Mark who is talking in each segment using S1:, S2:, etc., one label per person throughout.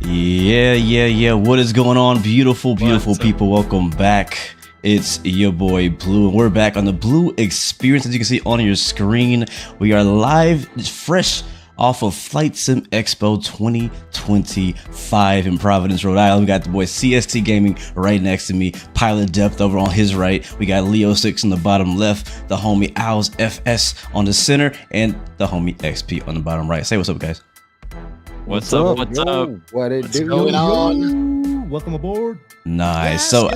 S1: Yeah. What is going on, beautiful people? Welcome back. It's your boy Blue, and we're back on the blu-xperience. As you can see on your screen, we are live, fresh off of Flight Sim Expo 2025 in Providence, Rhode Island. We got the boy CST Gaming right next to me, Pilot Depth over on his right. We got Leo 6 on the bottom left, the homie Owls FS on the center, and the homie XP on the bottom right. Say what's up, guys.
S2: What's up?
S3: What's
S2: going on?
S3: Welcome aboard.
S1: Nice. So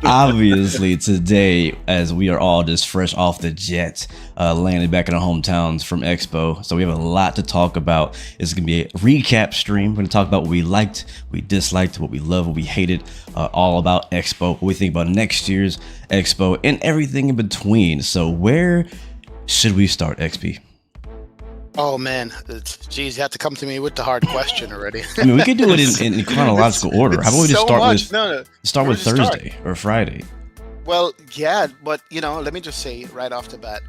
S1: obviously today, as we are all just fresh off the jet, landed back in our hometowns from Expo, so we have a lot to talk about. It's gonna be a recap stream. We're gonna talk about what we liked, we disliked, what we loved, what we hated, all about Expo, what we think about next year's Expo, and everything in between. So where should we start, XP?
S2: Oh man, geez, you have to come to me with the hard question already.
S1: I mean, we could do it in chronological order. How about we just start with Thursday or Friday?
S2: Well, yeah, but let me just say right off the bat,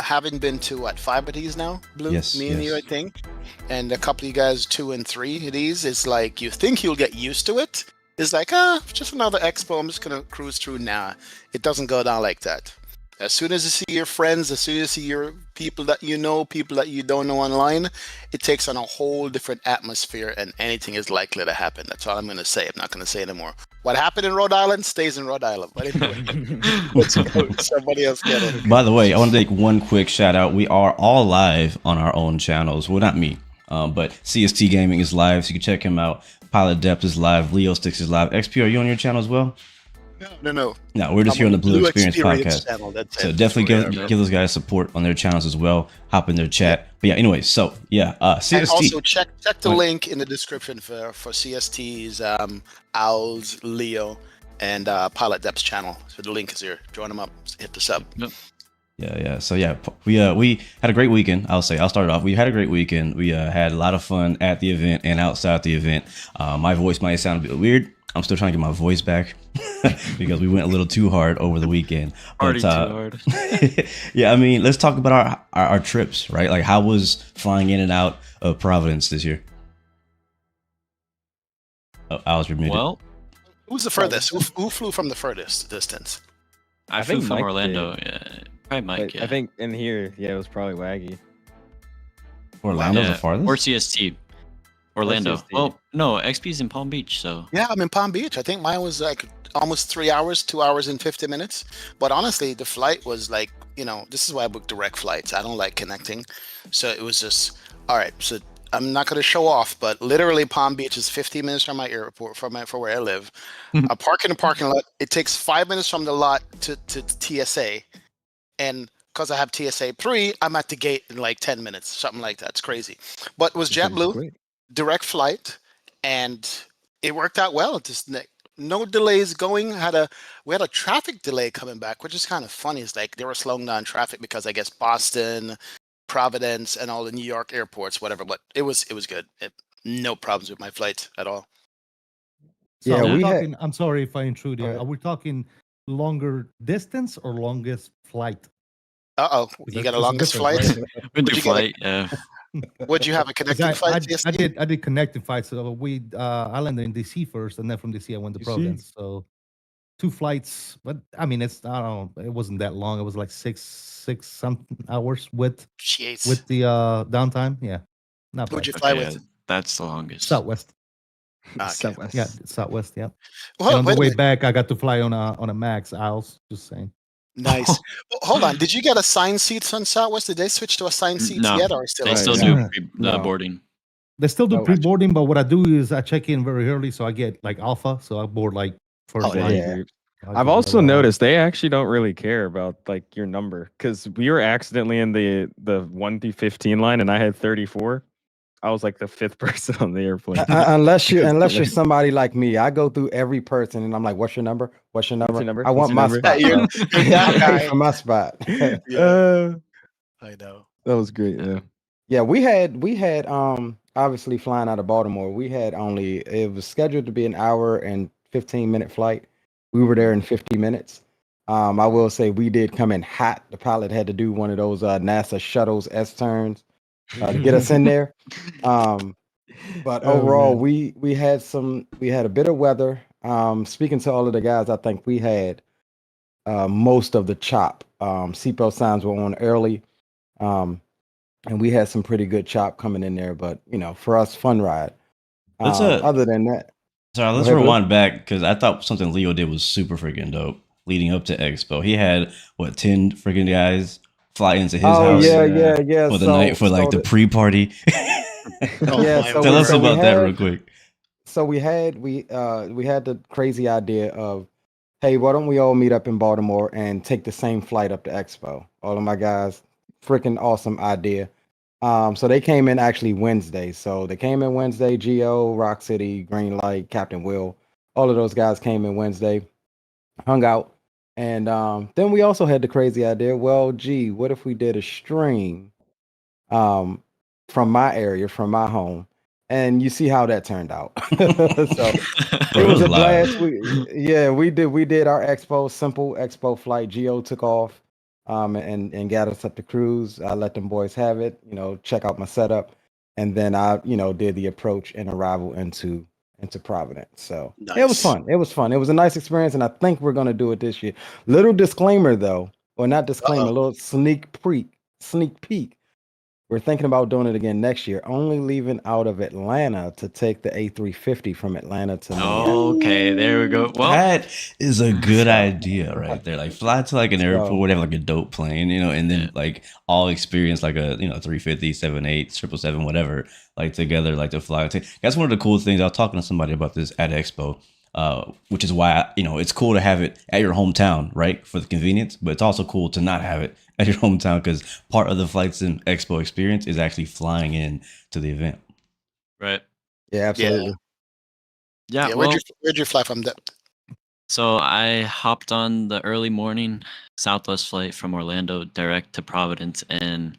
S2: having been to 5 of these now, Blue, and you, I think, and a couple of you guys 2 and 3 of these, it's like you think you'll get used to it. It's like, just another Expo. I'm just gonna cruise through. Nah, it doesn't go down like that. As soon as you see your friends, as soon as you see your people that you know, people that you don't know online, it takes on a whole different atmosphere, and anything is likely to happen. That's all I'm going to say. I'm not going to say anymore. What happened in Rhode Island stays in Rhode Island. But anyway, let's go. Somebody else get it.
S1: By the way, I want to make one quick shout out. We are all live on our own channels. Well, not me, but CST Gaming is live, so you can check him out. Pilot Depth is live. Leo Sticks is live. XP, are you on your channel as well?
S2: No.
S1: No, we're just here on the blu-xperience podcast.
S2: Channel,
S1: so definitely give those guys support on their channels as well. Hop in their chat. But yeah, anyway, so yeah, CST.
S2: And also check the link in the description for CST's Owls, Leo, and Pilot Depth's channel. So the link is here. Join them up. Hit the sub.
S1: Yep. Yeah. So yeah, we had a great weekend. I'll start it off. We had a great weekend. We had a lot of fun at the event and outside the event. My voice might sound a bit weird. I'm still trying to get my voice back because we went a little too hard over the weekend.
S4: Too hard.
S1: Yeah, I mean, let's talk about our trips, right? Like, how was flying in and out of Providence this year? Oh, I was muted.
S4: Well,
S2: who's the furthest? Who flew from the furthest distance?
S4: I flew from Orlando. Yeah, probably Mike.
S3: I think in here, it was probably Waggy.
S1: Orlando's the farthest?
S4: Or CST. Orlando. Oh, no, XP's in Palm Beach, so.
S2: Yeah, I'm in Palm Beach. I think mine was like almost 3 hours, 2 hours and 50 minutes. But honestly, the flight was like, this is why I book direct flights. I don't like connecting. So it was just, all right, so I'm not going to show off, but literally Palm Beach is 15 minutes from my airport, from where I live. I park in the parking lot. It takes 5 minutes from the lot to TSA. And because I have TSA pre, I'm at the gate in like 10 minutes, something like that. It's crazy. But it was JetBlue. Direct flight, and it worked out well. Just no delays going. We had a traffic delay coming back, which is kind of funny. It's like they were slowing down traffic because I guess Boston, Providence, and all the New York airports, whatever. But it was good. No problems with my flight at all.
S3: So I'm sorry if I intrude here. Are we talking longer distance or longest flight?
S2: You got a longest flight?
S4: Flight, yeah.
S2: Would you have a connecting flight?
S3: I did connecting flights. So I landed in DC first, and then from DC I went to Providence. So 2 flights, but I mean it wasn't that long. It was like six something hours with the downtime. Yeah, not bad.
S2: Who'd you fly with?
S4: That's the longest.
S3: Southwest.
S2: Okay.
S3: Southwest. Yeah, Southwest. Yeah.
S2: Well,
S3: and on the way back, I got to fly on a Max. Owls. Just saying.
S2: Nice. Well, hold on. Did you get assigned seats on Southwest? Did they switch to assigned seats yet, or still?
S4: They still do boarding.
S3: They still do pre-boarding, but what I do is I check in very early, so I get like alpha, so I board like first line.
S5: I've also noticed they actually don't really care about like your number, because we were accidentally in the 1 through 15 line, and I had 34. I was like the 5th person on the airplane.
S6: Unless you're somebody like me, I go through every person and I'm like, "What's your number? What's your number? I want my spot."
S2: You're that guy.
S6: For my spot.
S2: I know.
S5: That was great.
S6: Yeah. We had obviously flying out of Baltimore. It was scheduled to be an hour and 15-minute flight. We were there in 50 minutes. I will say we did come in hot. The pilot had to do one of those NASA shuttles S turns to get us in there. But
S3: Oh,
S6: overall,
S3: man.
S6: we had a bit of weather. Speaking to all of the guys, I think we had most of the chop. Seatbelt signs were on early, and we had some pretty good chop coming in there. But for us, fun ride.
S1: Let's
S6: Other than that,
S1: sorry,
S6: go
S1: let's
S6: ahead, Blue.
S1: rewind back because I thought something Leo did was super freaking dope leading up to Expo. He had 10 freaking guys fly into his
S6: Oh
S1: house
S6: yeah.
S1: for the night for like the pre-party.
S2: Oh
S6: Yeah,
S2: my
S1: Tell us
S2: word.
S1: about that real quick.
S6: So we had the crazy idea of, hey, why don't we all meet up in Baltimore and take the same flight up to Expo? All of my guys, freaking awesome idea. So they came in actually Wednesday. So they came in Wednesday. Geo, Rock City, Green Light, Captain Will, all of those guys came in Wednesday, hung out, and then we also had the crazy idea. Well, gee, what if we did a stream um, from my area, from my home, and you see how that turned out. So
S1: Bro,
S6: it
S1: it
S6: was
S1: was
S6: a
S1: live.
S6: blast. We did our expo, simple expo flight. Geo took off, and got us up to cruise. I let them boys have it, check out my setup, and then I, did the approach and arrival into Providence. So it was
S2: Nice.
S6: fun. It was fun. It was a nice experience, and I think we're gonna do it this year. Little disclaimer though, or not disclaimer,
S2: Uh-oh.
S6: a little sneak peek. We're thinking about doing it again next year, only leaving out of Atlanta to take the A350 from Atlanta to Minneapolis.
S4: Okay, there we go. Well,
S1: That is a good
S6: So,
S1: idea right there. Like fly to like an
S6: so
S1: airport, have like a dope plane, and
S4: yeah.
S1: then like all experience like a 350, 78, 777, whatever, like together, like to fly. That's one of the cool things. I was talking to somebody about this at Expo, which is why it's cool to have it at your hometown, right, for the convenience. But it's also cool to not have it at your hometown because part of the flights and Expo experience is actually flying in to the event.
S4: Right.
S6: yeah,
S2: Yeah.
S6: absolutely.
S4: Yeah,
S2: Yeah.
S4: well,
S2: Where'd you fly from?
S4: so I hopped on the early morning Southwest flight from Orlando direct to Providence, and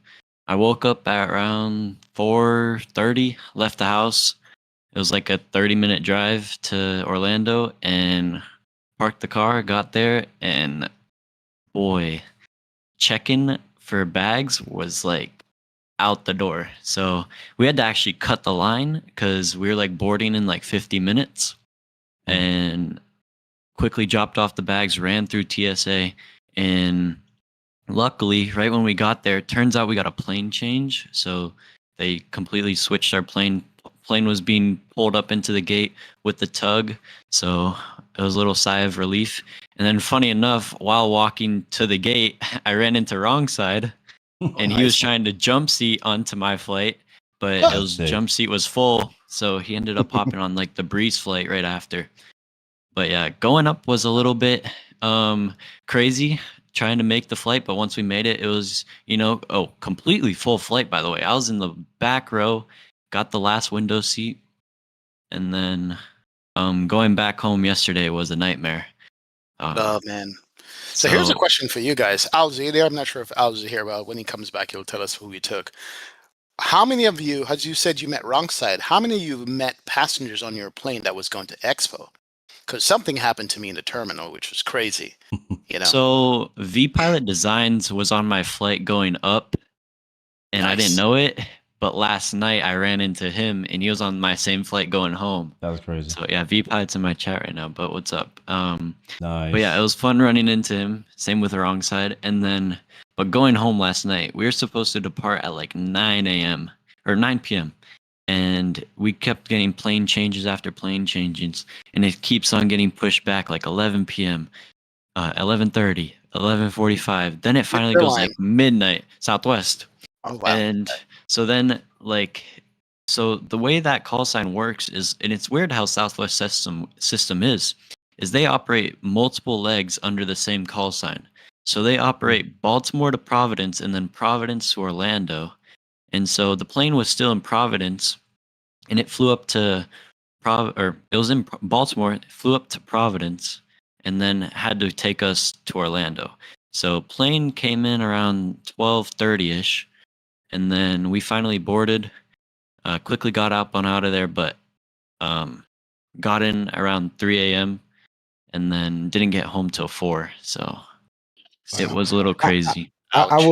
S4: I woke up at around 4:30, left the house. It was like a 30-minute drive to Orlando, and parked the car, got there, and boy, checking for bags was like out the door. So we had to actually cut the line because we were like boarding in like 50 minutes, and quickly dropped off the bags, ran through TSA, and luckily, right when we got there, it turns out we got a plane change. So they completely switched our plane. Plane was being pulled up into the gate with the tug. So it was a little sigh of relief. And then funny enough, while walking to the gate, I ran into wrong side, and he was
S2: Nice.
S4: trying to jump seat onto my flight, but
S2: Ah,
S4: it was
S1: sick.
S4: jump seat was full. So he ended up hopping on like the Breeze flight right after. But yeah, going up was a little bit crazy trying to make the flight, but once we made it, it was, completely full flight, by the way. I was in the back row, got the last window seat, and then going back home yesterday was a nightmare.
S2: Oh man. So here's a question for you guys. Al's there. I'm not sure if Al's here, but when he comes back, he'll tell us who he took. How many of you, as you said, you met wrong side? How many of you met passengers on your plane that was going to Expo? Because something happened to me in the terminal, which was crazy.
S4: So V-Pilot Designs was on my flight going up, and I didn't
S2: Nice.
S4: know it. But last night I ran into him, and he was on my same flight going home.
S1: That was crazy.
S4: So yeah, V-Pilot's in my chat right now. But what's up?
S1: Nice.
S4: But yeah, it was fun running into him. Same with the wrong side. And then, but going home last night, we were supposed to depart at like 9 a.m. or 9 p.m. And we kept getting plane changes after plane changes, and it keeps on getting pushed back like 11 p.m., 11:30, 11:45. Then it finally goes like midnight, Southwest.
S2: Oh wow.
S4: And so then so the way that call sign works is, and it's weird how Southwest system is they operate multiple legs under the same call sign. So they operate Baltimore to Providence and then Providence to Orlando. And so the plane was still in Providence, and it flew up to it was in Baltimore, it flew up to Providence, and then had to take us to Orlando. So plane came in around 12:30ish, and then we finally boarded. Quickly got up and out of there, but got in around 3 a.m. and then didn't get home till 4. So it was a little crazy.
S6: I
S2: Ouch.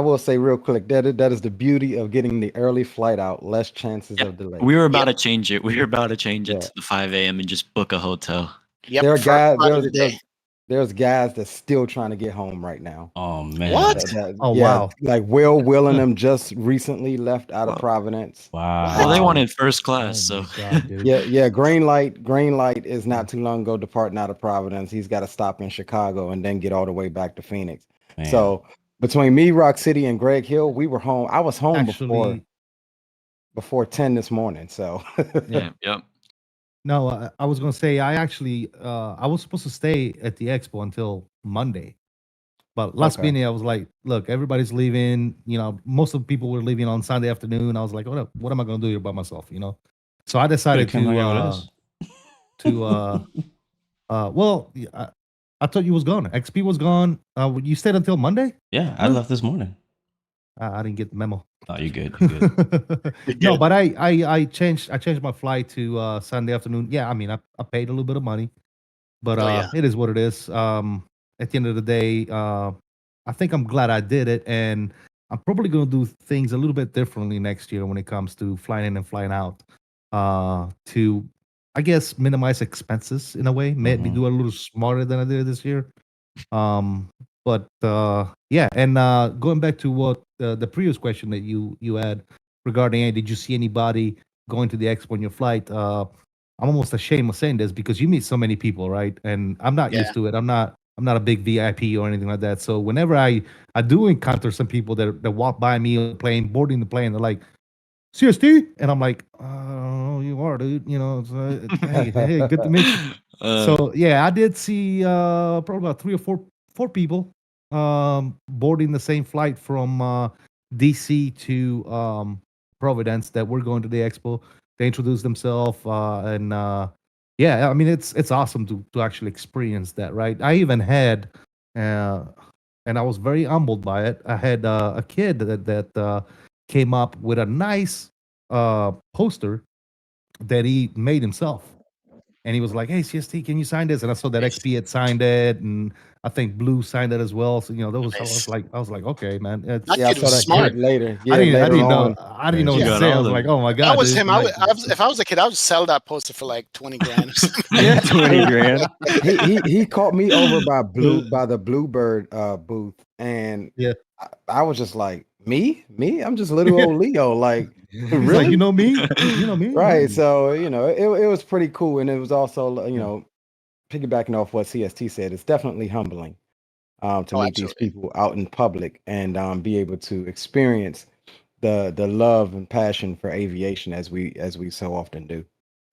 S6: will say real quick that is the beauty of getting the early flight out, less chances
S4: Yep.
S6: of delay.
S4: We were about
S2: Yep.
S4: to change it. We were about to change
S6: Yeah.
S4: it to the 5 a.m. and just book a hotel.
S2: Yep.
S6: There are
S2: First
S6: guys
S2: flight of the day.
S6: there's guys that's still trying to get home right now.
S1: Oh man.
S2: What?
S3: Oh,
S6: Yeah,
S3: wow.
S6: like Will and them just recently left out of Providence.
S1: Wow.
S4: Well, they
S6: Um,
S4: wanted first
S3: Oh
S4: class,
S3: my
S4: so
S3: God, dude.
S6: Yeah. Green light is not too long ago departing out of Providence. He's got to stop in Chicago and then get all the way back to Phoenix.
S1: Man.
S6: So between me, Rock City, and Greg Hill, we were home. I was home
S3: Actually,
S6: before 10 this morning. So
S4: yeah, yep.
S3: no, I was gonna say I actually I was supposed to stay at the expo until Monday, but last
S6: Okay.
S3: minute I was like, look, everybody's leaving. You know, most of the people were leaving on Sunday afternoon. I was like, what am I gonna do here by myself? You know, so I decided
S1: Could've come hang out with us.
S3: well, I thought you was gone. XP was gone. You stayed until Monday.
S1: Yeah, I left this morning.
S3: I didn't get the memo.
S1: Oh, you good? You good?
S3: No, but I changed my flight to Sunday afternoon. Yeah, I mean I paid a little bit of money, but
S2: Oh, yeah.
S3: it is what it is. At the end of the day, I think I'm glad I did it, and I'm probably gonna do things a little bit differently next year when it comes to flying in and flying out. To I guess minimize expenses in a way, maybe
S1: Mhm.
S3: do a little smarter than I did this year. But yeah, and going back to what the previous question that you had regarding, hey, did you see anybody going to the expo on your flight? I'm almost ashamed of saying this because you meet so many people, right? And I'm not
S2: Yeah.
S3: used to it. I'm not a big VIP or anything like that. So whenever I do encounter some people that walk by me on the plane, boarding the plane, they're like, CST, and I'm like, oh, you are, dude. You know, hey, good to meet you. So yeah, I did see probably about three or four people boarding the same flight from DC to Providence that were going to the expo. They introduced themselves and yeah, I mean it's awesome to actually experience that, right? I even had and I was very humbled by it. I had a kid that came up with a nice poster that he made himself. And he was like, "Hey, CST, can you sign this?" And I saw that
S2: Nice.
S3: XP had signed it, and I think Blue signed it as well. So that was
S2: Nice.
S3: I was like, okay, man. It's,
S2: That
S6: yeah, I
S2: kid
S6: saw
S2: was
S6: that
S2: smart.
S6: kid later. Yeah,
S3: I
S6: later
S3: didn't know
S6: on.
S3: I didn't know
S1: Yeah,
S3: what
S1: you
S3: to
S1: got
S3: say. I
S1: all
S3: was
S1: the-
S3: like, oh my
S2: If
S3: god,
S2: that was
S3: dude.
S2: him,
S3: Like,
S2: if I was a kid, I would sell that poster for like 20 grand. Or something.
S5: Yeah, 20 grand.
S6: He caught me over by the Bluebird booth, and
S3: Yeah.
S6: I was just like, me, I'm just little old Leo, like
S3: He's
S6: really,
S3: like, you know me, you know me,
S6: right? So it was pretty cool, and it was also piggybacking off what CST said, it's definitely humbling to
S2: Oh,
S6: meet these
S2: absolutely.
S6: people out in public and be able to experience the love and passion for aviation as we so often do.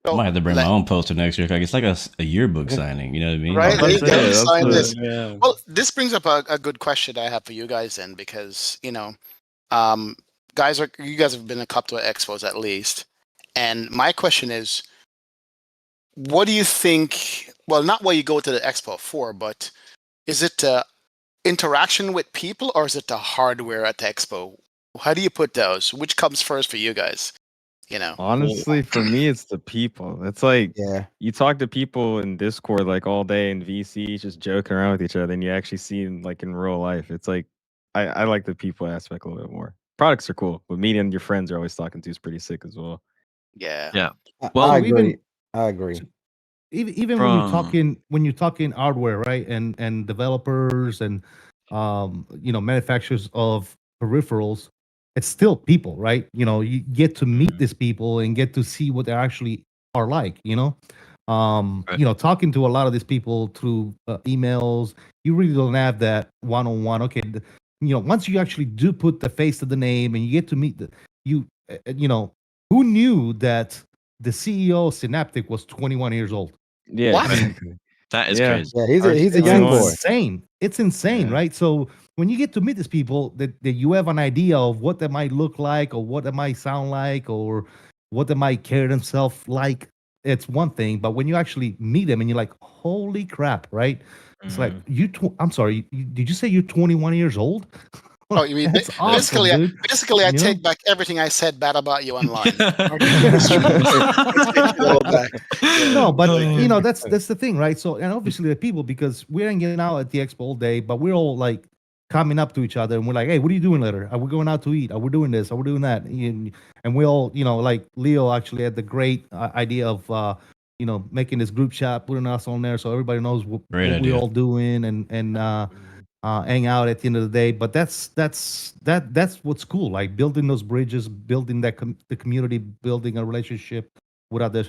S1: I
S2: So,
S1: might have to bring my
S2: let-
S1: own poster next year. Like it's like a yearbook signing. You know what I mean?
S2: Right?
S1: Like,
S2: Hey, can you sign
S5: the-
S2: this?
S5: yeah.
S2: Well, this brings up a good question I have for you guys then, because you guys have been a couple of expos at least, and my question is, what do you think? Well, not what you go to the expo for, but is it interaction with people or is it the hardware at the expo? How do you put those? Which comes first for you guys?
S5: Honestly, for me, it's the people. It's like
S6: Yeah.
S5: you talk to people in Discord like all day in VC, just joking around with each other, and you actually see them like in real life. It's like I like the people aspect a little bit more. Products are cool, but meeting your friends you're always talking to is pretty sick as well.
S2: Yeah.
S4: Yeah.
S6: I
S4: Well,
S6: agree. I agree.
S3: Even
S4: From-
S3: when you're talking hardware, right, and developers and manufacturers of peripherals, it's still people, right? You get to meet these people and get to see what they actually are like.
S4: Right.
S3: Talking to a lot of these people through emails, you really don't have that one-on-one. Okay, once you actually do put the face to the name and you get to meet who knew that the CEO of Synaptic was 21 years old?
S5: Yeah,
S2: What?
S5: exactly.
S4: That is
S5: Yeah.
S4: crazy.
S6: Yeah, he's a
S3: It's
S6: young
S5: 21.
S6: boy.
S3: insane. It's insane,
S5: Yeah.
S3: right? So when you get to meet these people, that you have an idea of what they might look like, or what they might sound like, or what they might carry themselves like, it's one thing. But when you actually meet them and you're like, holy crap, right? It's like I'm sorry. Did you say you're 21 years old?
S2: Oh, you mean
S3: That's awesome,
S2: basically?
S3: dude.
S2: Basically, I
S3: You know?
S2: take back everything I said bad about you online.
S3: No, but that's the thing, right? So, and obviously the people, because we're hanging out at the expo all day, but we're all like coming up to each other, and we're like, "Hey, what are you doing later? Are we going out to eat? Are we doing this? Are we doing that?" And we all, like Leo actually had the great idea of, making this group chat, putting us on there so everybody knows what
S1: Great
S3: we're
S1: idea.
S3: all doing, and hang out at the end of the day. But that's what's cool, like building those bridges, building the community, building a relationship with other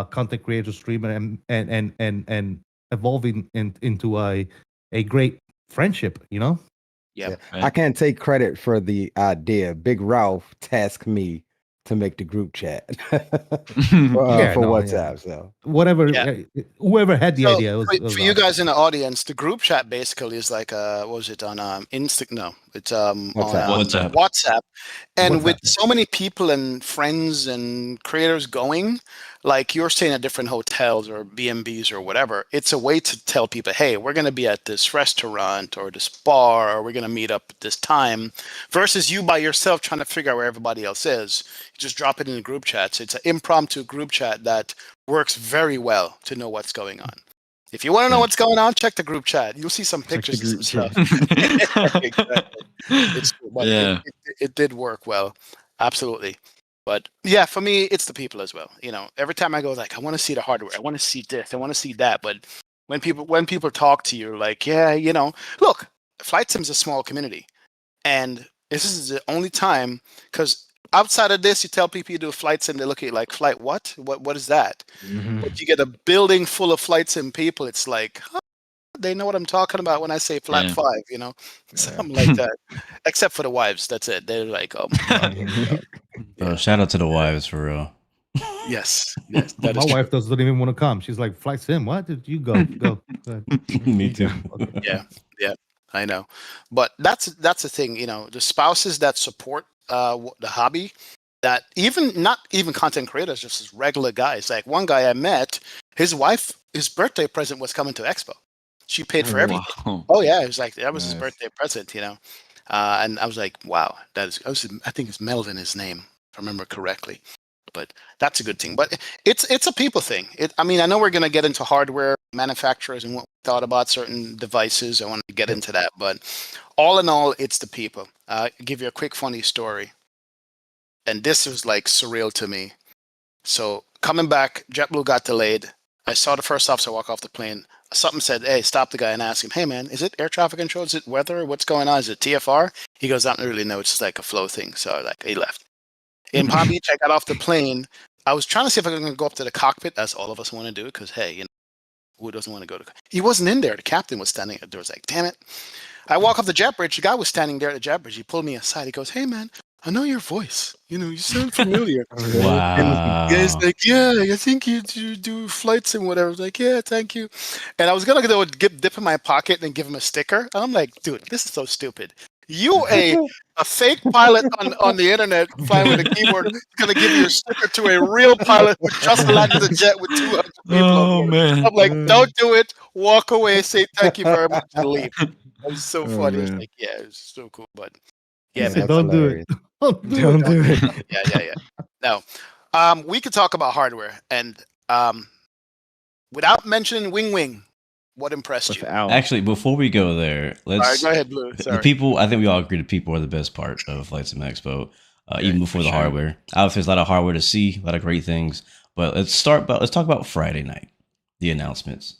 S3: content creators, streamer, and evolving into a great friendship.
S2: Yeah.
S6: I
S4: Right.
S6: can't take credit for the idea. Big Ralph tasked me to make the group chat for
S3: Yeah, no, yeah.
S6: WhatsApp. So
S3: Whatever,
S2: Yeah.
S3: whoever had the
S2: So
S3: idea, it was
S2: for you
S3: awesome.
S2: guys in the audience, the group chat basically is like what was it on Insta? No, it's on
S6: WhatsApp.
S2: WhatsApp. And with
S3: WhatsApp.
S2: so many people and friends and creators going, like you're staying at different hotels or B&Bs or whatever, it's a way to tell people, hey, we're going to be at this restaurant or this bar, or we're going to meet up at this time, versus you by yourself trying to figure out where everybody else is. You just drop it in the group chats. It's an impromptu group chat that works very well to know what's going on. If you want to know
S5: Yeah.
S2: what's going on, check the group chat. You'll see some
S5: Check the
S2: pictures and some
S5: group
S2: stuff. Exactly. It's but
S4: Yeah.
S2: it did work well, absolutely. But yeah, for me, it's the people as well. Every time I go, like, I want to see the hardware, I want to see this, I want to see that. But when people talk to you, like, yeah, look, Flight Sim's a small community, and this is the only time because outside of this, you tell people you do a Flight Sim, they look at you like, flight what? What is that?
S5: Mhm.
S2: But you get a building full of Flight Sim people, it's like, huh, they know what I'm talking about when I say flat
S4: Yeah.
S2: 5, something like that. Except for the wives, that's it. They're like, oh my god, here we go.
S1: Bro,
S2: Yeah.
S1: shout out to the wives for real.
S2: Yes, that
S3: My
S2: is
S3: wife doesn't even want to come. She's like, "Flight Sim, what? Did you go? Go ahead."
S1: Me too.
S3: Okay.
S2: yeah, I know. But that's the thing, the spouses that support the hobby, that not even content creators, just as regular guys. Like one guy I met, his wife, his birthday present was coming to Expo. She paid for everything.
S4: Wow.
S2: Oh yeah, it was like that was his
S5: Nice.
S2: birthday present, and I was like, wow, I think it's Melvin, his name, if I remember correctly. But that's a good thing. But it's a people thing. I mean, I know we're gonna get into hardware manufacturers and what we thought about certain devices. I want to get into that, but all in all, it's the people. I'll give you a quick funny story, and this was like surreal to me. So coming back, JetBlue got delayed. I saw the first officer walk off the plane. Something said, "Hey, stop the guy and ask him, hey man, is it air traffic control? Is it weather? What's going on? Is it TFR?" He goes, "I don't really know. It's just like a flow thing." So like he left. In Palm Beach, I got off the plane. I was trying to see if I could go up to the cockpit, as all of us want to do, because hey, who doesn't want to go to? He wasn't in there. The captain was standing at the door. I was like, damn it. I walk off the jet bridge. The guy was standing there at the jet bridge. He pulled me aside. He goes, "Hey man, I know your voice. You sound familiar."
S1: Wow.
S2: Yeah, he's like, "Yeah, I think you do flights and whatever." I was like, "Yeah, thank you." And I was gonna go dip in my pocket and give him a sticker. And I'm like, dude, this is so stupid. You a fake pilot on the internet flying with a keyboard gonna give you a sticker to a real pilot who just landed a jet with 200 people on
S4: Oh
S2: board.
S4: man.
S2: I'm like, don't do it. Walk away. Say thank you very much and leave. It was so
S5: Oh,
S2: funny. It was
S5: man.
S2: like, yeah, it was so cool. But
S3: He
S2: yeah,
S3: said,
S2: man.
S6: that's
S3: "Don't do
S6: hilarious.
S3: it. Don't do
S5: Don't
S3: it."
S5: do it.
S2: Yeah. Now, we could talk about hardware, and without mentioning Wingwing, what impressed you?
S5: Without.
S1: Actually, before we go there,
S2: All right,
S1: let's
S2: go ahead, Blue.
S1: the
S2: Sorry.
S1: people. I think we all agree the people are the best part of Flight Sim Expo, even before
S2: for
S1: the
S2: sure.
S1: hardware. Obviously, there's a lot of hardware to see, a lot of great things. But let's talk about Friday night, the announcements,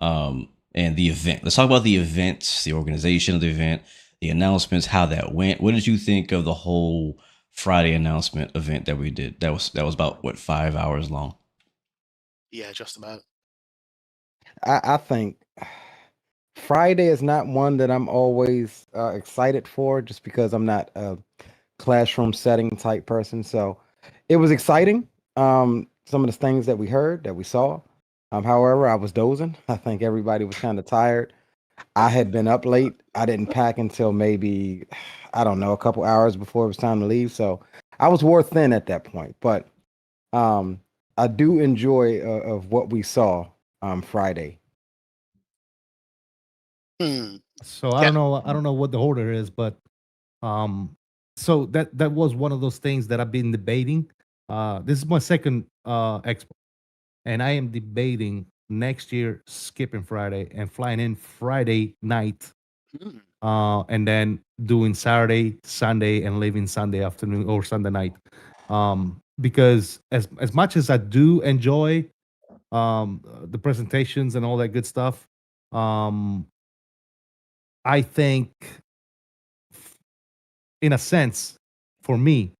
S1: and the event. Let's talk about the events, the organization of the event, the announcements, how that went. What did you think of the whole Friday announcement event that we did? That was about what, 5 hours long.
S2: Yeah, just about.
S6: I think Friday is not one that I'm always excited for, just because I'm not a classroom setting type person. So it was exciting. Some of the things that we heard, that we saw. However, I was dozing. I think everybody was kind of tired. I had been up late. I didn't pack until maybe, I don't know, a couple hours before it was time to leave. So I was wore thin at that point. But I do enjoy of what we saw Friday.
S3: So I don't know. I don't know what the order is, but so that was one of those things that I've been debating. This is my second expo, and I am debating next year skipping Friday and flying in Friday night,
S2: Hmm.
S3: and then doing Saturday, Sunday, and leaving Sunday afternoon or Sunday night. Because as much as I do enjoy the presentations and all that good stuff, I think, in a sense, for me,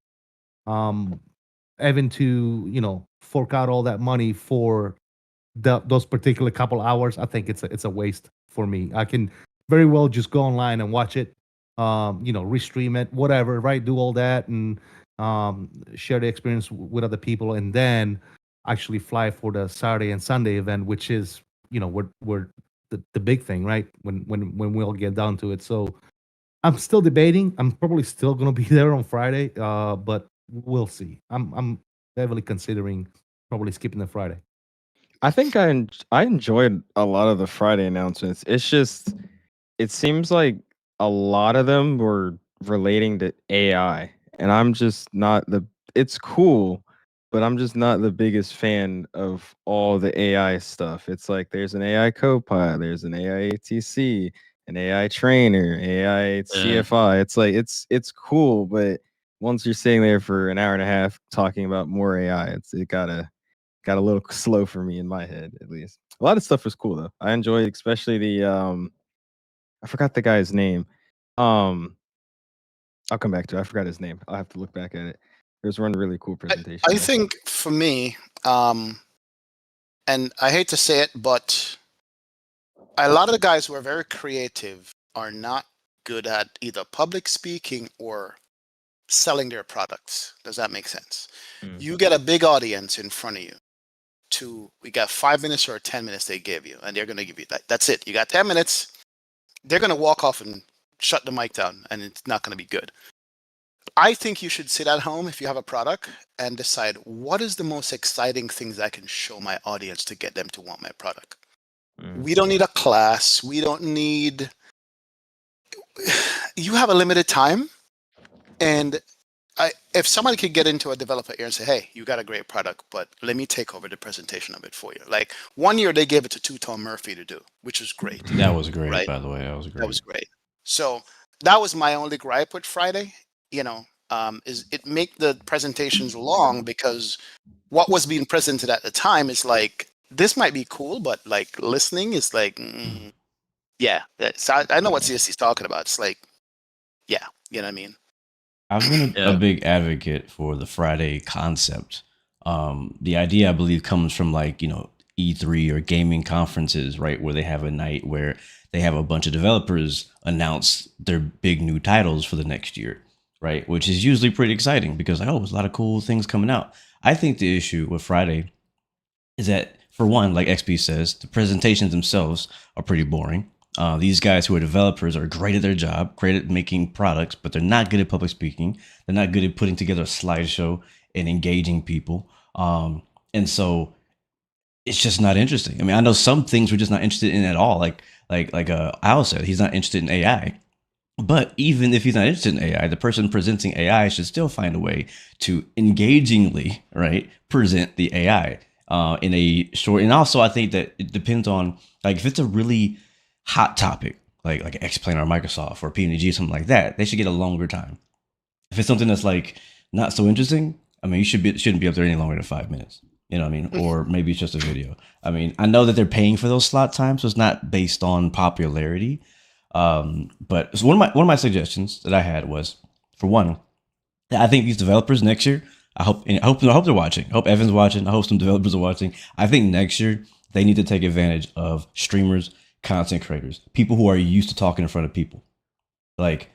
S3: having to fork out all that money for those particular couple hours, I think it's a waste for me. I can very well just go online and watch it, restream it, whatever, right? Do all that and share the experience with other people, and then actually fly for the Saturday and Sunday event, which is we're the big thing, right? When we all get down to it. So I'm still debating. I'm probably still gonna be there on Friday, but we'll see. I'm heavily considering probably skipping the Friday.
S5: I think I enjoyed a lot of the Friday announcements. It's just it seems like a lot of them were relating to AI, and I'm just not the. It's cool, but I'm just not the biggest fan of all the AI stuff. It's like there's an AI copilot, there's an AI ATC, an AI trainer, AI CFI. It's like it's cool, but once you're sitting there for an hour and a half talking about more AI, it got a little slow for me in my head, at least. A lot of stuff was cool though. I enjoyed especially the I forgot the guy's name. Um I'll come back to it. I forgot his name. I'll have to look back at it. There's one really cool presentation.
S2: I think for me, and I hate to say it, but a lot of the guys who are very creative are not good at either public speaking or selling their products. Does that make sense? You get a big audience in front of you. We got 5 minutes or 10 minutes they give you, and they're going to give you that. That's it. You got 10 minutes. They're going to walk off and shut the mic down, and it's not going to be good. I think you should sit at home if you have a product and decide what is the most exciting things I can show my audience to get them to want my product. We don't need a class. We don't need. You have a limited time, and if somebody could get into a developer ear and say, "Hey, you got a great product, but let me take over the presentation of it for you." Like 1 year, they gave it to Two-Tone Murphy to do, which was great.
S1: That was great,
S2: right?
S1: by the way. That was great.
S2: That was great. So that was my only gripe with Friday. Is it make the presentations long because what was being presented at the time is like this might be cool, but like listening is like, yeah. So I know what CSC's talking about. It's like, yeah, you know what I mean.
S1: I've been a big advocate for the Friday concept. The idea, I believe, comes from like, E3 or gaming conferences, right? Where they have a night where they have a bunch of developers announce their big new titles for the next year, right? Which is usually pretty exciting because, there's a lot of cool things coming out. I think the issue with Friday is that, for one, like XP says, the presentations themselves are pretty boring. These guys who are developers are great at their job, great at making products, but they're not good at public speaking. They're not good at putting together a slideshow and engaging people. And so it's just not interesting. I mean, I know some things we're just not interested in at all. Like Al said, he's not interested in AI. But even if he's not interested in AI, the person presenting AI should still find a way to engagingly, right, present the AI in a short. And also, I think that it depends on, like, if it's a really hot topic, like X-Plane or Microsoft or PMDG, something like that, they should get a longer time. If it's something that's like not so interesting, I mean, shouldn't be up there any longer than 5 minutes. You know what I mean? Or maybe it's just a video. I mean, I know that they're paying for those slot times, so it's not based on popularity. But one of my suggestions that I had was, for one, I think these developers next year, I hope they're watching. I hope Evan's watching. I hope some developers are watching. I think next year they need to take advantage of streamers, content creators, people who are used to talking in front of people. Like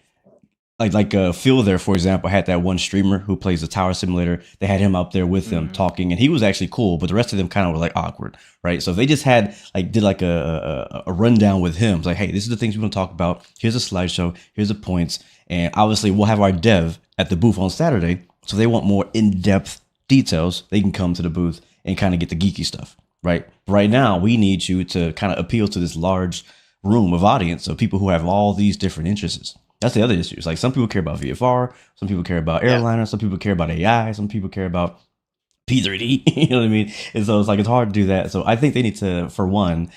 S1: Phil there, for example, had that one streamer who plays the Tower Simulator. They had him up there with them talking, and he was actually cool, but the rest of them kind of were like awkward, right? So if they just had did a rundown with him, it's like, hey, this is the things we want to talk about. Here's a slideshow. Here's the points, and obviously we'll have our dev at the booth on Saturday. So if they want more in-depth details, they can come to the booth and kind of get the geeky stuff, right? Right now, we need you to kind of appeal to this large room of audience of people who have all these different interests. That's the other issue. It's like some people care about VFR, some people care about airliner, some people care about AI, some people care about P3D. You know what I mean? And so it's hard to do that. So I think they need to, for one,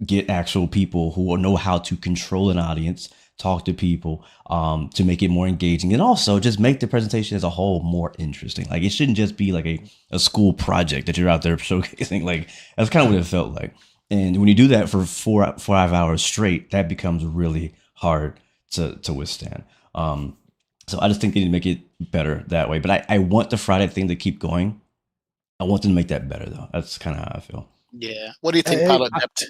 S1: get actual people who know how to control an audience talk to people, to make it more engaging, and also just make the presentation as a whole more interesting. Like, it shouldn't just be like a school project that you're out there showcasing. Like, that's kind of what it felt like. And when you do that for 5 hours straight, that becomes really hard to withstand. So I just think they need to make it better that way. But I want the Friday thing to keep going. I want them to make that better, though. That's kind of how I feel.
S2: Yeah. What do you think,
S6: Hey,
S2: Pilot Depth?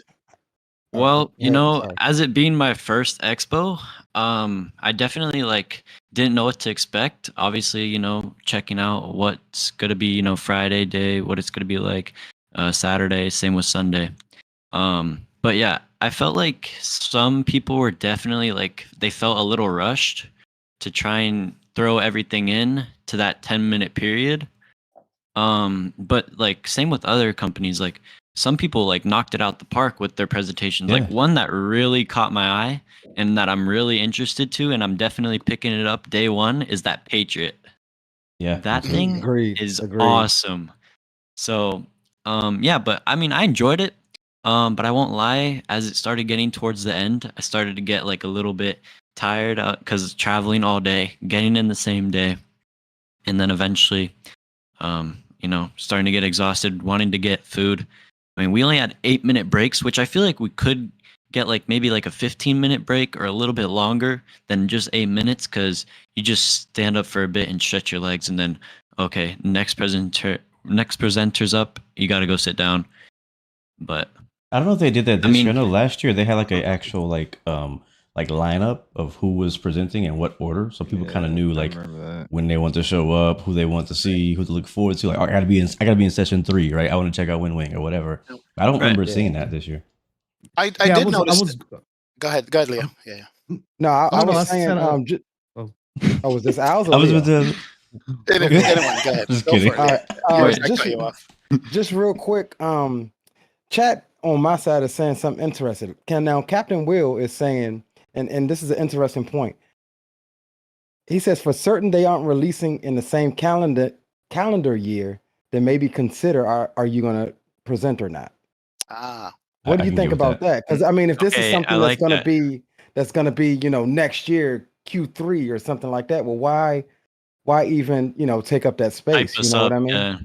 S4: Well,
S6: yeah, sorry.
S4: as it being my first expo, I definitely like didn't know what to expect. Obviously, checking out what's gonna be, Friday day, what it's gonna be like, Saturday, same with Sunday. But yeah, I felt like some people were definitely like they felt a little rushed to try and throw everything in to that 10-minute period. But like same with other companies, like some people like knocked it out the park with their presentations.
S1: Yeah.
S4: Like one that really caught my eye and that I'm really interested to, and I'm definitely picking it up day one, is that Patriot.
S1: Yeah.
S4: That thing
S6: Agreed.
S4: is
S6: Agreed.
S4: awesome. So, yeah, but I mean, I enjoyed it. But I won't lie, as it started getting towards the end, I started to get like a little bit tired because traveling all day, getting in the same day, and then eventually, starting to get exhausted, wanting to get food. I mean, we only had 8-minute breaks, which I feel like we could get like maybe like a 15-minute break or a little bit longer than just 8 minutes, because you just stand up for a bit and stretch your legs, and then okay, next presenter's up, you got to go sit down. But
S1: I don't know if they did that this
S4: mean-
S1: year. I know last year they had like an actual like lineup of who was presenting and what order, so people kind of knew like when they want to show up, who they want to see, who to look forward to. Like, I gotta be in session 3, right? I want to check out Wingwing or whatever. I don't remember seeing that this year.
S2: I did notice. Go ahead, Leo. Yeah.
S6: No, I
S3: Oh, no,
S6: was
S3: that's
S6: saying,
S3: kinda-
S6: was this Al's or
S1: I was
S6: Leo?
S1: with the.
S2: Anyone, go ahead.
S1: Just
S2: Go
S1: kidding.
S2: for it.
S6: All
S2: Yeah.
S6: right,
S2: Yours, I cut you off.
S6: just real quick, chat on my side is saying something interesting. Now Captain Will is saying, and this is an interesting point. He says for certain they aren't releasing in the same calendar year, then maybe consider are you going to present or not.
S2: Ah.
S6: What do
S1: I
S6: you
S1: can
S6: think
S1: get with
S6: about that? Because I mean, if this is
S4: Okay,
S6: something
S4: I like
S6: that's gonna be next year Q3 or something like that, well, why even take up that space?
S4: hype
S6: You
S4: us
S6: know what
S4: up,
S6: I mean?
S4: yeah.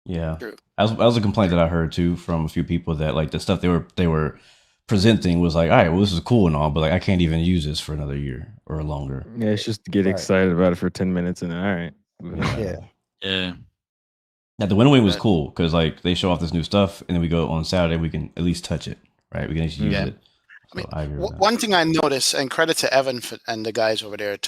S1: Yeah,
S2: True.
S1: that was a complaint that I heard too from a few people that like the stuff they were presenting was like, all right, well, this is cool and all, but like I can't even use this for another year or longer.
S5: Yeah, it's just to get
S6: Right.
S5: excited about it for 10 minutes and then, all right.
S6: Yeah.
S4: Yeah.
S1: Now the Wingwing was cool because like they show off this new stuff, and then we go on Saturday, we can at least touch it, right? We can actually use
S2: Yeah.
S1: it. So
S2: I mean,
S1: I agree with that.
S2: one thing I noticed, and credit to Evan and the guys over there at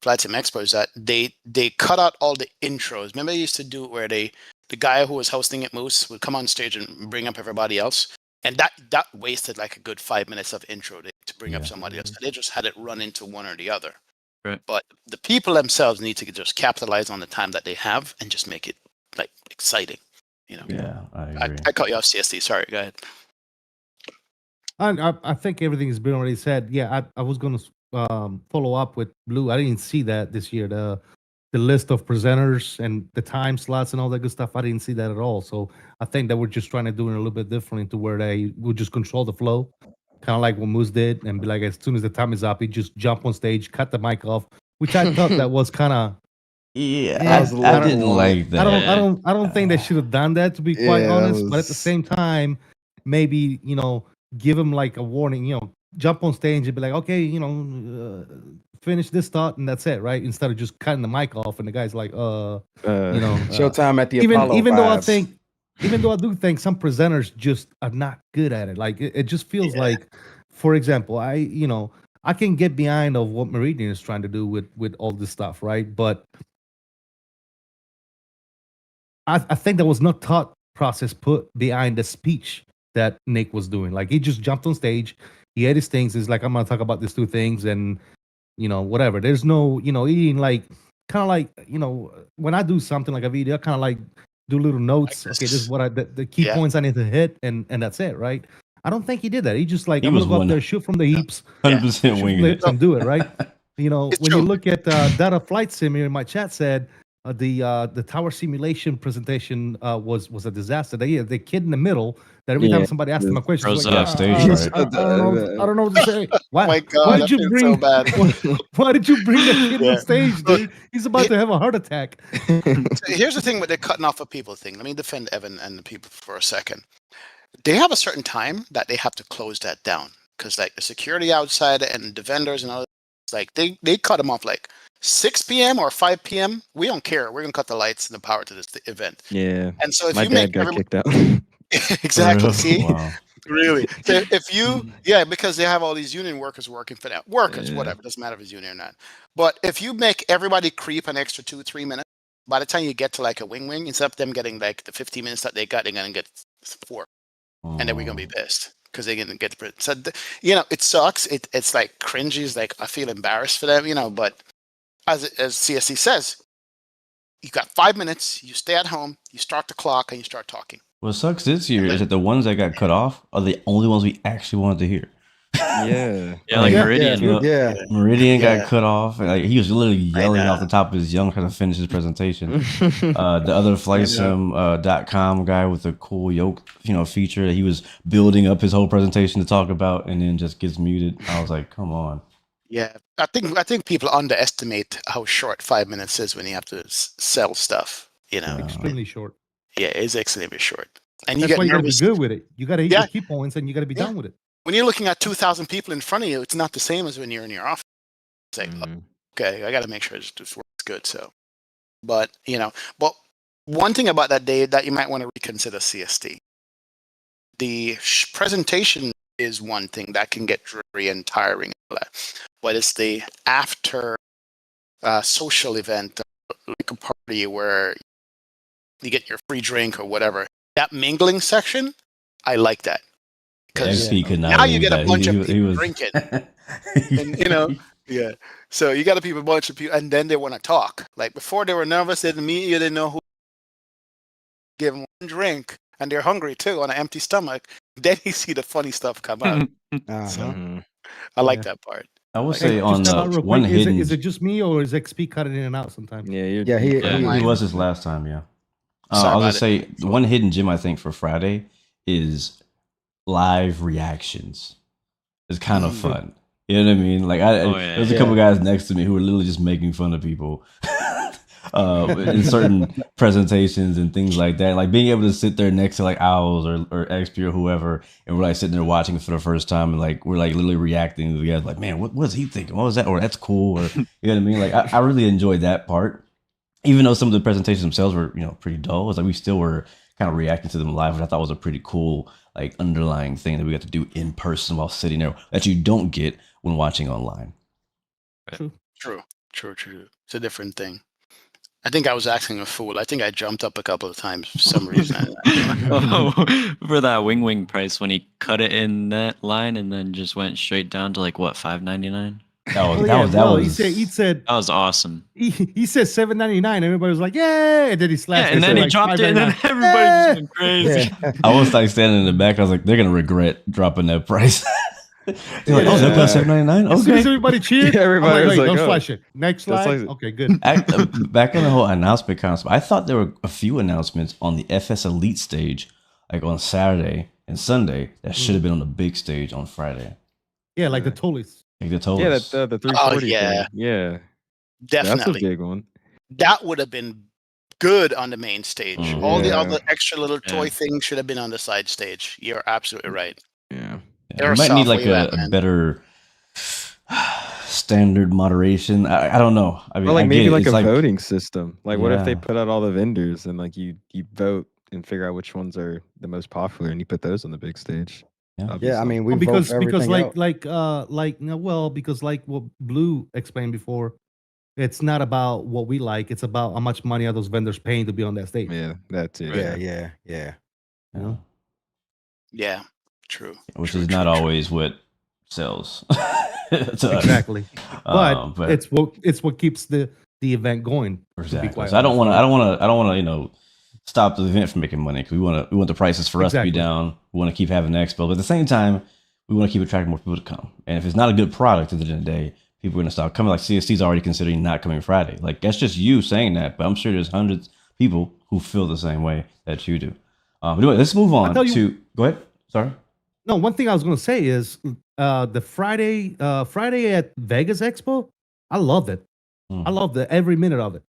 S2: Flight Sim Expo, is that they cut out all the intros. Remember they used to do it where the guy who was hosting it, Moose, would come on stage and bring up everybody else, and that wasted like a good 5 minutes of intro to bring up somebody else. They just had it run into one or the other.
S4: Right.
S2: But the people themselves need to just capitalize on the time that they have and just make it like exciting.
S1: Yeah, I
S2: I
S1: agree.
S2: cut you off, CST. Sorry, go ahead.
S3: I think everything has been already said. Yeah, I was going to follow up with Blue. I didn't see that this year. The list of presenters and the time slots and all that good stuff. I didn't see that at all. So I think that we're just trying to do it a little bit differently to where they would just control the flow, kind of like what Moose did, and be like, as soon as the time is up, he just jump on stage, cut the mic off, which I thought that was kind of.
S1: Yeah, I didn't like that.
S3: I don't think they should have done that, to be quite
S6: Yeah, that
S3: honest. But at the
S6: was-
S3: same time, maybe give him like a warning. Jump on stage and be like, okay, finish this thought and that's it, right? Instead of just cutting the mic off and the guy's like,
S6: Showtime at the
S3: even
S6: Apollo
S3: even though I
S6: vibes.
S3: think, even though I do think some presenters just are not good at it. Like it just feels like, for example, I can get behind of what Meridian is trying to do with all this stuff, right? But I think there was no thought process put behind the speech that Nick was doing. Like he just jumped on stage, he had his things. He's like, I'm gonna talk about these 2 things, and whatever. There's no, eating like kind of like when I do something like a video, I kind of like do little notes.
S2: Like
S3: Okay, this is what the key
S2: Yeah.
S3: points I need to hit, and that's it, right? I don't think he did that. He just like
S1: He
S3: I'm
S1: was
S3: gonna go up
S1: one-
S3: there, shoot from the heaps,
S1: 100%
S3: shoot from
S1: winging
S3: the
S1: it.
S3: hips and do it, right?
S2: It's
S3: When
S2: true.
S3: you look at Data Flight Sim here in my chat said, the tower simulation presentation was a disaster. The kid in the middle that every time somebody asked him a question, he's
S4: froze
S3: like,
S4: up.
S1: Stage, right?
S3: I don't know what to say.
S2: Oh my
S3: Why
S2: God,
S3: did you
S2: feel
S3: bring
S2: so bad.
S3: why did you bring that kid
S2: Yeah.
S3: on stage, dude? He's about to have a heart attack.
S2: Here's the thing with the cutting off of people thing. Let me defend Evan and the people for a second. They have a certain time that they have to close that down because like the security outside and the vendors and all, like they cut them off like 6 p.m. or 5 p.m. We don't care. We're gonna cut the lights and the power to this event.
S5: Yeah.
S2: And so if
S5: My
S2: you
S5: dad
S2: make
S5: got
S2: everybody
S5: kicked out.
S2: exactly, see,
S1: Wow.
S2: really. So if you because they have all these union workers working for them, workers,
S5: Yeah.
S2: whatever, doesn't matter if it's union or not. But if you make everybody creep an extra 2-3 minutes, by the time you get to like a wing, instead of them getting like the 50 minutes that they got, they're gonna get 4. And then we're gonna be pissed because they're gonna get so it sucks. It's like cringy. It's like I feel embarrassed for them, But as CSC says, you got 5 minutes. You stay at home. You start the clock and you start talking.
S1: What sucks this year is that the ones that got cut off are the only ones we actually wanted to hear.
S5: Yeah.
S4: Yeah, like Meridian.
S1: You know,
S6: Yeah.
S1: Meridian
S2: Yeah.
S1: got cut off. And, like he was literally yelling
S2: know.
S1: off the top of his lungs trying to finish his presentation. The other FlightSim.com guy with the cool yoke, feature that he was building up his whole presentation to talk about, and then just gets muted. I was like, come on.
S2: Yeah, I think people underestimate how short 5 minutes is when you have to sell stuff.
S3: Extremely short.
S2: Yeah, it's extremely short, and you
S3: That's
S2: get
S3: why you gotta be
S2: nervous.
S3: good with it. You gotta hit
S2: Yeah.
S3: your key points and you gotta be done with it.
S2: When you're looking at 2,000 people in front of you, it's not the same as when you're in your office. It's like, okay, I got to make sure this works good. So, but one thing about that day that you might want to reconsider CST. The presentation is one thing that can get dreary and tiring, but it's the after social event, like a party where you get your free drink or whatever. That mingling section, I like that. Because
S1: XP could not
S2: now you
S1: believe
S2: get a
S1: that.
S2: bunch of
S1: He
S2: people
S1: was-
S2: drinking. And, yeah. So you got to people, a bunch of people, and then they want to talk. Like before, they were nervous. They didn't meet you. They didn't know who. Give them one drink, and they're hungry too on an empty stomach. Then you see the funny stuff come out.
S6: Uh-huh.
S2: I like
S3: Yeah.
S2: that part.
S1: I will
S2: Like,
S1: say on
S3: Just real
S1: one
S3: quick,
S1: hidden.
S3: is it just me or is XP cutting in and out sometimes?
S5: Yeah, you're,
S6: Yeah, he-
S1: It was his last time, yeah.
S2: Sorry
S1: I was
S2: about
S1: gonna
S2: it.
S1: say the one hidden gem I think for Friday is live reactions. It's kind of fun. You know what I mean? Like there's a couple guys next to me who were literally just making fun of people in certain presentations and things like that. Like being able to sit there next to like Owls or XP or whoever, and we're like sitting there watching it for the first time, and like we're like literally reacting to the guys like, man, what is he thinking? What was that? Or that's cool. Or you know what I mean? Like I really enjoyed that part. Even though some of the presentations themselves were, pretty dull, it's like we still were kind of reacting to them live, which I thought was a pretty cool, like, underlying thing that we got to do in person while sitting there that you don't get when watching online.
S2: True. It's a different thing. I think I was acting a fool. I think I jumped up a couple of times for some reason.
S4: For that Wingwing price when he cut it in that line and then just went straight down to like what, $5.99?
S3: He said
S4: That was awesome.
S3: he said $7.99. Everybody was like, "Yeah!" And then he slashed.
S4: Yeah, and then he dropped it, and then everybody just went crazy.
S1: I was like standing in the back. I was like, they're gonna regret dropping that price. They're like, oh, they're $7.99.
S3: As soon as
S1: Okay.
S3: everybody cheered,
S5: Yeah, everybody was like,
S3: don't
S5: oh.
S3: flash it. Next slide.
S5: like-
S3: Okay, good.
S1: Back in the whole announcement concept, I thought there were a few announcements on the FS Elite stage, like on Saturday and Sunday, that should have been on the big stage on Friday.
S3: Yeah, like the Tollies.
S1: Like they told
S5: Yeah,
S1: us.
S5: the 340
S2: yeah.
S5: thing. Yeah. That's a
S2: Definitely.
S5: big one.
S2: That would have been good on the main stage.
S1: Mm.
S2: All the
S5: Yeah.
S2: other extra little toy
S4: Yeah.
S2: things should have been on the side stage. You're absolutely right.
S5: Yeah.
S2: They're
S1: We might need
S2: soft
S1: like
S2: way back,
S1: a
S2: man.
S1: better standard moderation. I don't know. I mean,
S5: Or like
S1: I get
S5: maybe
S1: it.
S5: like
S1: It's
S5: a voting system. Like what if they
S1: Yeah.
S5: put out all the vendors and like you vote and figure out which ones are the most popular and you put those on the big stage.
S1: Yeah.
S6: Yeah, I
S5: obviously.
S6: mean, we
S3: because
S6: vote everything out.
S3: because like what Blue explained before, it's not about what we like. It's about how much money are those vendors paying to be on that stage.
S5: Yeah, that's it.
S6: Yeah.
S1: Yeah.
S2: Yeah, true.
S1: Which
S2: True,
S1: is
S2: true,
S1: not
S2: true.
S1: always what sells. to us.
S3: Exactly. But,
S1: But
S3: it's what keeps the event going. to be
S1: exactly.
S3: quite
S1: So I don't
S3: honest.
S1: want to stop the event from making money, because we want the prices for us to
S3: Exactly.
S1: be down. We want to keep having the expo, but at the same time, we want to keep attracting more people to come. And if it's not a good product at the end of the day, people are gonna stop coming. Like CST's already considering not coming Friday. Like that's just you saying that, but I'm sure there's hundreds of people who feel the same way that you do. But anyway, let's move on to. Go ahead. Sorry.
S3: No, one thing I was gonna say is the Friday at Vegas Expo. I loved it. I loved every minute of it.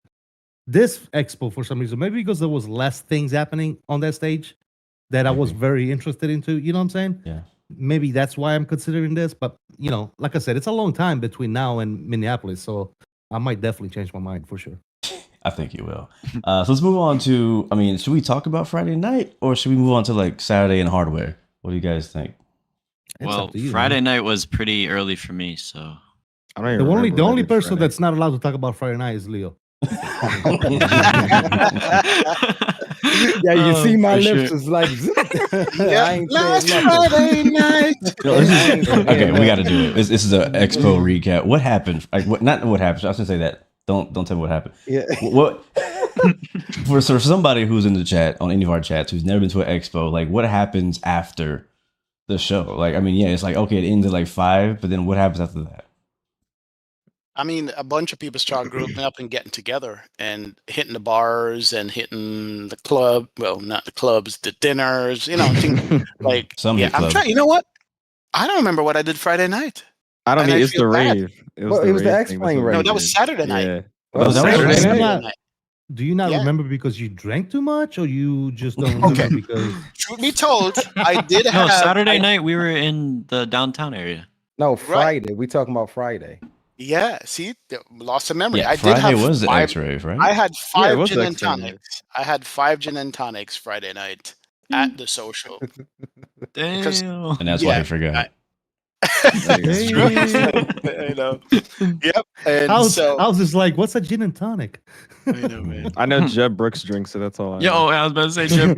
S3: This Expo, for some reason, maybe because there was less things happening on that stage that I was very interested into. You know what I'm saying?
S1: Yeah.
S3: Maybe that's why I'm considering this. But you know, like I said, it's a long time between now and Minneapolis, so I might definitely change my mind for sure.
S1: I think you will. So let's move on to. I mean, should we talk about Friday night or should we move on to like Saturday and hardware? What do you guys think?
S4: Well, Friday night was pretty early for me, so
S5: I don't even
S3: the only person that's not allowed to talk about Friday night is Leo.
S6: Yeah, you see my lips
S4: sure.
S6: is like I ain't
S2: Last
S6: saying nothing.
S2: Friday night.
S1: Okay, we got to do it. This is an Expo recap. What happened? Like, not what happened. I was gonna say that. Don't tell me what happened.
S6: Yeah.
S1: What for somebody who's in the chat on any of our chats who's never been to an Expo? Like, what happens after the show? Like, I mean, yeah, it's like okay, it ends at like 5, but then what happens after that?
S2: I mean, a bunch of people start grouping up and getting together and hitting the bars and hitting the club. Well, not the clubs, the dinners. You know, things like
S1: Some hit
S2: I'm
S1: clubs.
S2: trying. You know what? I don't remember what I did Friday night.
S5: I don't
S2: And
S5: mean
S2: I
S5: it's the
S2: feel bad.
S5: rave. It
S6: Well, it was the
S5: rave thing
S6: X-Plane
S5: what
S6: rave.
S2: No,
S5: we
S2: that was
S5: did.
S2: Saturday night.
S5: Yeah.
S1: Oh, that was
S3: Saturday
S1: Saturday
S3: night?
S2: night.
S3: Do you not
S2: Yeah.
S3: remember because you drank too much, or you just don't remember
S2: Okay.
S3: because?
S2: Truth be told, I did
S4: no,
S2: have
S4: Saturday night we were in the downtown area.
S6: No, Friday. We talking about Friday.
S2: Yeah, see, lost of memory.
S1: Yeah,
S2: I did
S1: Friday
S2: have
S1: was the
S2: 5
S1: X-Rave, right?
S2: I had
S5: it
S2: 5
S5: was
S2: gin and
S5: X-Rave.
S2: tonics. I had 5 gin and tonics Friday night at the social. Because-
S4: Damn.
S1: And that's why
S2: Yeah,
S1: he forgot.
S2: It's true. I know. Yep. And
S3: I was just like, what's a gin and tonic?
S2: I know, man.
S5: I know Jeb Brooks drinks, so that's all I
S4: Yo,
S5: know.
S4: I was about to say, Jim.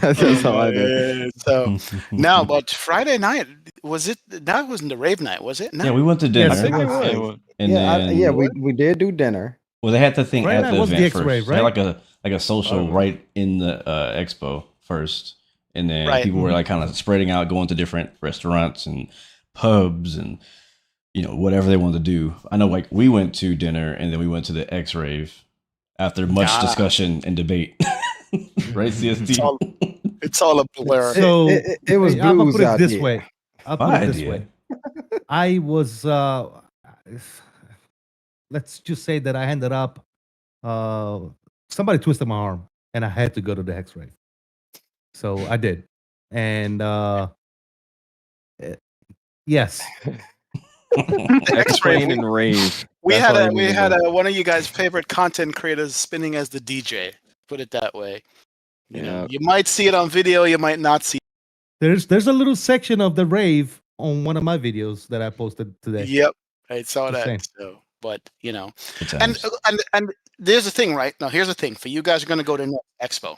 S5: That's all I know.
S2: Yeah, so no, but Friday night was it? That wasn't the rave night, was it? No.
S1: Yeah, we went to dinner.
S3: Yes, it
S6: was.
S1: And then,
S6: Yeah, we did do dinner.
S1: well, they had the thing
S3: Friday
S1: at
S3: night
S1: the
S3: was the
S1: event
S3: X-Rave,
S1: first. They had
S3: right?
S1: like a social right in the expo first, and then
S2: Right.
S1: people were like kind of spreading out, going to different restaurants and pubs and whatever they wanted to do. I know, like we went to dinner and then we went to the X rave after much discussion and debate. Right, CST.
S2: It's all a blur.
S3: So
S6: It was
S3: I'm gonna
S6: blues
S3: put it
S6: out
S3: this
S6: there.
S3: way. I'll put
S1: My
S3: it this
S1: idea.
S3: way. I was let's just say that I ended up somebody twisted my arm and I had to go to the X-ray. So I did. And yes.
S5: X-Plane and rave.
S2: We
S5: That's all
S2: had
S5: you need to
S2: had
S5: know.
S2: one of you guys' favorite content creators spinning as the DJ. Put it that way. You know,
S5: Yeah.
S2: you might see it on video, you might not see.
S3: There's a little section of the rave on one of my videos that I posted today.
S2: Yep, I saw
S3: Just
S2: that.
S3: saying.
S2: So, but you know,
S1: Good
S2: and
S1: times.
S2: and there's the thing, right? Now, here's the thing: for you guys who are going to go to next Expo,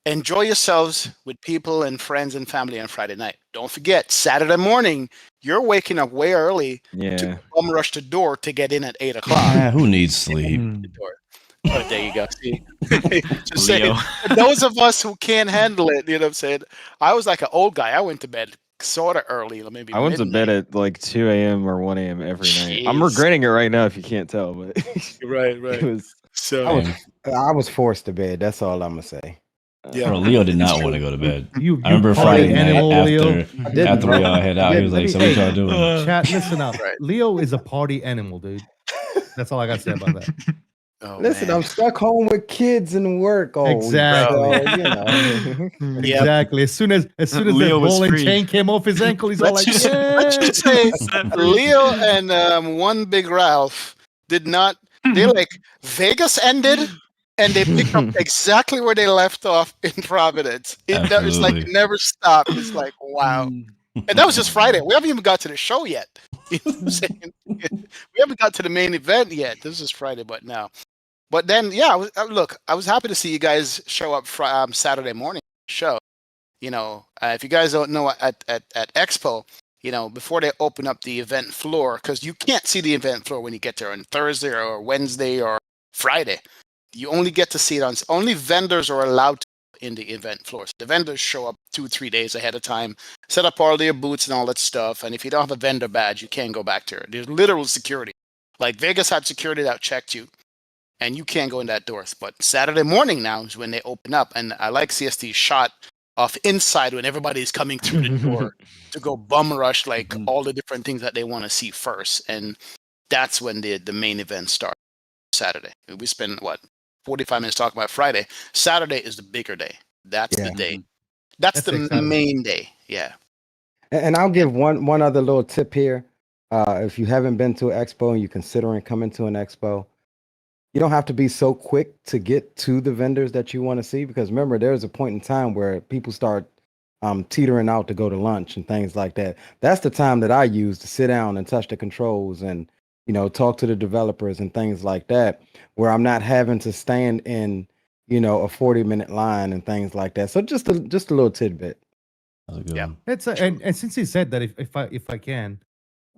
S2: enjoy yourselves with people and friends and family on Friday night. Don't forget, Saturday morning, you're waking up way early
S5: Yeah.
S2: to bum rush the door to get in at 8 o'clock.
S1: Ah, who needs sleep?
S2: The door. Oh, there you go. See? Just saying,
S4: Leo.
S2: for those of us who can't handle it, you know what I'm saying? I was like an old guy. I went to bed sort of early, maybe
S5: I went to
S2: midnight.
S5: bed at like 2 a.m. or 1 a.m. every night. I'm
S2: Jeez.
S5: regretting it right now if you can't tell, but
S2: Right,
S5: it
S2: right.
S5: was
S2: So,
S6: I was forced to bed. That's all I'm gonna say.
S2: yeah.
S1: Bro, Leo did not want to go to bed.
S3: You
S1: I remember
S3: party
S1: Friday night
S3: animal, Leo.
S6: didn't,
S1: after we
S6: bro.
S1: all head out. He was like, "So what y'all doing?"
S3: Chat, listen up.
S2: Right.
S3: Leo is a party animal, dude. That's all I got to say about that.
S2: Oh,
S6: Listen,
S2: man.
S6: I'm stuck home with kids and work all
S3: Exactly.
S6: week. So, you know.
S2: Yep.
S3: Exactly. As soon as that
S4: Leo was
S3: ball and
S4: free.
S3: chain came off his ankle, he's all like,
S2: Let's
S3: yeah.
S2: just say Leo and one big Ralph did not. They like Vegas ended, and they picked up exactly where they left off in Providence. It's like
S1: Absolutely.
S2: it never stopped. It's like wow, and that was just Friday. We haven't even got to the show yet. You know what I'm saying? We haven't got to the main event yet. This is Friday, but now. But then, yeah, I was happy to see you guys show up Saturday morning show. You know, if you guys don't know, at Expo, you know, before they open up the event floor, because you can't see the event floor when you get there on Thursday or Wednesday or Friday. You only get to see it only vendors are allowed to in the event floor. So the vendors show up 2-3 days ahead of time, set up all their booths and all that stuff. And if you don't have a vendor badge, you can't go back there. There's literal security. Like Vegas had security that checked you, and you can't go in that doors. But Saturday morning now is when they open up, and I like CST's shot of inside when everybody's coming through the door to go bum rush like all the different things that they want to see first, and that's when the main event starts. Saturday, we spend 45 minutes talking about Friday. Saturday is the bigger day. That's the day. That's the
S3: exciting.
S2: main day. Yeah.
S6: And I'll give one other little tip here. If you haven't been to an expo and you're considering coming to an expo, you don't have to be so quick to get to the vendors that you want to see, because remember, there's a point in time where people start teetering out to go to lunch and things like that. That's the time that I use to sit down and touch the controls and, you know, talk to the developers and things like that, where I'm not having to stand in, you know, a 40-minute line and things like that. So just a little tidbit.
S2: Yeah.
S3: It's and since he said that, if I can,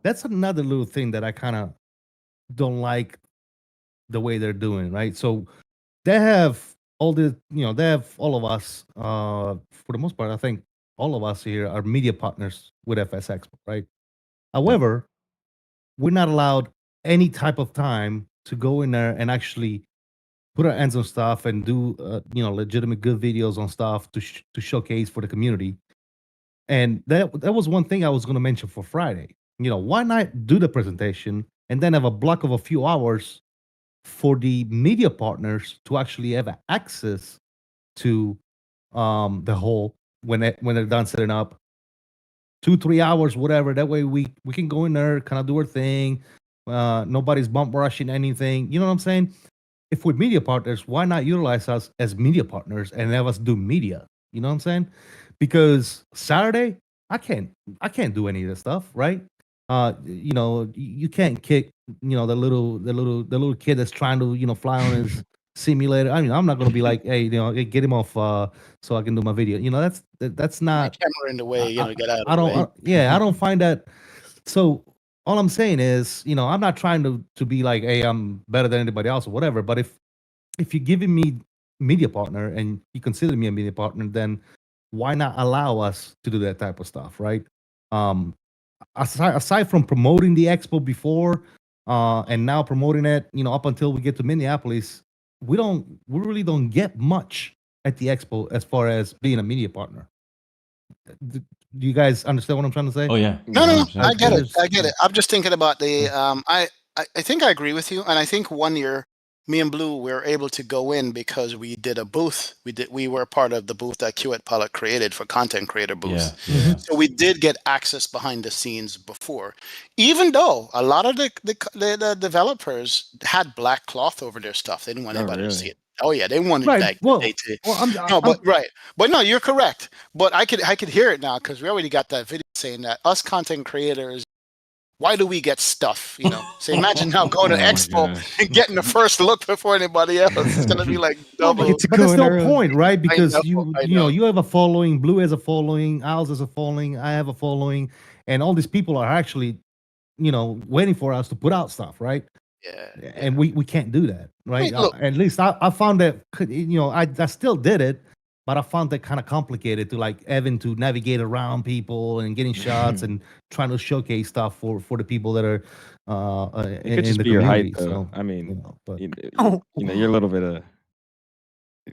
S3: that's another little thing that I kind of don't like the way they're doing, right? So they have all the, you know, they have all of us, for the most part, I think all of us here are media partners with FS Expo, right? However, we're not allowed any type of time to go in there and actually put our hands on stuff and do, you know, legitimate good videos on stuff to showcase for the community. And that was one thing I was going to mention for Friday. You know, why not do the presentation and then have a block of a few hours for the media partners to actually have access to the whole when they're done setting up, 2-3 hours, whatever. That way we can go in there, kind of do our thing. Nobody's bump rushing anything. You know what I'm saying? If we're media partners, why not utilize us as media partners and have us do media? You know what I'm saying? Because Saturday, I can't do any of this stuff, right? You know, you can't kick, you know, the little kid that's trying to, you know, fly on his simulator. I mean, I'm not gonna be like, hey, you know, get him off so I can do my video. You know, that's not
S2: camera in the way, you know, get out of
S3: I
S2: the
S3: don't
S2: way.
S3: yeah, I don't find that. So all I'm saying is, you know, I'm not trying to be like, hey, I'm better than anybody else or whatever. But if you're giving me media partner and you consider me a media partner, then why not allow us to do that type of stuff, right? Aside from promoting the expo before, and now promoting it, you know, up until we get to Minneapolis, we really don't get much at the expo as far as being a media partner. Do you guys understand what I'm trying to say?
S1: Oh yeah.
S2: No, I get it.
S3: There's-
S2: I get it. I'm just thinking about the I think I agree with you, and I think one year me and Blue were able to go in because we did a booth. We were part of the booth that QET Pilot created for content creator booths.
S1: Yeah.
S2: So we did get access behind the scenes before, even though a lot of the developers had black cloth over their stuff. They didn't want anybody to see it. Oh yeah, they wanted
S3: Right.
S2: like
S3: Well,
S2: they to.
S3: I'm,
S2: But no, you're correct. But I could hear it now because we already got that video saying that us content creators, why do we get stuff? You know, so imagine now going to
S5: Oh my
S2: Expo
S5: gosh.
S2: and getting the first look before anybody else. It's gonna be like double.
S6: Get to
S3: but
S6: go
S3: that's
S6: in
S3: no
S6: early.
S3: point, right? Because
S2: know,
S3: you
S2: I
S3: you know
S2: know.
S3: you have a following, Blue has a following, Owls has a following, I have a following, and all these people are actually, you know, waiting for us to put out stuff, right?
S2: Yeah.
S3: And we can't do that, right?
S2: look.
S3: At least I found that, you know, I still did it, but I found that kind of complicated to like having to navigate around people and getting shots and trying to showcase stuff for the people that are
S5: It could
S3: in
S5: just
S3: the
S5: be your height,
S3: community.
S5: though.
S3: So,
S5: I mean,
S3: you know, but
S5: you know, you're a little bit of.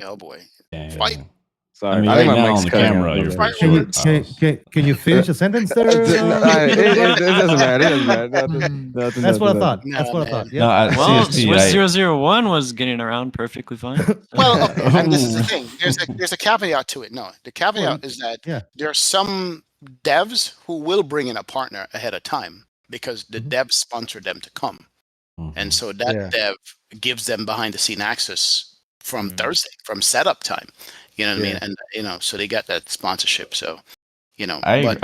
S2: Oh boy.
S1: Yeah.
S2: Fight.
S5: Sorry,
S1: I mean,
S5: I
S1: right
S5: think my
S1: now
S5: mic's
S1: on the
S5: cutting out
S1: camera,
S5: a
S1: you're
S5: little
S1: for
S5: bit.
S3: can
S1: sure.
S3: you can you finish a sentence there?
S5: It doesn't matter. It doesn't matter. Nothing,
S3: That's what I
S5: nothing.
S3: thought.
S2: No,
S3: That's what I
S2: man.
S3: thought.
S1: No,
S3: Yeah.
S4: Well,
S1: CST,
S4: Swiss 001 was getting around perfectly fine.
S2: Well, okay, and this is the
S1: Ooh.
S2: thing. There's a caveat to it. No, the caveat is that
S3: Yeah.
S2: there are some devs who will bring in a partner ahead of time because the devs sponsor them to come, and so that
S6: Yeah.
S2: dev gives them behind the scene access from Thursday, from setup time. You know what I mean?
S6: Yeah.
S2: And you know, so they got that sponsorship. So, you know,
S1: I
S2: but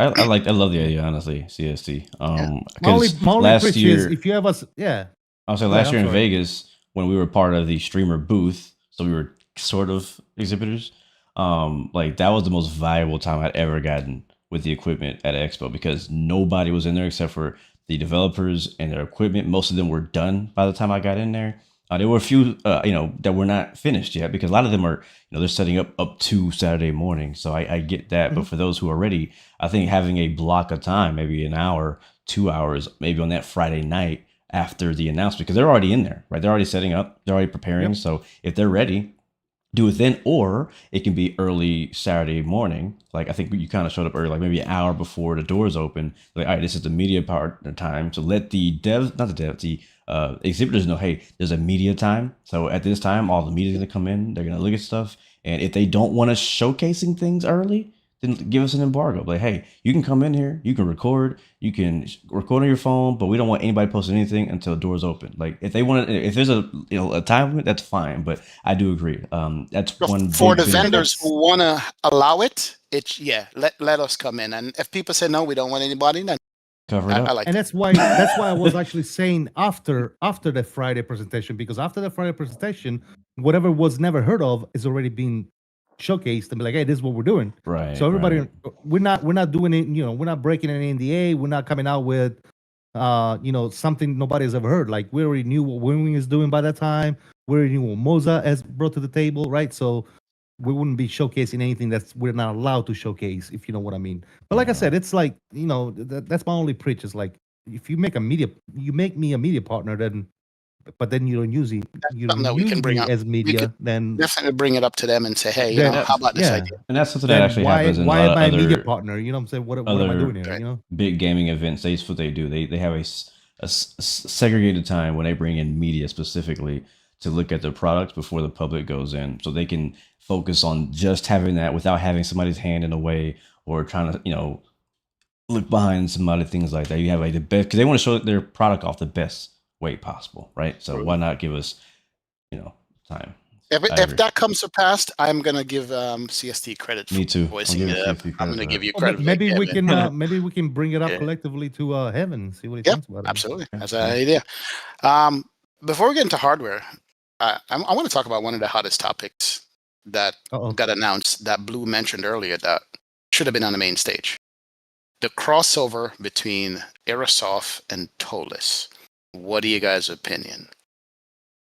S1: love the idea, honestly, CST.
S3: My
S1: Because
S3: only
S1: last
S3: pitch
S1: year,
S3: is if you have us, yeah.
S1: I was saying
S3: Go ahead,
S1: last year
S3: I'm
S1: in
S3: sorry.
S1: Vegas when we were part of the streamer booth, so we were sort of exhibitors. Like that was the most valuable time I'd ever gotten with the equipment at Expo because nobody was in there except for the developers and their equipment. Most of them were done by the time I got in there, There were a few, that were not finished yet because a lot of them are, they're setting up to Saturday morning. So I get that. But for those who are ready, I think having a block of time, maybe an hour, 2 hours, maybe on that Friday night after the announcement, because they're already in there, right? They're already setting up, they're already preparing.
S3: Yep.
S1: So if they're ready, do it then, or it can be early Saturday morning. Like I think you kind of showed up early, like maybe an hour before the doors open. Like, all right, this is the media part of time. So let the devs, not the devs, the exhibitors know, hey, there's a media time. So at this time, all the media's gonna come in. They're gonna look at stuff, and if they don't want us showcasing things early, then give us an embargo. Like, hey, you can come in here, you can record, you can record on your phone, but we don't want anybody posting anything until doors open. Like, if they want to, if there's a time limit, that's fine. But I do agree. That's one
S2: for
S1: big
S2: the
S1: benefit.
S2: vendors who want to allow it. It's let us come in, and if people say no, we don't want anybody, then
S1: Cover it up.
S2: I like
S3: And
S2: that.
S3: that's why I was actually saying after the Friday presentation, because after the Friday presentation, whatever was never heard of is already being showcased and be like, hey, this is what we're doing.
S1: Right.
S3: So everybody,
S1: right.
S3: we're not doing it. We're not breaking an NDA. We're not coming out with, something nobody's ever heard. Like we already knew what Wingwing is doing by that time. We already knew what Moza has brought to the table, right? So we wouldn't be showcasing anything we're not allowed to showcase, if you know what I mean. But like I said, it's like that's my only preach. Is like if you make me a media partner, then but then you don't use it, you
S2: Something
S3: don't
S2: that we can
S3: use
S2: bring
S3: me
S2: up.
S3: as
S2: We
S3: media,
S2: could
S3: then
S2: definitely bring it up to them and say, hey,
S3: then
S2: how about this
S3: yeah,
S2: idea?
S1: And that's something that
S3: then
S1: actually happens in a
S3: why
S1: lot
S3: am
S1: of
S3: I a media
S1: other
S3: partner? You know what I'm saying? What am I doing here?
S2: Right.
S3: You know?
S1: big gaming events. That's what they do. They have a segregated time when they bring in media specifically to look at their products before the public goes in, so they can focus on just having that without having somebody's hand in the way or trying to look behind somebody, things like that. You have like the best because they want to show their product off the best way possible, right? So why not give us time?
S2: If that comes to pass, I'm gonna give CST credit for
S1: Me too.
S2: voicing it up. I'm gonna give you
S3: Oh,
S2: credit.
S3: maybe we
S2: Kevin.
S3: can maybe we can bring it up
S2: Yeah.
S3: collectively to Heaven, see what he
S2: Yep,
S3: thinks about it.
S2: absolutely. That's an idea. Before we get into hardware, I want to talk about one of the hottest topics that got announced that Blue mentioned earlier that should have been on the main stage. The crossover between Aerosoft and Tolis. What are you guys' opinion?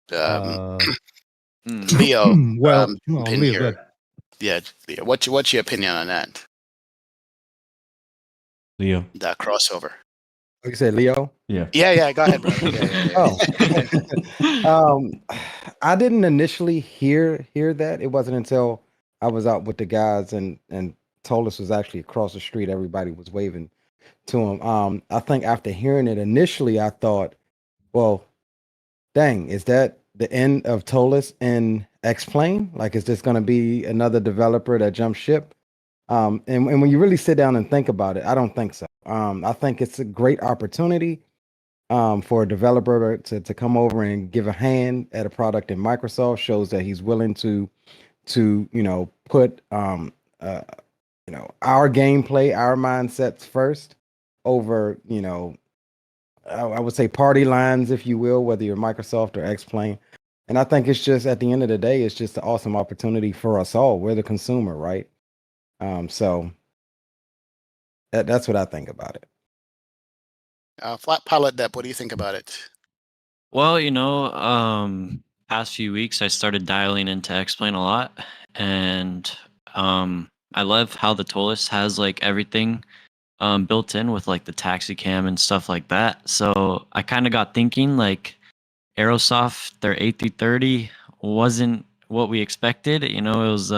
S2: Leo,
S3: well,
S2: opinion
S3: Leo,
S2: here.
S3: good.
S2: Yeah, Leo. What's your opinion on that?
S1: Leo.
S2: That crossover.
S6: You said Leo?
S1: Yeah.
S2: Yeah. Go ahead, bro. Yeah.
S6: Oh, I didn't initially hear that. It wasn't until I was out with the guys and Tolis was actually across the street. Everybody was waving to him. I think after hearing it initially, I thought, well, dang, is that the end of Tolis and X-Plane? Like, is this going to be another developer that jumps ship? And when you really sit down and think about it, I don't think so. I think it's a great opportunity for a developer to come over and give a hand at a product in Microsoft. Shows that he's willing to put our gameplay, our mindsets first over I would say party lines, if you will, whether you're Microsoft or X-Plane. And I think it's just at the end of the day, it's just an awesome opportunity for us all. We're the consumer, right? So that's what I think about it.
S2: Flat Pilot Dep, what do you think about it?
S4: Well, past few weeks I started dialing into X-Plane a lot, and I love how the Tolis has like everything built in with like the taxi cam and stuff like that. So I kind of got thinking like Aerosoft, their A330 wasn't what we expected. It was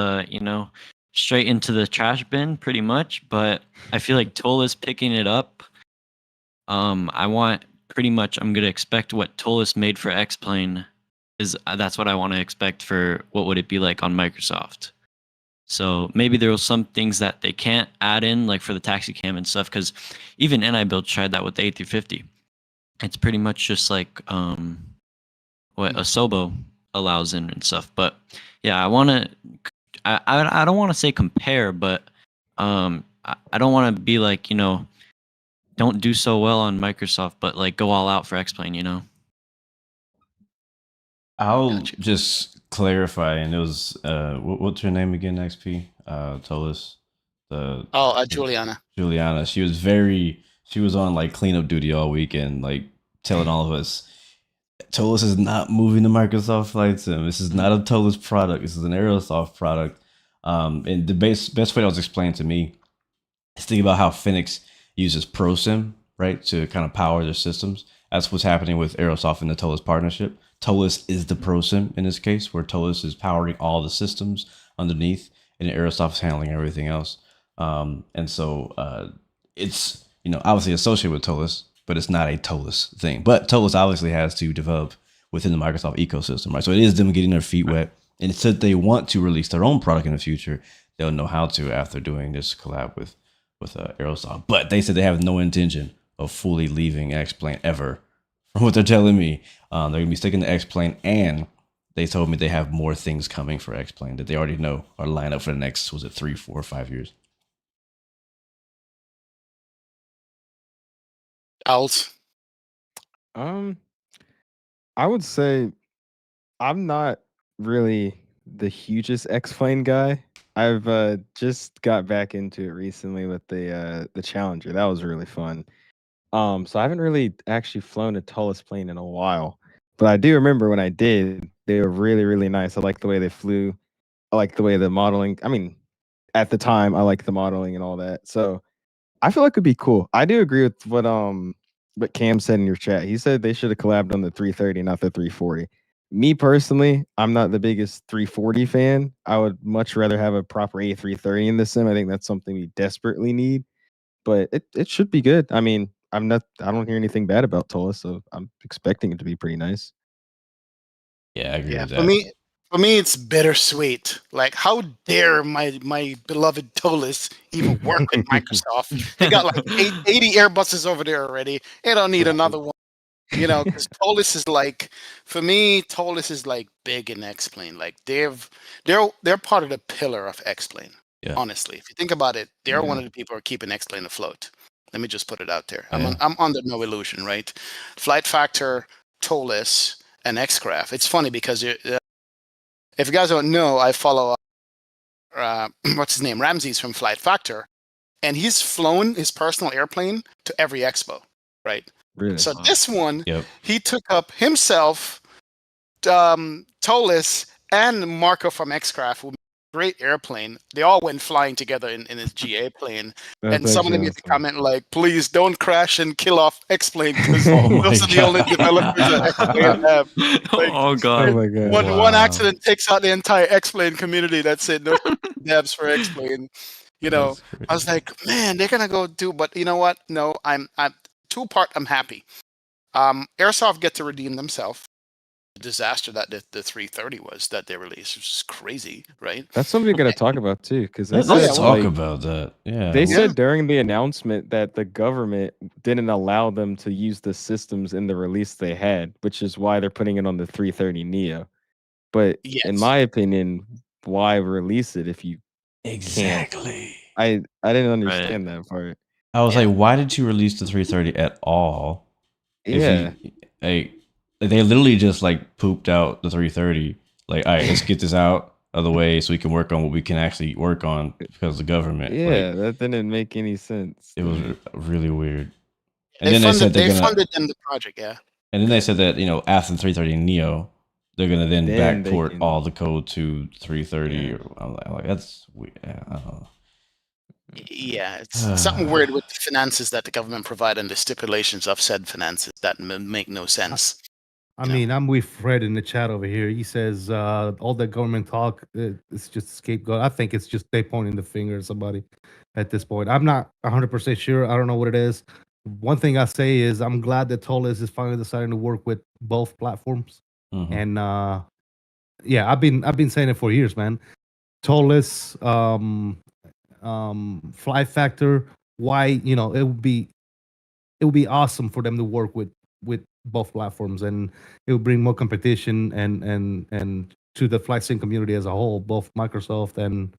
S4: straight into the trash bin pretty much. But I feel like Tolis picking it up. I'm gonna expect what Tolis made for X-Plane that's what I want to expect for what would it be like on Microsoft. So maybe there was some things that they can't add in, like for the taxi cam and stuff, because even NIBuild tried that with the A350. It's pretty much just like what Asobo allows in and stuff. But yeah, I don't want to say compare, but I don't want to be like, don't do so well on Microsoft, but like go all out for X-Plane,
S1: I'll just clarify, and it was what's her name again? XP told us
S2: Juliana.
S1: Juliana. She was on like cleanup duty all weekend, like telling all of us Tolis is not moving to Microsoft Flight Sim. This is not a Tolis product. This is an Aerosoft product. And the best way that was explained to me is think about how Phoenix uses ProSim, right, to kind of power their systems. That's what's happening with Aerosoft and the Tolis partnership. Tolis is the ProSim in this case, where Tolis is powering all the systems underneath, and Aerosoft is handling everything else. And so it's obviously associated with Tolis, but it's not a Tolis thing. But Tolis obviously has to develop within the Microsoft ecosystem, right? So it is them getting their feet wet. And said they want to release their own product in the future, they'll know how to after doing this collab with Aerosoft. But they said they have no intention of fully leaving X-Plane ever. From what they're telling me, they're gonna be sticking to X-Plane, and they told me they have more things coming for X-Plane that they already know are lined up for the next 3, 4, 5 years.
S2: Owls.
S5: I would say I'm not really the hugest X-Plane guy. I've just got back into it recently with the Challenger. That was really fun. So I haven't really actually flown a Tullus plane in a while, but I do remember when I did, they were really, really nice. I like the way they flew. I like the way the modeling. I mean, at the time, I liked the modeling and all that. So I feel like it'd be cool. I do agree with what Cam said in your chat. He said they should have collabed on the 330, not the 340. Me personally, I'm not the biggest 340 fan. I would much rather have a proper A330 in the sim. I think that's something we desperately need. But it should be good. I mean, I don't hear anything bad about Tola, so I'm expecting it to be pretty nice.
S1: Yeah, I agree with that.
S2: For me, it's bittersweet. Like, how dare my beloved Tolis even work with Microsoft? They got like 80 Airbuses over there already. They don't need another one. Because Tolis is like, for me, Tolis is like big in X-Plane. Like they're part of the pillar of X-Plane.
S1: Yeah.
S2: Honestly, if you think about it, they're one of the people who are keeping X-Plane afloat. Let me just put it out there. I'm under no illusion, right? Flight Factor, Tolis, and Xcraft. It's funny because if you guys don't know, I follow what's his name, Ramses from Flight Factor, and he's flown his personal airplane to every expo, right?
S5: Really?
S2: So this one,
S1: Yep.
S2: he took up himself, Tolis, and Marco from Xcraft, who great airplane. They all went flying together in his GA plane. And some of them made the comment like, please don't crash and kill off X-Plane because those are the only developers that X-Plane have. Like,
S4: oh god.
S5: Oh my god.
S2: One accident takes out the entire X-Plane community. That's it. No devs for X-Plane. I was like, man, they're gonna go do, but you know what? No, I'm two-part, I'm happy. Airsoft get to redeem themselves. Disaster that the 330 was that they released, which is crazy, right?
S5: That's something we're gonna talk about too, because
S1: let's talk about that. Yeah,
S5: they said during the announcement that the government didn't allow them to use the systems in the release they had, which is why they're putting it on the 330 Neo. But in my opinion, why release it if you
S1: exactly?
S5: I didn't understand that part.
S1: I was like, why did you release the 330 at all?
S5: Yeah.
S1: They literally just like pooped out the 330. Like, all right, let's get this out of the way so we can work on what we can actually work on because of the government.
S5: Yeah, that didn't make any sense.
S1: It was really weird.
S2: And then they said they funded them the project, yeah.
S1: And then they said that after the 330 Neo, they're gonna then backport all the code to 330. Yeah. I'm like, that's weird. I don't know.
S2: Yeah, it's something weird with the finances that the government provide and the stipulations of said finances that make no sense.
S3: I mean, I'm with Fred in the chat over here. He says all the government talk, it's just scapegoat. I think it's just they pointing the finger at somebody at this point. I'm not 100% sure. I don't know what it is. One thing I say is I'm glad that Tolis is finally deciding to work with both platforms. Mm-hmm. And yeah, I've been saying it for years, man. Tolis, Fly Factor, why it would be awesome for them to work with both platforms, and it will bring more competition and to the flight sim community as a whole, both Microsoft and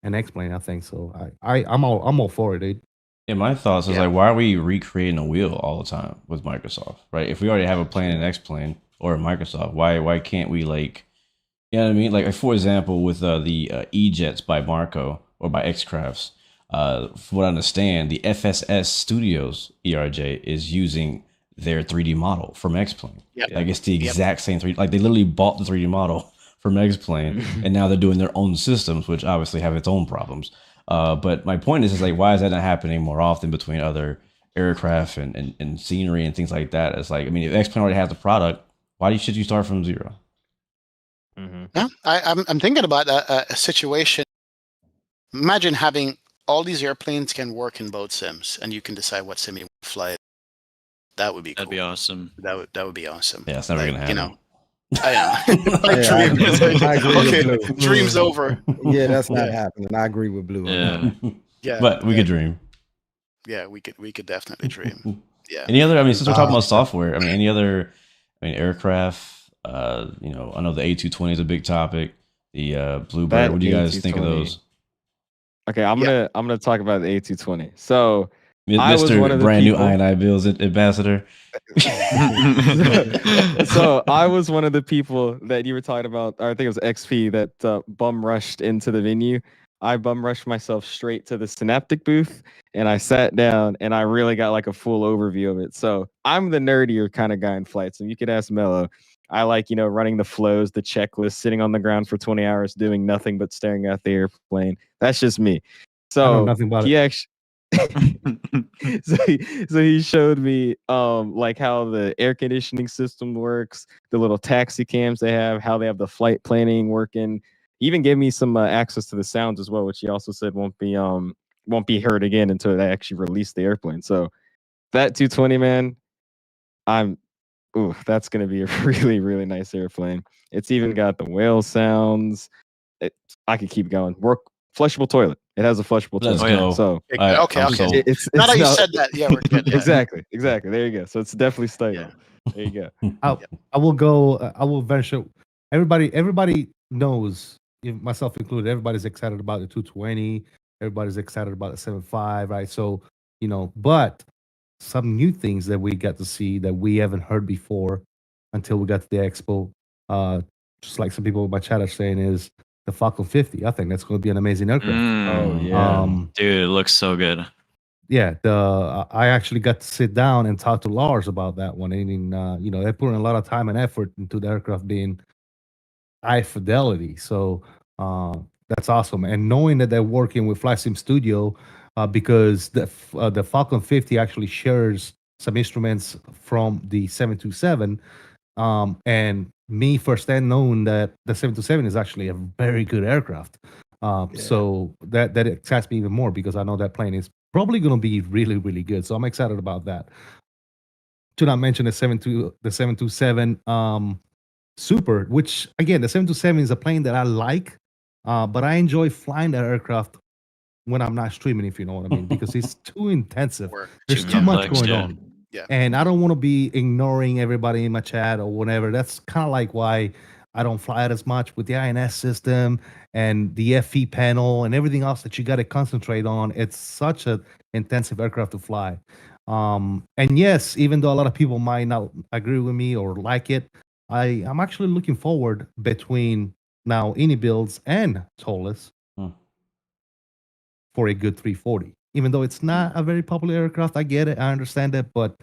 S3: X-Plane. I think so. I'm all for it, dude.
S1: Yeah, my thoughts is like, why are we recreating a wheel all the time with Microsoft, right? If we already have a plane in X-Plane or Microsoft, why can't we, like, you know what I mean? Like for example, with the E-Jets by Marco or by X-Crafts, from what I understand, the FSS Studios ERJ is using their 3D model from X-Plane.
S2: Yep.
S1: Like it's the exact same 3D. Like they literally bought the 3D model from X-Plane, and now they're doing their own systems, which obviously have its own problems. But my point is like, why is that not happening more often between other aircraft and scenery and things like that? It's like, I mean, if X-Plane already has the product, why should you start from zero?
S2: Yeah, I'm thinking about a situation. Imagine having all these airplanes can work in both sims, and you can decide what sim you want to fly. That would be cool.
S4: That'd be awesome.
S2: That would be awesome.
S1: Yeah, it's never gonna happen.
S2: You know, I know. Okay, dream's over.
S6: Yeah, that's not happening. I agree with Blue.
S4: Yeah.
S2: Yeah,
S1: But we could dream.
S2: Yeah, we could definitely dream. Yeah.
S1: Any other? I mean, since we're talking about software, I mean, any other? I mean, aircraft. You know, I know the A220 is a big topic. The Bluebird. What do you guys think of those?
S5: Okay, I'm gonna talk about the A220. So
S1: Mr. Brand new INI Bills ambassador.
S5: So I was one of the people that you were talking about. Or I think it was XP that bum rushed into the venue. I bum rushed myself straight to the Synaptic booth, and I sat down, and I really got like a full overview of it. So I'm the nerdier kind of guy in flights, and you could ask Mello. I like, running the flows, the checklist, sitting on the ground for 20 hours, doing nothing but staring at the airplane. That's just me. So
S3: I know nothing about
S5: he
S3: it.
S5: actually, so he showed me like how the air conditioning system works, the little taxi cams they have, how they have the flight planning working. He even gave me some access to the sounds as well, which he also said won't be heard again until they actually release the airplane. So that 220, man, that's going to be a really, really nice airplane. It's even got the whale sounds. I could keep going. Flushable toilet. It has a flushable
S1: Let's
S5: toilet.
S1: go.
S5: So
S2: okay.
S5: it's
S2: now that you
S5: not-
S2: said that, yeah, we're good. Yeah.
S5: Exactly. There you go. So it's definitely stable.
S2: Yeah.
S5: There you go.
S3: I will go. I will venture. Everybody knows, myself included. Everybody's excited about the 220. Everybody's excited about the 75. Right. So but some new things that we got to see that we haven't heard before until we got to the expo. Just like some people in my chat are saying, is the Falcon 50. I think that's going to be an amazing aircraft.
S5: Oh yeah,
S4: dude, it looks so good.
S3: Yeah, I actually got to sit down and talk to Lars about that one, and they're putting a lot of time and effort into the aircraft being high fidelity. So that's awesome, and knowing that they're working with Flight Sim Studio, because the Falcon 50 actually shares some instruments from the 727, and me firsthand knowing that the 727 is actually a very good aircraft. So that excites me even more, because I know that plane is probably going to be really, really good. So I'm excited about that. To not mention the 727 Super, which again, the 727 is a plane that I like, but I enjoy flying that aircraft when I'm not streaming, if you know what I mean, because it's too intensive. There's too much going on.
S2: Yeah.
S3: And I don't want to be ignoring everybody in my chat or whatever. That's kind of like why I don't fly it as much with the INS system and the FE panel and everything else that you got to concentrate on. It's such an intensive aircraft to fly. And yes, even though a lot of people might not agree with me or like it, I'm actually looking forward between now Ini Builds and Tollus for a good 340. Even though it's not a very popular aircraft, I get it, I understand it, but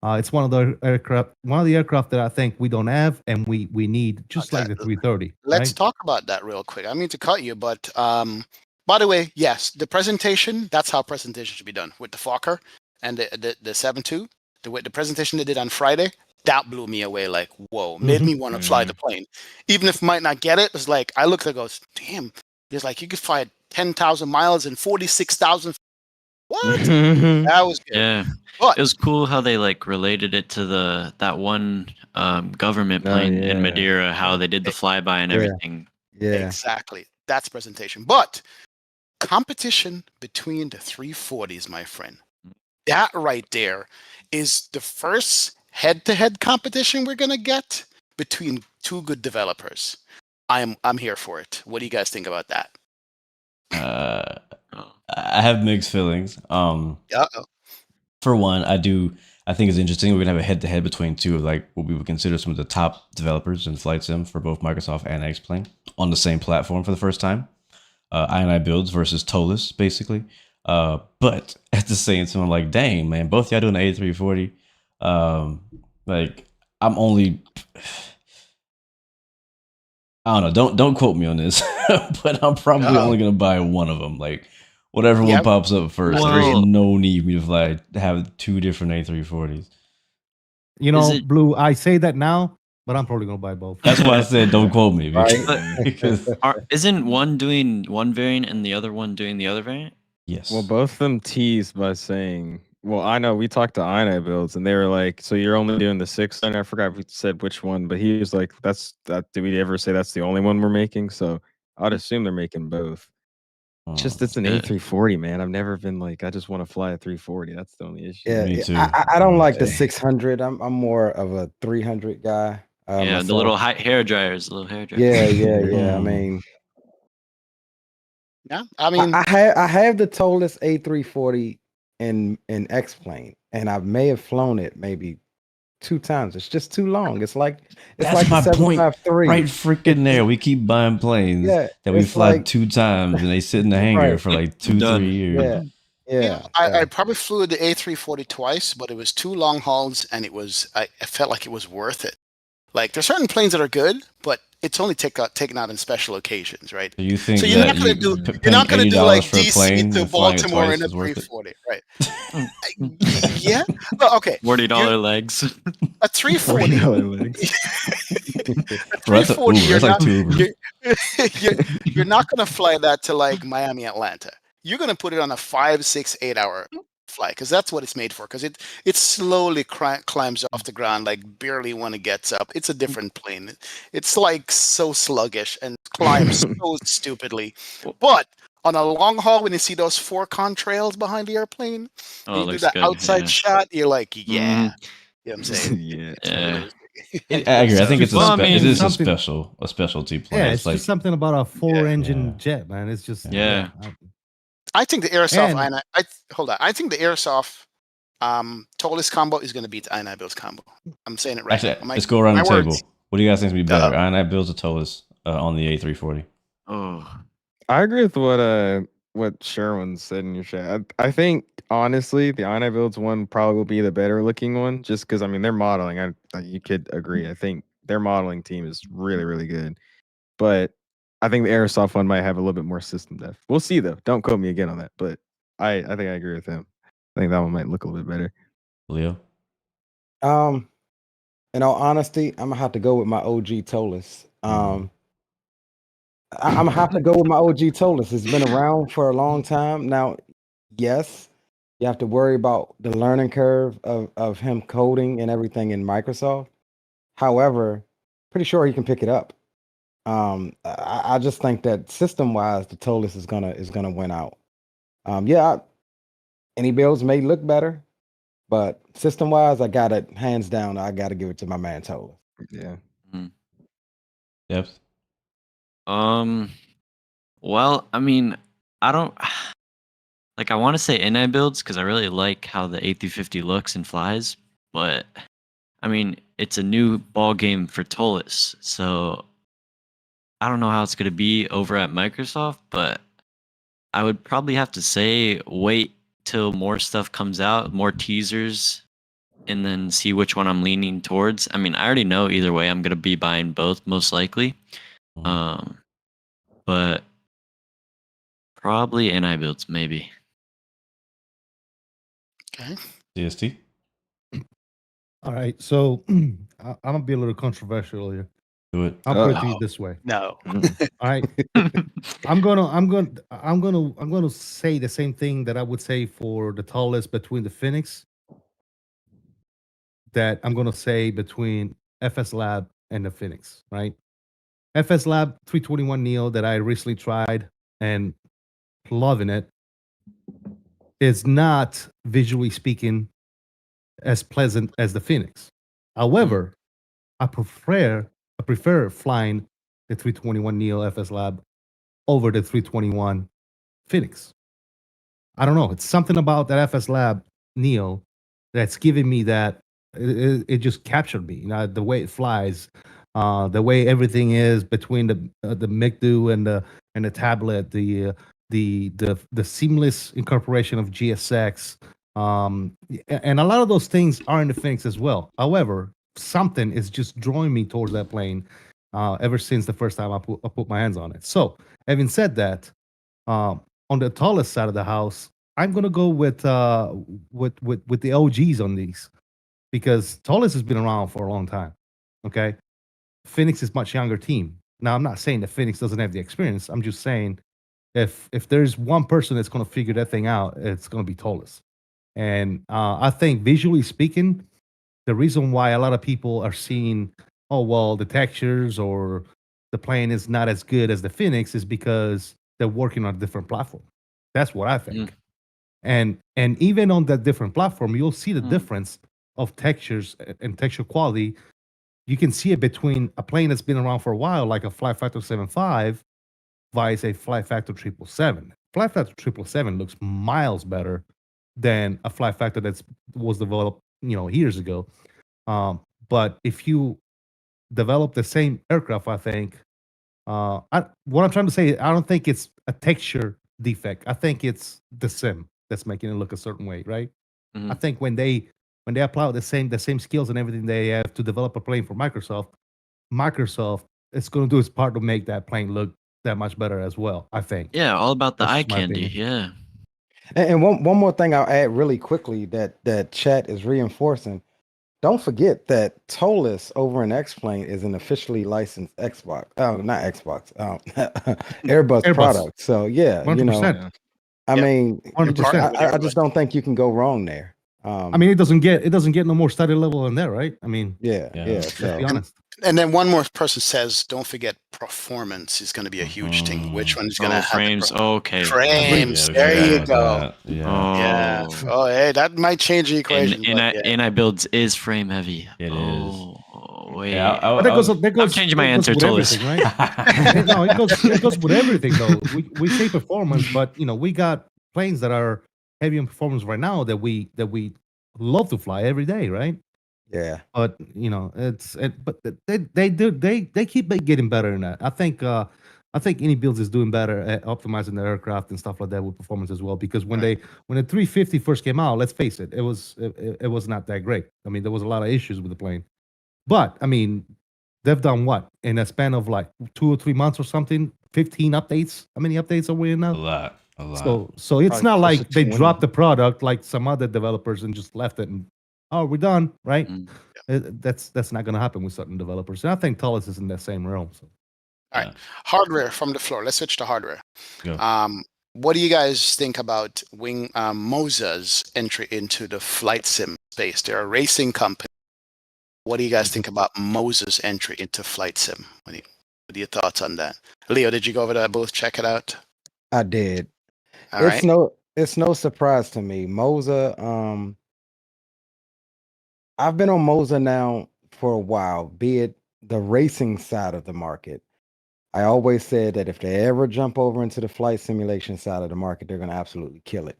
S3: it's one of the aircraft that I think we don't have and we need, just like the 330.
S2: Let's talk about that real quick. I mean to cut you, but by the way, yes, the presentation, that's how presentation should be done, with the Fokker and the 7.2. The presentation they did on Friday, that blew me away. Like, whoa, made me want to fly the plane. Even if I might not get it, it's like, I looked and goes, damn, there's like, you could fly 10,000 miles and 46,000. What? That was good.
S4: Yeah,
S2: but
S4: it was cool how they like related it to that one government plane in Madeira, how they did the flyby and everything.
S6: Yeah,
S2: exactly. That's presentation. But competition between the 340s, my friend. That right there is the first head-to-head competition we're gonna get between two good developers. I'm here for it. What do you guys think about that?
S1: I have mixed feelings. For one, I think it's interesting. We're gonna have a head-to-head between two of like what we would consider some of the top developers in flight sim for both Microsoft and X-Plane on the same platform for the first time. INI Builds versus Tollus, basically. But at the same time, I'm like, dang, man, both y'all doing the A340. Like I'm only. I don't know. Don't quote me on this, but I'm probably
S2: Uh-oh.
S1: only gonna buy one of them. Like whatever
S2: Yeah.
S1: one pops up first. There's
S4: Well-
S1: no need for me to fly to have two different A340s.
S3: You
S4: Is
S3: know,
S4: it-
S3: Blue. I say that now, but I'm probably gonna buy both.
S1: That's why I said don't quote me because,
S6: Right.
S1: because
S4: Isn't one doing one variant and the other one doing the other variant?
S1: yes.
S5: Well, both of them teased by saying, well, I know we talked to INI builds and they were like, so you're only doing the 600. I forgot if we said which one, but he was like, that's that. Did we ever say that's the only one we're making? So I'd assume they're making both. It's just it's an
S4: Yeah.
S5: A340, man. I've never been like, I just want to fly a 340. That's the only issue.
S6: Yeah,
S1: Me
S6: yeah.
S1: too.
S6: I don't like the
S1: Yeah.
S6: 600. I'm more of a 300 guy.
S4: Yeah, the
S6: myself.
S4: little hair dryers, the little hair dryers.
S6: Yeah. I
S1: Mm.
S6: mean,
S2: Yeah. I mean,
S6: I have the Tolless A340 in X plane, and I may have flown it maybe 2 times. It's just too long. It's like
S1: That's
S6: like
S1: my
S6: the
S1: point.
S6: 753.
S1: Right freaking there. We keep buying planes
S6: Yeah,
S1: that we
S6: it's
S1: fly
S6: like-
S1: 2 times and they sit in the hangar
S6: Right.
S1: for like 2-3
S4: Done.
S1: years.
S6: Yeah.
S2: I probably flew the A340 twice, but it was 2 long hauls, and I felt like it was worth it. Like there's certain planes that are good, but it's only taken out in special occasions, right?
S1: So you think
S2: So you're
S1: that
S2: not gonna
S1: you
S2: do
S1: p-
S2: you're not
S1: paying
S2: gonna do
S1: $80
S2: like
S1: for a
S2: DC
S1: plane
S2: to
S1: and flying it
S2: Baltimore
S1: twice
S2: in a
S1: is worth it?
S2: 340, right? Yeah. Well, okay.
S4: $40 legs.
S2: A 340.
S5: $40 legs.
S1: Bro, that's a
S2: 340,
S1: Uber. That's like 2 Ubers.
S2: you're not going to fly that to like Miami, Atlanta. You're going to put it on a 5, 6, 8 hour flight because that's what it's made for. Because it slowly climbs off the ground, like barely when it gets up. It's a different plane. It's like so sluggish and climbs so stupidly. But on a long haul, when you see those 4 contrails behind the airplane,
S4: Oh,
S2: you
S4: it
S2: do
S4: looks
S2: that
S4: good.
S2: outside
S4: yeah.
S2: shot, you're like, yeah.
S4: Mhm.
S2: You know what I'm saying?
S5: Yeah.
S4: Yeah.
S1: I agree. I think it's
S3: Well, I mean,
S1: it is
S3: something-
S1: a specialty plane.
S3: Yeah,
S1: it's
S3: it's
S1: like
S3: just something about a 4-engine
S1: Yeah.
S3: jet, man. It's just
S4: Yeah.
S2: I think the Airsoft
S3: And-
S2: hold on. I think the Airsoft Tolless combo is going to beat the INI Builds combo. I'm saying it right
S1: actually,
S2: now.
S1: let's go around the
S2: my
S1: table.
S2: words.
S1: What do you guys think is gonna be better?
S2: Uh-oh.
S1: INI builds or Tolless on the A340?
S4: Oh,
S5: I agree with what Sherwin said in your chat. I think honestly, the INI builds one probably will be the better looking one, just because I mean their modeling. You could agree. I think their modeling team is really really good, but I think the Airsoft one might have a little bit more system depth. We'll see though. Don't quote me again on that, but I think I agree with him. I think that one might look a little bit better.
S1: Leo?
S6: In all honesty, I'm gonna have to go with my OG Tolless. I'm gonna have to go with my OG Tolless. It's been around for a long time now. Yes, you have to worry about the learning curve of him coding and everything in Microsoft. However, pretty sure he can pick it up. I just think that system wise, the Tolless is gonna win out. Any builds may look better, but system wise, I got it hands down. I got to give it to my man Tolless.
S5: Yeah.
S1: Depth?
S4: Well, I mean, I don't like. I want to say NI builds because I really like how the A350 looks and flies, but I mean, it's a new ball game for Tolless, so I don't know how it's gonna be over at Microsoft, but I would probably have to say wait till more stuff comes out, more teasers, and then see which one I'm leaning towards. I mean, I already know either way I'm gonna be buying both most likely. But probably NI builds maybe.
S2: Okay.
S1: CST?
S3: All right, so I'm gonna be a little controversial here.
S1: Do it.
S3: I'll put it to
S2: Uh-oh.
S3: you this way.
S2: No.
S3: All right, I'm gonna say the same thing that I would say for the tallest between the Phoenix. That I'm gonna say between FS Lab and the Phoenix, right? FS Lab 321 Neo that I recently tried and loving it is not visually speaking as pleasant as the Phoenix. However, I prefer flying the 321 Neo FS Lab over the 321 Phoenix. I don't know. It's something about that FS Lab Neo that's giving me that. It just captured me. You know, the way it flies, the way everything is between the MIGDU and the tablet, the seamless incorporation of GSX, And a lot of those things are in the Phoenix as well. However, something is just drawing me towards that plane ever since the first time I put my hands on it. So, having said that, on the tallest side of the house, I'm gonna go with the OGs on these because tallest has been around for a long time. Okay, Phoenix is much younger team. Now, I'm not saying that Phoenix doesn't have the experience. I'm just saying if there's one person that's gonna figure that thing out, it's gonna be tallest. And I think visually speaking, the reason why a lot of people are seeing, oh well, the textures or the plane is not as good as the Phoenix is because they're working on a different platform. That's what I think. And even on that different platform, you'll see the difference of textures and texture quality. You can see it between a plane that's been around for a while, like a Fly Factor 7.5, vs a Fly Factor 777. Fly Factor 777 looks miles better than a Fly Factor that was developed, years ago. But if you develop the same aircraft, I think what I'm trying to say, I don't think it's a texture defect. I think it's the sim that's making it look a certain way, right? I think when they apply the same skills and everything they have to develop a plane for Microsoft is going to do its part to make that plane look that much better as well. I think.
S4: Yeah, all about the
S3: That's
S4: eye
S3: my
S4: candy.
S3: opinion.
S4: Yeah.
S6: And one more thing I'll add really quickly that chat is reinforcing. Don't forget that Tolis over in X-Plane is an officially licensed Xbox. Oh, not Xbox. Airbus product. So yeah,
S3: 100%.
S6: I mean,
S3: 100%.
S6: I just don't think you can go wrong there.
S3: I mean, it doesn't get no more study level than that, right? I mean,
S6: yeah.
S3: let's be honest.
S2: And then one more person says, "Don't forget, performance is going to be a huge thing. Which one is going to have
S4: frames? Okay.
S2: frames?
S1: Yeah,
S2: There you
S1: about
S2: go.
S1: that. Yeah.
S2: Yeah. Oh, hey, that might change the equation.
S4: And I builds is frame heavy.
S1: It is.
S4: Oh, wait.
S1: Yeah,
S3: But that goes
S4: changing my answer
S3: with
S4: to
S3: everything, right? No, it goes with everything though. We say performance, but we got planes that are heavy in performance right now that we love to fly every day, right?
S6: Yeah.
S3: But but they keep getting better in that. I think any builds is doing better at optimizing the aircraft and stuff like that with performance as well. Because when the 350 first came out, let's face it, it was not that great. I mean, there was a lot of issues with the plane. But I mean, they've done what in a span of like 2 or 3 months or something? 15 updates. How many updates are we in now?
S1: A lot.
S3: So it's
S6: Probably
S3: not
S6: close
S3: like
S6: to
S3: they
S6: 20.
S3: dropped the product like some other developers and just left it and we're done, right? That's not going to happen with certain developers. And I think Thales is in that same realm. So.
S2: All right, hardware from the floor. Let's switch to hardware.
S1: Go.
S2: What do you guys think about Moza's entry into the flight sim space? They're a racing company. What do you guys think about Moza's entry into flight sim? What are your thoughts on that? Leo, did you go over to that booth? Check it out.
S6: I did.
S2: All right.
S6: It's no surprise to me. Moza, I've been on Moza now for a while, be it the racing side of the market. I always said that if they ever jump over into the flight simulation side of the market, they're going to absolutely kill it.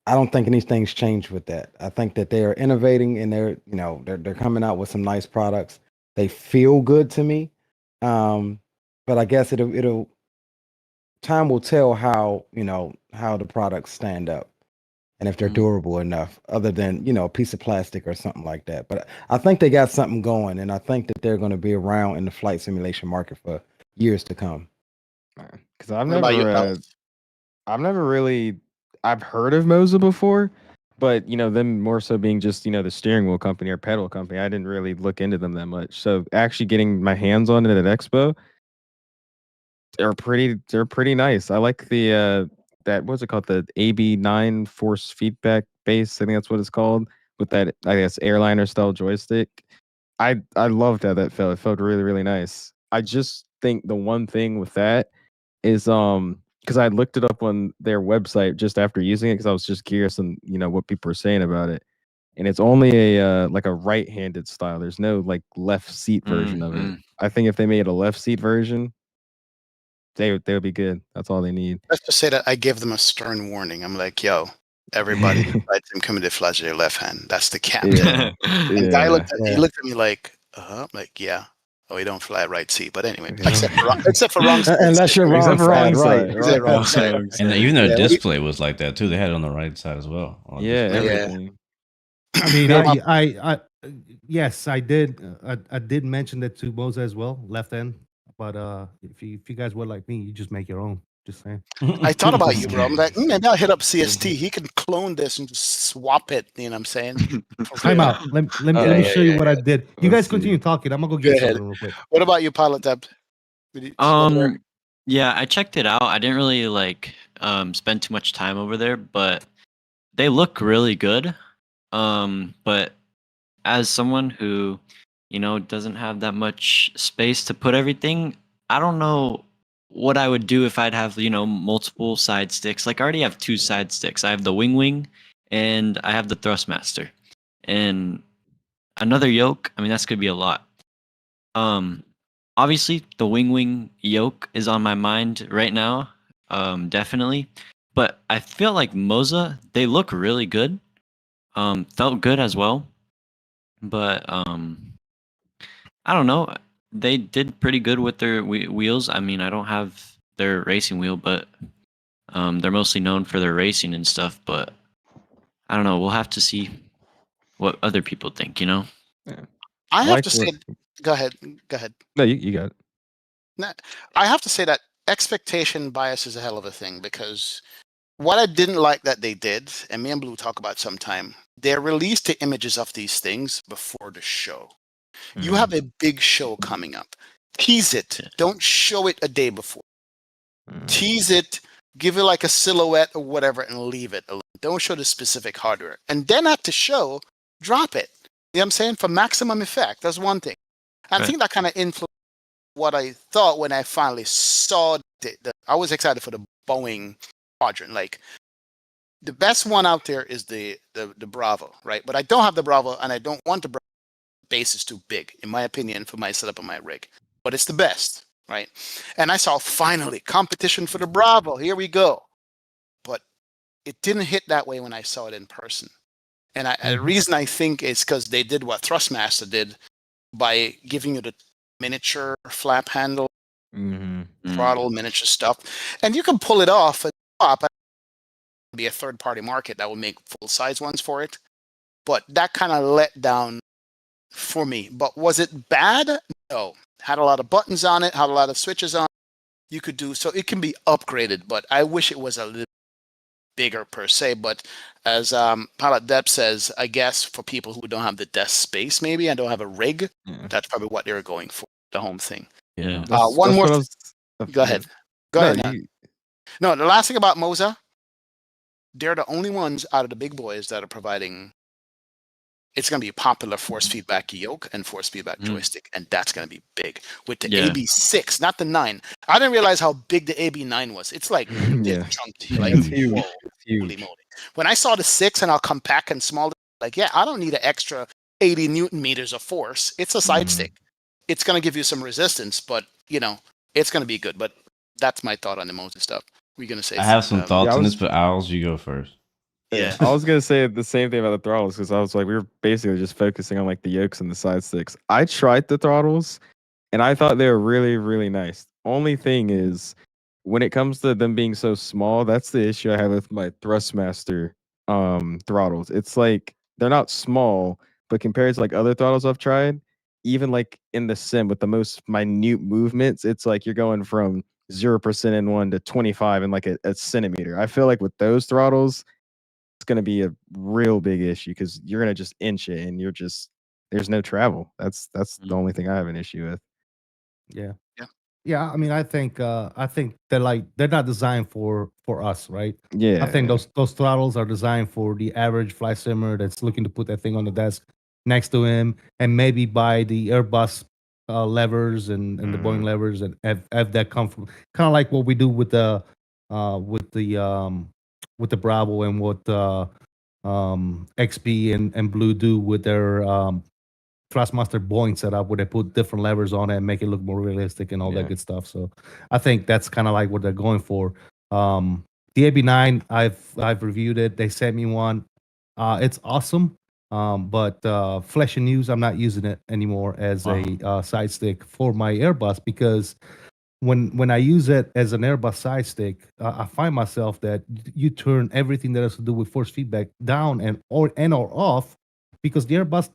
S6: I don't think anything's changed with that. I think that they are innovating and they're coming out with some nice products. They feel good to me. But I guess it'll time will tell how the products stand up and if they're durable enough, other than a piece of plastic or something like that. But I think they got something going, and I think that they're going to be around in the flight simulation market for years to come.
S5: Because I've never really I've heard of Moza before, but them more so being just the steering wheel company or pedal company. I didn't really look into them that much. So actually getting my hands on it at Expo, they're pretty nice. I like the that what's it called, the AB9 force feedback base. I think that's what it's called, with that, I guess, airliner style joystick. I loved how that felt. It felt really, really nice. I just think the one thing with that is because I looked it up on their website just after using it because I was just curious on what people were saying about it, and it's only a like a right-handed style. There's no like left seat version of it. I think if they made a left seat version, they would be good. That's all they need.
S2: Let's just say that I give them a stern warning. I'm like, yo, everybody besides him coming to flash their left hand. That's the captain.
S5: Yeah.
S2: And the guy looked at me like, yeah, Oh, we don't fly right seat, but anyway,
S6: Yeah.
S2: except for wrong.
S6: Unless you're wrong
S5: Except for wrong
S6: side, right?
S5: side,
S2: Except
S5: right.
S2: wrong side.
S1: And even their
S2: Yeah,
S1: display was like that too. They had it on the right side as well. on
S5: Yeah,
S1: display.
S2: Yeah.
S5: everything.
S3: I mean,
S2: Yeah.
S3: yes, I did. I did mention that to Moza as well, left end. But if you guys were like me, you just make your own. Just saying.
S2: I thought about you, bro. I'm like, maybe I'll hit up CST. He can clone this and just swap it. You know what I'm saying?
S3: Time out. Let me
S2: Yeah,
S3: show you what I did. You
S5: Let's
S3: guys
S5: see.
S3: continue talking. I'm gonna go
S2: Go
S3: get
S2: ahead.
S3: something real quick.
S2: What about you, Pilot Deb?
S4: Yeah, I checked it out. I didn't really like spend too much time over there, but they look really good. But as someone who, doesn't have that much space to put everything, I don't know what I would do if I'd have, multiple side sticks. Like I already have 2 side sticks. I have the Wingwing and I have the Thrustmaster. And another yoke, I mean that's gonna be a lot. Obviously the Wingwing yoke is on my mind right now. Definitely. But I feel like Moza, they look really good. Felt good as well. But I don't know. They did pretty good with their wheels. I mean, I don't have their racing wheel, but they're mostly known for their racing and stuff. But I don't know. We'll have to see what other people think.
S2: I have
S5: like
S2: to say,
S5: what-
S2: go ahead. Go ahead.
S5: No, you got it.
S2: I have to say that expectation bias is a hell of a thing because what I didn't like that they did, and me and Blue talk about sometime, they released the images of these things before the show. You have a big show coming up. Tease it.
S4: Yeah.
S2: Don't show it a day before.
S5: Mm.
S2: Tease it, give it like a silhouette or whatever, and leave it alone. Don't show the specific hardware. And then at the show, drop it. You know what I'm saying? For maximum effect. That's one thing. And I
S4: Right.
S2: think that kind of influenced what I thought when I finally saw I was excited for the Boeing quadrant. Like the best one out there is the Bravo, right? But I don't have the Bravo and I don't want the Bravo. Base is too big, in my opinion, for my setup of my rig. But it's the best, right? And I saw finally competition for the Bravo. Here we go. But it didn't hit that way when I saw it in person. And the reason I think is because they did what Thrustmaster did by giving you the miniature flap handle, throttle, miniature stuff. And you can pull it off and pop. Be a third-party market that would make full-size ones for it. But that kind of let down for me. But was it bad? No. Had a lot of buttons on it, had a lot of switches on it. You could do so it can be upgraded, but I wish it was a little bigger per se. But as Pilot Deb says, I guess for people who don't have the desk space maybe and don't have a rig, that's probably what they were going for, the home thing.
S4: Yeah.
S2: One more
S5: what
S2: Go ahead. Go
S5: No,
S2: ahead. Nan. No, the last thing about Moza, they're the only ones out of the big boys that are providing. It's going to be a popular force feedback yoke and force feedback joystick, and that's going to be big with the AB6, not the 9. I didn't realize how big the AB9 was. It's like
S5: Yeah.
S2: chunky, like
S5: It's huge.
S2: whoa,
S5: It's huge.
S2: holy moly. When I saw the 6 and how compact and small, like I don't need an extra 80 Newton meters of force. It's a side stick. It's going to give you some resistance, but it's going to be good. But that's my thought on the Moza stuff. We're going to say.
S1: I have some thoughts
S5: I
S1: on
S5: was-
S1: this, but Owls, you go first.
S2: Yeah.
S5: I was gonna say the same thing about the throttles because I was like, we were basically just focusing on like the yokes and the side sticks. I tried the throttles, and I thought they were really, really nice. Only thing is, when it comes to them being so small, that's the issue I have with my Thrustmaster throttles. It's like they're not small, but compared to like other throttles I've tried, even like in the sim with the most minute movements, it's like you're going from 0% in one to 25 in like a centimeter. I feel like with those throttles, it's going to be a real big issue because you're going to just inch it and there's no travel. That's the only thing I have an issue with.
S3: Yeah. I mean, I think they're not designed for us, right?
S5: Yeah.
S3: I think those throttles are designed for the average fly simmer that's looking to put that thing on the desk next to him, and maybe buy the Airbus levers and the Boeing levers and have that comfort, kind of like what we do with the Bravo and what XP and Blue do with their Thrustmaster Boeing setup, where they put different levers on it and make it look more realistic and all that good stuff. So I think that's kind of like what they're going for. The AB9, I've reviewed it. They sent me one. It's awesome. But Flesh and News, I'm not using it anymore as a side stick for my Airbus because when I use it as an Airbus side stick, I find myself that you turn everything that has to do with force feedback down or off because the Airbus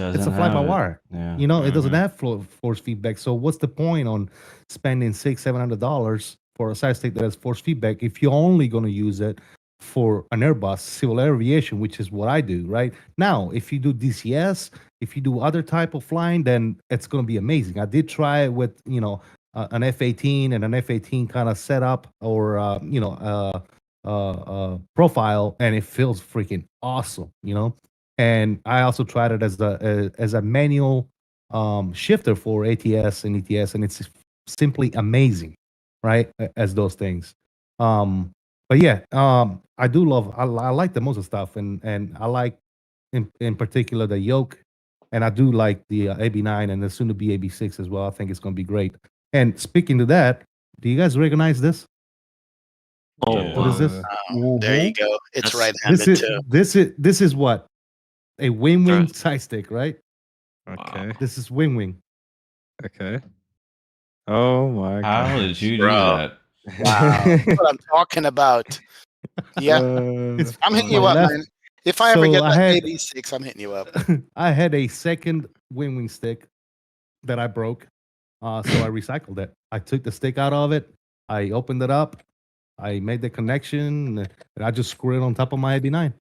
S3: it's a fly by wire.
S1: Yeah.
S3: You know, it doesn't have force feedback. So what's the point on spending $600-700 for a side stick that has force feedback if you're only going to use it for an Airbus civil aviation, which is what I do right now. If you do DCS, if you do other type of flying, then it's going to be amazing. I did try it with an F-18 and an F-18 kind of setup or profile, and it feels freaking awesome. And I also tried it as a manual shifter for ATS and ETS, and it's simply amazing, right? As those things. But yeah, I do love. I like the Moza stuff, and I like in particular the yoke, and I do like the AB9 and the soon to be AB6 as well. I think it's going to be great. And speaking to that, do you guys recognize this?
S4: Oh,
S3: What is this?
S2: There you go. It's
S4: That's-
S2: right-handed too.
S3: This is what a Wingwing side stick, right?
S5: Okay.
S3: This is Wingwing.
S5: Okay. Oh my god.
S1: How did you do
S2: Bro.
S1: that?
S2: Wow. That's what I'm talking about. Yeah.
S3: It's
S2: I'm hitting
S3: my
S2: you up,
S3: left-
S2: man. If I ever
S3: So
S2: get
S3: I
S2: that
S3: had-
S2: AB6, I'm hitting you up.
S3: I had a second Wingwing stick that I broke, so I recycled it. I took the stick out of it. I opened it up. I made the connection, and I just screwed it on top of my AB9,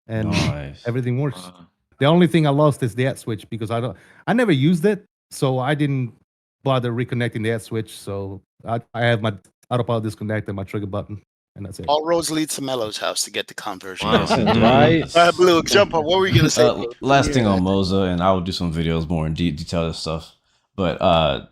S3: and
S1: Nice.
S3: everything works.
S4: Wow.
S3: The only thing I lost is the head switch because I never used it, so I didn't bother reconnecting the head switch. So I have my autopilot disconnect and my trigger button, and that's it.
S2: All roads lead to Mello's house to get the conversion.
S4: Wow.
S5: Right.
S2: Blue, jump on. What were you gonna say? Blue?
S1: Last thing on Moza, and I will do some videos more in detail this stuff. But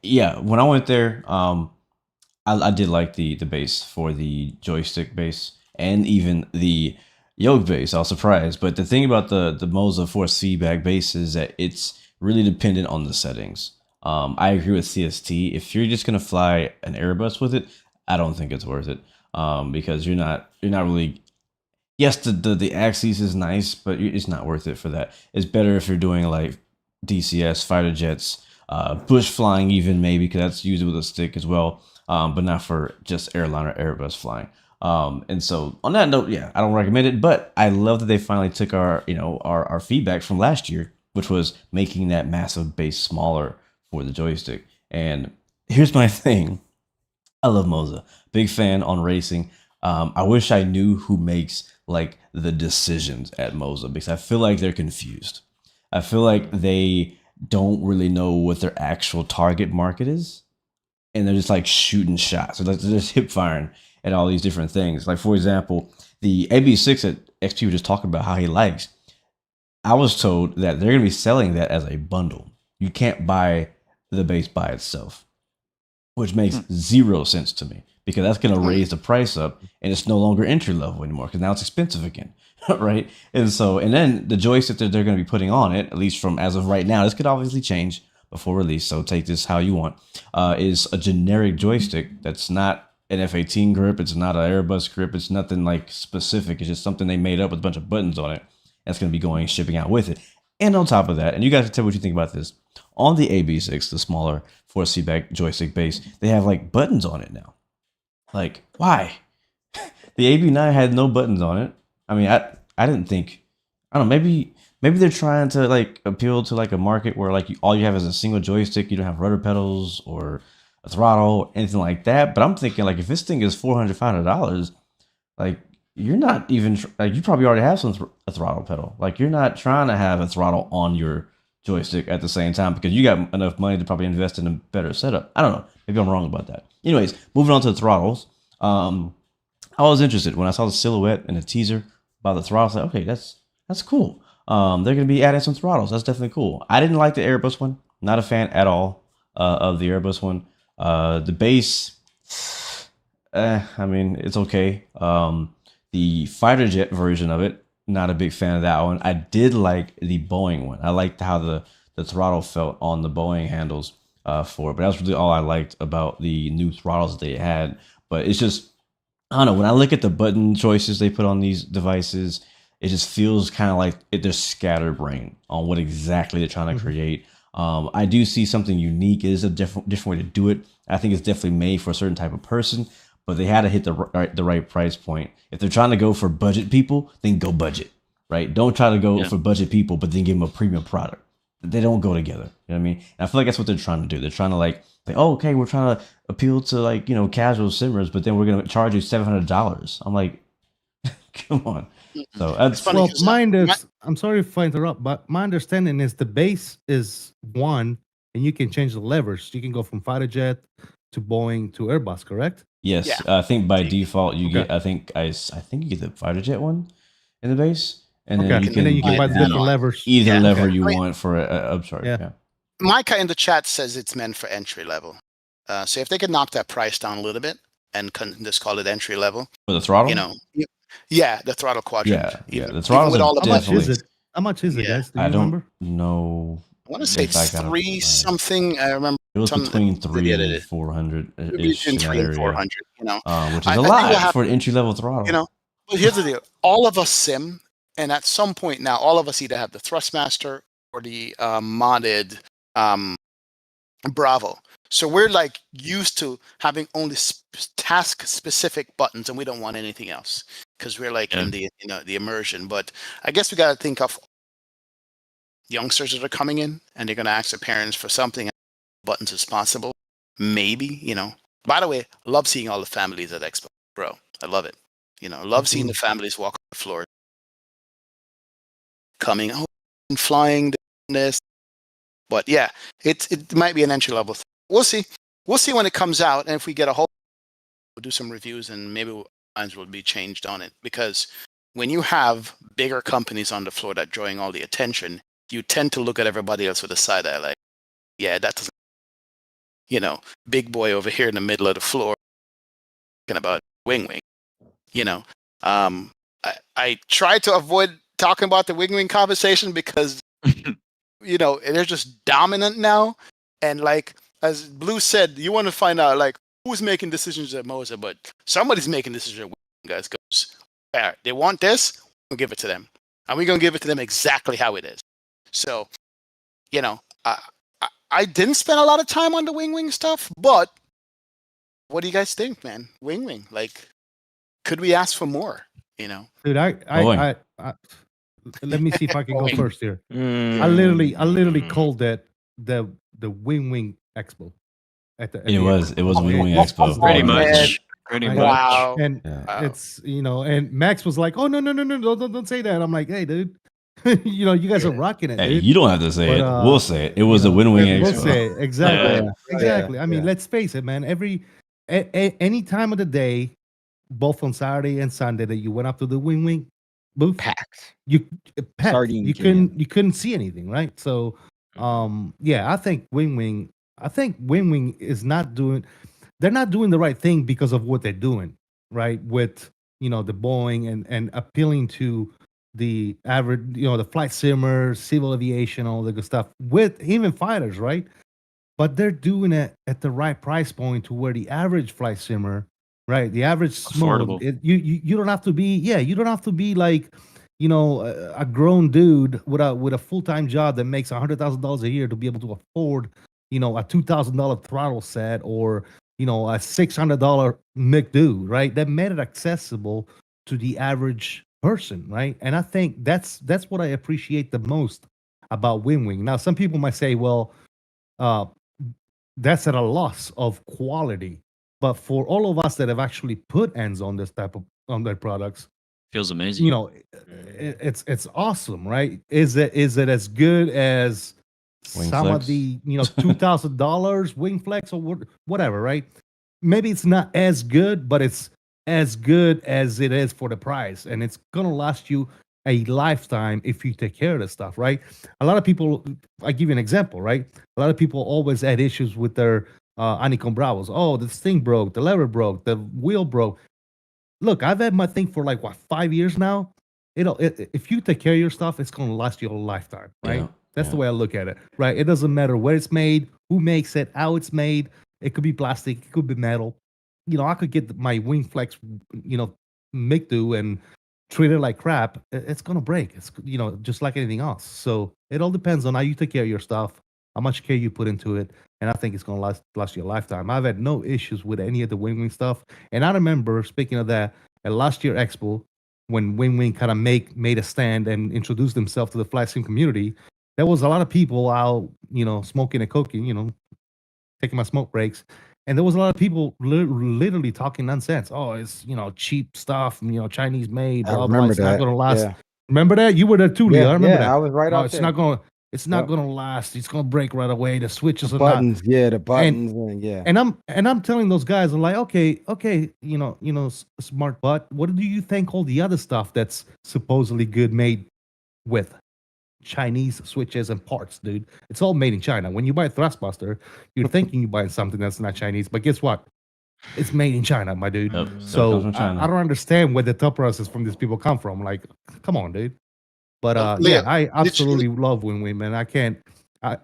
S1: yeah, when I went there, I did like the base for the joystick base and even the yoke base. I was surprised, but the thing about the Moza force feedback base is that it's really dependent on the settings. I agree with CST. If you're just gonna fly an Airbus with it, I don't think it's worth it. Because you're not really. Yes, the axis is nice, but it's not worth it for that. It's better if you're doing like DCS, fighter jets, bush flying even maybe, because that's used with a stick as well. But not for just airliner Airbus flying. And so on that note, yeah, I don't recommend it, but I love that they finally took our feedback from last year, which was making that massive base smaller for the joystick. And here's my thing. I love Moza. Big fan on racing. I wish I knew who makes like the decisions at Moza because I feel like they're confused. I feel like they don't really know what their actual target market is. And they're just like shooting shots. They're just hip firing at all these different things. Like, for example, the AB6 that XP was just talking about how he likes. I was told that they're going to be selling that as a bundle. You can't buy the base by itself, which makes zero sense to me because that's going to raise the price up and it's no longer entry level anymore because now it's expensive again. Right. And then the joystick that they're going to be putting on it, at least from as of right now, this could obviously change before release, so take this how you want, is a generic joystick that's not an F-18 grip, it's not an Airbus grip, it's nothing like specific, it's just something they made up with a bunch of buttons on it. That's going to be shipping out with it. And on top of that, and you guys can tell me what you think about this, on the AB6, the smaller force feedback joystick base, they have like buttons on it now. Like, why? The AB9 had no buttons on it. I mean, I didn't think, I don't know, maybe they're trying to like appeal to like a market where like all you have is a single joystick, you don't have rudder pedals or a throttle, anything like that. But I'm thinking like if this thing is $400-500, like you're not even like you probably already have a throttle pedal. Like you're not trying to have a throttle on your joystick at the same time because you got enough money to probably invest in a better setup. I don't know. Maybe I'm wrong about that. Anyways, moving on to the throttles. I was interested when I saw the silhouette and the teaser about the throttles. Like, okay, that's cool. They're going to be adding some throttles. That's definitely cool. I didn't like the Airbus one. Not a fan at all of the Airbus one. The base, I mean, it's okay. The fighter jet version of it, not a big fan of that one. I did like the Boeing one. I liked how the throttle felt on the Boeing handles for it. But that's really all I liked about the new throttles that they had. But it's just, I don't know. When I look at the button choices they put on these devices, it just feels kind of like they're scatterbrained on what exactly they're trying to create. I do see something unique. It is a different way to do it. I think it's definitely made for a certain type of person, but they had to hit the right price point. If they're trying to go for budget people, then go budget, right? Don't try to go for budget people, but then give them a premium product. They don't go together. You know what I mean? And I feel like that's what they're trying to do. They're trying to like, oh, okay, we're trying to appeal to like, casual simmers, but then we're going to charge you $700. I'm like, come on. So that's
S2: funny
S3: well,
S2: 'cause,
S3: I'm sorry if I interrupt, but my understanding is the base is one, and you can change the levers. You can go from fighter jet to Boeing to Airbus, correct?
S1: yes.
S2: Yeah.
S1: I think by default you
S3: Okay.
S1: get. I think you get the fighter jet one in the base, and
S3: Okay,
S1: then you
S3: and then you can
S1: get
S3: buy the
S1: the
S3: different levers.
S1: either
S2: Yeah.
S1: lever
S3: Okay.
S1: you
S2: I mean-
S1: want for I'm sorry.
S3: Yeah.
S1: Yeah.
S2: Micah in the chat says it's meant for entry level. So if they could knock that price down a little bit and just call it entry level,
S1: For the throttle.
S2: yeah, the throttle quadrant.
S1: Yeah. The
S2: Even
S1: throttles
S2: with
S1: are
S2: all the
S3: How much
S1: definitely.
S3: is it? How much is it,
S2: Yeah.
S3: guys? Do you
S1: I don't
S3: remember?
S1: know.
S2: I want to say
S1: if I
S2: it's
S1: got it
S2: 3
S1: right.
S2: something. I remember
S1: It was
S2: some-
S1: between 3
S2: yeah,
S1: and 400
S2: maybe
S1: ish
S2: between
S1: in that
S2: 3 and
S1: area,
S2: 400.
S1: which
S2: I
S1: is a
S2: think what
S1: lot for an entry level throttle.
S2: But here's the deal: all of us sim, and at some point now, all of us either have the Thrustmaster or the modded Bravo. So we're like used to having only task specific buttons, and we don't want anything else because we're like in the the immersion. But I guess we got to think of youngsters that are coming in, and they're going to ask their parents for something buttons as possible. Maybe By the way, love seeing all the families at Expo, bro. I love it. Love seeing the families walk on the floor, coming and flying this. But yeah, it might be an entry level thing. We'll see. We'll see when it comes out, and if we get a whole, we'll do some reviews, and maybe minds will be changed on it. Because when you have bigger companies on the floor that drawing all the attention, you tend to look at everybody else with a side eye, like, yeah, that doesn't, big boy over here in the middle of the floor, talking about Wingwing. I try to avoid talking about the Wingwing conversation because they're just dominant now, and like as Blue said, you want to find out like who's making decisions at Moza, but somebody's making decisions at Wingwing, guys. Goes, they want this, we'll give it to them, and we're gonna give it to them exactly how it is. So, I didn't spend a lot of time on the Wingwing stuff, but what do you guys think, man? Wingwing, like, could we ask for more?
S3: Dude, I let me see if I can go first here. I literally called that the Wingwing Expo.
S1: It was Wingwing Expo.
S4: Pretty
S2: man.
S4: much. Pretty much.
S2: Wow.
S3: And
S2: Wow.
S3: it's and Max was like, "Oh no, don't say that." I'm like, "Hey, dude, you guys are rocking it,
S1: Hey,
S3: dude."
S1: you don't have to say
S3: But,
S1: it. We'll say it. It was a Wingwing
S3: We'll
S1: Expo.
S3: say it. Exactly,
S4: Yeah.
S3: exactly. I mean,
S6: Yeah.
S3: let's face it, man. Any time of the day, both on Saturday and Sunday, that you went up to the Wingwing booth,
S6: Packed.
S3: packed.
S6: Sardine
S3: You
S6: can.
S3: couldn't see anything, right? So, yeah, I think Wingwing is not doing. They're not doing the right thing because of what they're doing, right? With the Boeing and appealing to the average, the flight simmers, civil aviation, all the good stuff with even fighters, right? But they're doing it at the right price point to where the average flight simmer, right? The average
S4: Affordable.
S3: you don't have to be, you don't have to be like, a grown dude with a full time job that makes $100,000 a year to be able to afford, a $2,000 throttle set or a $600 McDo, right? That made it accessible to the average person, right? And I think that's what I appreciate the most about Wingwing. Now, some people might say, well, that's at a loss of quality. But for all of us that have actually put hands on this type of on their products,
S4: Feels amazing.
S3: it's awesome, right? Is it as good as
S1: Wing
S3: some
S1: Flex?
S3: of the $2,000 Wingflex or whatever, right? Maybe it's not as good, but it's as good as it is for the price, and it's gonna last you a lifetime if you take care of the stuff, right? A lot of people, I give you an example, right? A lot of people always had issues with their Honeycomb Bravos. Oh, this thing broke, the lever broke, the wheel broke. Look, I've had my thing for like 5 years now. If you take care of your stuff, it's gonna last you a lifetime, right?
S1: Yeah,
S3: That's the
S1: yeah.
S3: way I look at it, right? It doesn't matter where it's made, who makes it, how it's made. It could be plastic, it could be metal. I could get my Wingflex, McDo, and treat it like crap, it's gonna break. It's just like anything else. So it all depends on how you take care of your stuff, how much care you put into it, and I think it's gonna last you a lifetime. I've had no issues with any of the Wingwing stuff, and I remember speaking of that at last year Expo when Wingwing kind of made a stand and introduced themselves to the flat sim community. There was a lot of people out, smoking and cooking, taking my smoke breaks. And there was a lot of people literally talking nonsense. Oh, it's cheap stuff, Chinese made.
S6: I
S3: Blah, blah,
S6: remember
S3: it's
S6: that.
S3: not gonna last.
S6: Yeah.
S3: Remember that? You were there too, Leo. I remember that.
S6: I was right
S3: Oh,
S6: out
S3: it's
S6: there.
S3: not gonna. It's not
S6: Yep.
S3: gonna last. It's gonna break right away. The switches are
S6: Buttons,
S3: not.
S6: yeah, the buttons, yeah.
S3: And I'm telling those guys, I'm like, okay, smart butt. What do you think all the other stuff that's supposedly good made with? Chinese switches and parts, dude. It's all made in China. When you buy a Thrustbuster, you're thinking you're buying something that's not Chinese, but guess what? It's made in China, my dude.
S1: Yep.
S3: So
S1: from China.
S3: I don't understand where the thought process from these people come from. Like, come on, dude. But
S2: Leo,
S3: yeah, I absolutely love Wingwing, man. I can't. I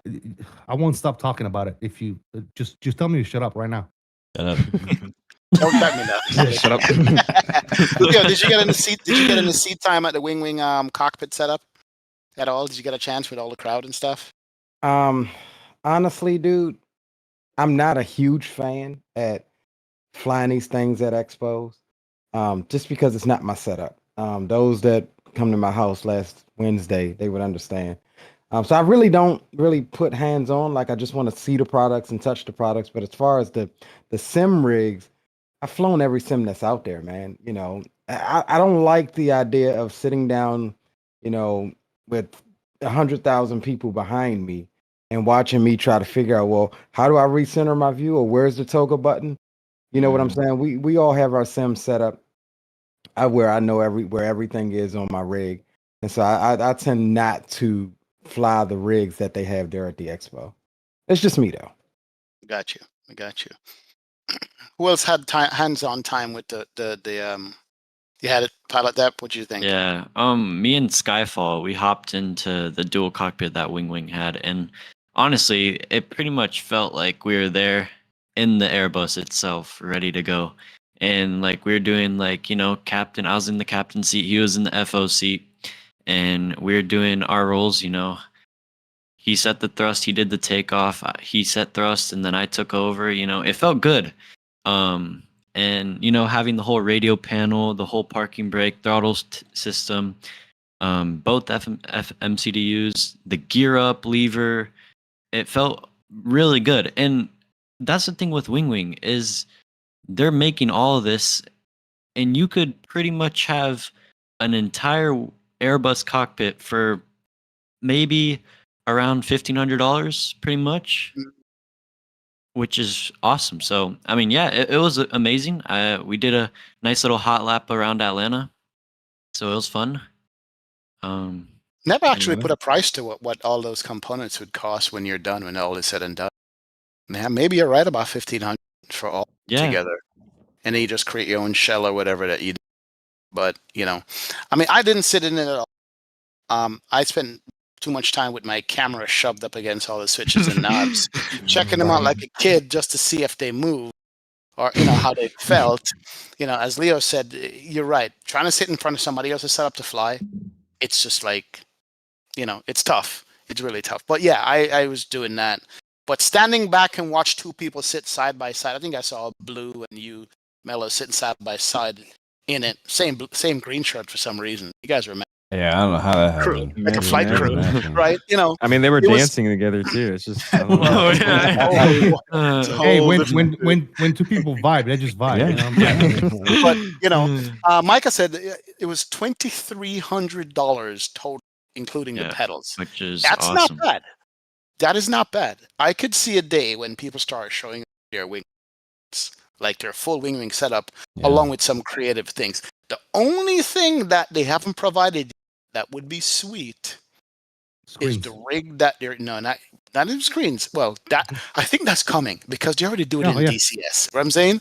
S3: won't stop talking about it. If you just tell me to shut up right now.
S1: Shut up.
S2: Don't cut me now.
S5: Shut up.
S2: Leo, did you get in the seat? Did you get in the seat time at the Wingwing cockpit setup at all? Did you get a chance with all the crowd and stuff?
S6: Honestly, dude, I'm not a huge fan at flying these things at expos. Just because it's not my setup. Those that come to my house last Wednesday, they would understand. So I really don't put hands on. Like I just want to see the products and touch the products. But as far as the sim rigs, I've flown every sim that's out there, man. I don't like the idea of sitting down, with 100,000 people behind me and watching me try to figure out, well, how do I recenter my view, or where's the toggle button? You know what I'm saying? We all have our sim set up where I know where everything is on my rig, and so I tend not to fly the rigs that they have there at the expo. It's just me though.
S2: I got you. Who else had hands-on time with the you had it pilot that? What do you think?
S4: Yeah. Me and Skyfall, we hopped into the dual cockpit that Wingwing had, and honestly, it pretty much felt like we were there in the Airbus itself, ready to go. And like we were doing captain. I was in the captain seat, he was in the FO seat, and we were doing our roles. He set the thrust, he did the takeoff, he set thrust, and then I took over. It felt good. And having the whole radio panel, the whole parking brake, throttle system, both MCDUs, the gear up lever, it felt really good. And that's the thing with Wingwing is they're making all of this, and you could pretty much have an entire Airbus cockpit for maybe around $1,500, pretty much, which is awesome. So, I mean, yeah, it was amazing. We did a nice little hot lap around Atlanta, so it was fun.
S2: Never actually put a price to what all those components would cost when you're done, when all is said and done. Yeah, maybe you're right about 1,500 for all together, and then you just create your own shell or whatever that you do. But I mean, I didn't sit in it at all. I spent too much time with my camera shoved up against all the switches and knobs, checking them out like a kid just to see if they move or how they felt. As Leo said, you're right. Trying to sit in front of somebody else's setup to fly, it's just like, it's tough. It's really tough. But yeah, I was doing that. But standing back and watch two people sit side by side, I think I saw Blue and you, Mello, sitting side by side in it. Same green shirt for some reason. You guys remember?
S1: Yeah, I don't know how that happened.
S2: Like a flight crew, right?
S5: I mean, they were dancing together too. It's just. I don't know.
S3: Hey, when two people vibe, they just vibe.
S2: But Micah said it was $2,300 total, including the pedals.
S4: Which is
S2: That's
S4: awesome.
S2: not bad. That is not bad. I could see a day when people start showing their wings, like their full Wingwing setup, along with some creative things. The only thing that they haven't provided that would be sweet is the rig that they're not in screens. Well, that I think that's coming because they already do it in DCS. You know what I'm saying?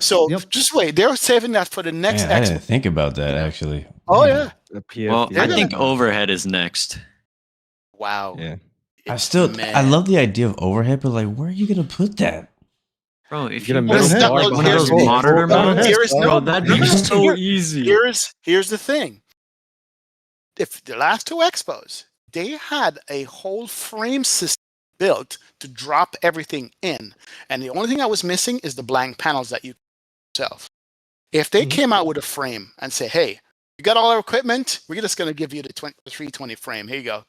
S2: So just wait. They're saving that for the next.
S1: I didn't think about that actually.
S2: Oh yeah.
S4: Well, I think overhead is next.
S2: Wow.
S5: Yeah.
S1: I love the idea of overhead, but like, where are you gonna put that?
S4: Bro, if
S5: Get
S4: you
S5: a
S4: put
S5: middle
S4: one of those monitor mounts, bro, that'd be so easy.
S2: Here's the thing. if the last two expos, they had a whole frame system built to drop everything in, and the only thing I was missing is the blank panels that you yourself. If they came out with a frame and say, "Hey, you got all our equipment, we're just going to give you the 320 frame. Here you go.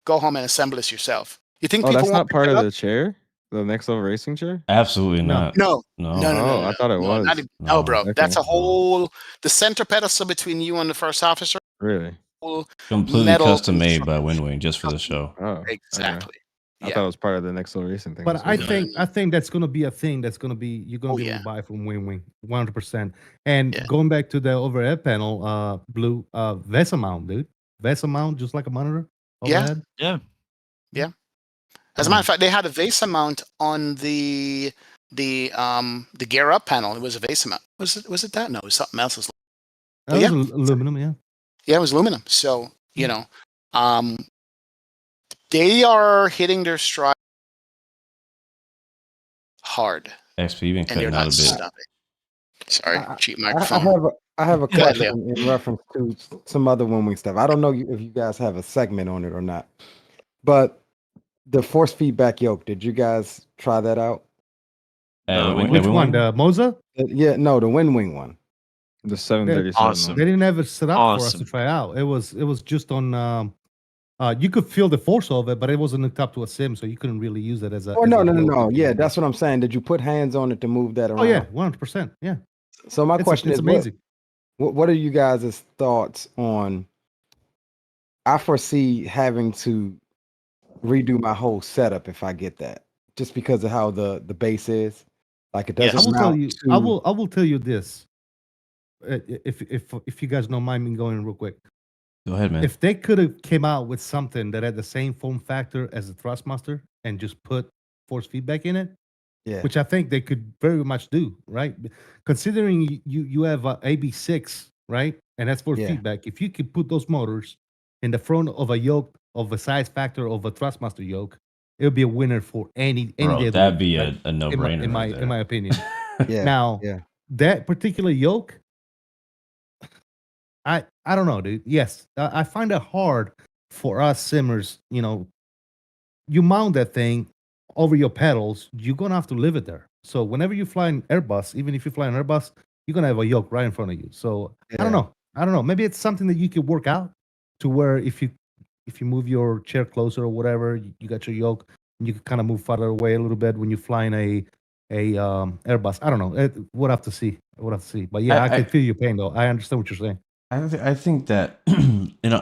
S2: Go home and assemble this yourself." You think
S5: Oh,
S2: people
S5: that's
S2: won't
S5: not
S2: pick
S5: part
S2: it
S5: of
S2: up?
S5: the chair, the next level racing chair.
S1: Absolutely
S3: No.
S1: not.
S2: No,
S1: No.
S2: no, no, no,
S5: Oh,
S2: no,
S5: I thought it
S2: no,
S5: was.
S2: not even,
S1: No.
S2: no, bro.
S5: Okay.
S2: That's a
S1: No.
S2: whole the center pedestal between you and the first officer.
S5: Really?
S2: Whole
S1: Completely
S2: metal
S1: custom made by
S2: construction.
S1: Wingwing just for the show.
S5: Oh, okay.
S2: Exactly.
S5: I
S2: Yeah.
S5: thought it was part of the next level racing thing.
S3: But
S5: so
S3: I
S5: yeah.
S3: think that's gonna be a thing that's gonna be you're gonna
S2: Oh,
S3: be able
S2: yeah.
S3: to buy from Wingwing 100%. And
S2: Yeah.
S3: going back to the overhead panel, Blue, VESA mount, dude. VESA mount, just like a monitor
S2: Yeah.
S3: overhead.
S4: Yeah.
S2: As a matter of fact, they had a VESA mount on the gear up panel. It was a VESA mount. Was it that? No, it was something else.
S3: That
S2: yeah.
S3: was aluminum, yeah.
S2: Yeah, it was aluminum. So, you know, they are hitting their stride hard,
S1: XP been
S2: and they're
S1: cutting out a
S2: not
S1: bit.
S2: stopping. Sorry, cheap
S6: I
S2: microphone.
S6: have a
S2: Go ahead,
S6: question
S2: Leo.
S6: in reference to some other Wingwing stuff. I don't know if you guys have a segment on it or not, but the force feedback yoke. Did you guys try that out?
S3: Which one? The Moza?
S6: Yeah, no, the Wingwing one.
S5: The 737.
S4: Awesome.
S3: They didn't have it set up for us to
S4: Awesome.
S3: try out. It was just on. You could feel the force of it, but it wasn't hooked up to a sim, so you couldn't really use it as a.
S6: Oh
S3: as
S6: no.
S3: a yoke.
S6: Yeah, that's what I'm saying. Did you put hands on it to move that around?
S3: Oh yeah, 100%. Yeah.
S6: So my question
S3: it's
S6: is,
S3: amazing.
S6: what are you guys' thoughts on? I foresee having to redo my whole setup if I get that, just because of how the base is. Like it doesn't.
S3: I will tell you.
S6: To,
S3: I will tell you this. If you guys don't mind me going real quick.
S1: Go ahead, man.
S3: If they could have came out with something that had the same form factor as the Thrustmaster and just put force feedback in it,
S6: yeah,
S3: which I think they could very much do, right? Considering you have a AB6, right, and that's force
S6: Yeah.
S3: feedback. If you could put those motors in the front of a yoke of a size factor of a Thrustmaster yoke, it would be a winner for any day.
S1: Bro,
S3: of the
S1: that'd
S3: week,
S1: be
S3: right?
S1: a no-brainer.
S3: in my opinion.
S6: yeah.
S3: Now,
S6: yeah.
S3: that particular yoke, I don't know, dude. Yes, I find it hard for us simmers. You know, you mount that thing over your pedals, you're gonna have to leave it there. So whenever you fly an Airbus, even if you fly an Airbus, you're gonna have a yoke right in front of you. So I don't know. Maybe it's something that you could work out to where if you move your chair closer or whatever, you got your yoke, and you can kind of move farther away a little bit when you're flying a Airbus. I don't know. We'll have to see. But yeah, I can feel your pain though. I understand what you're saying.
S1: I think that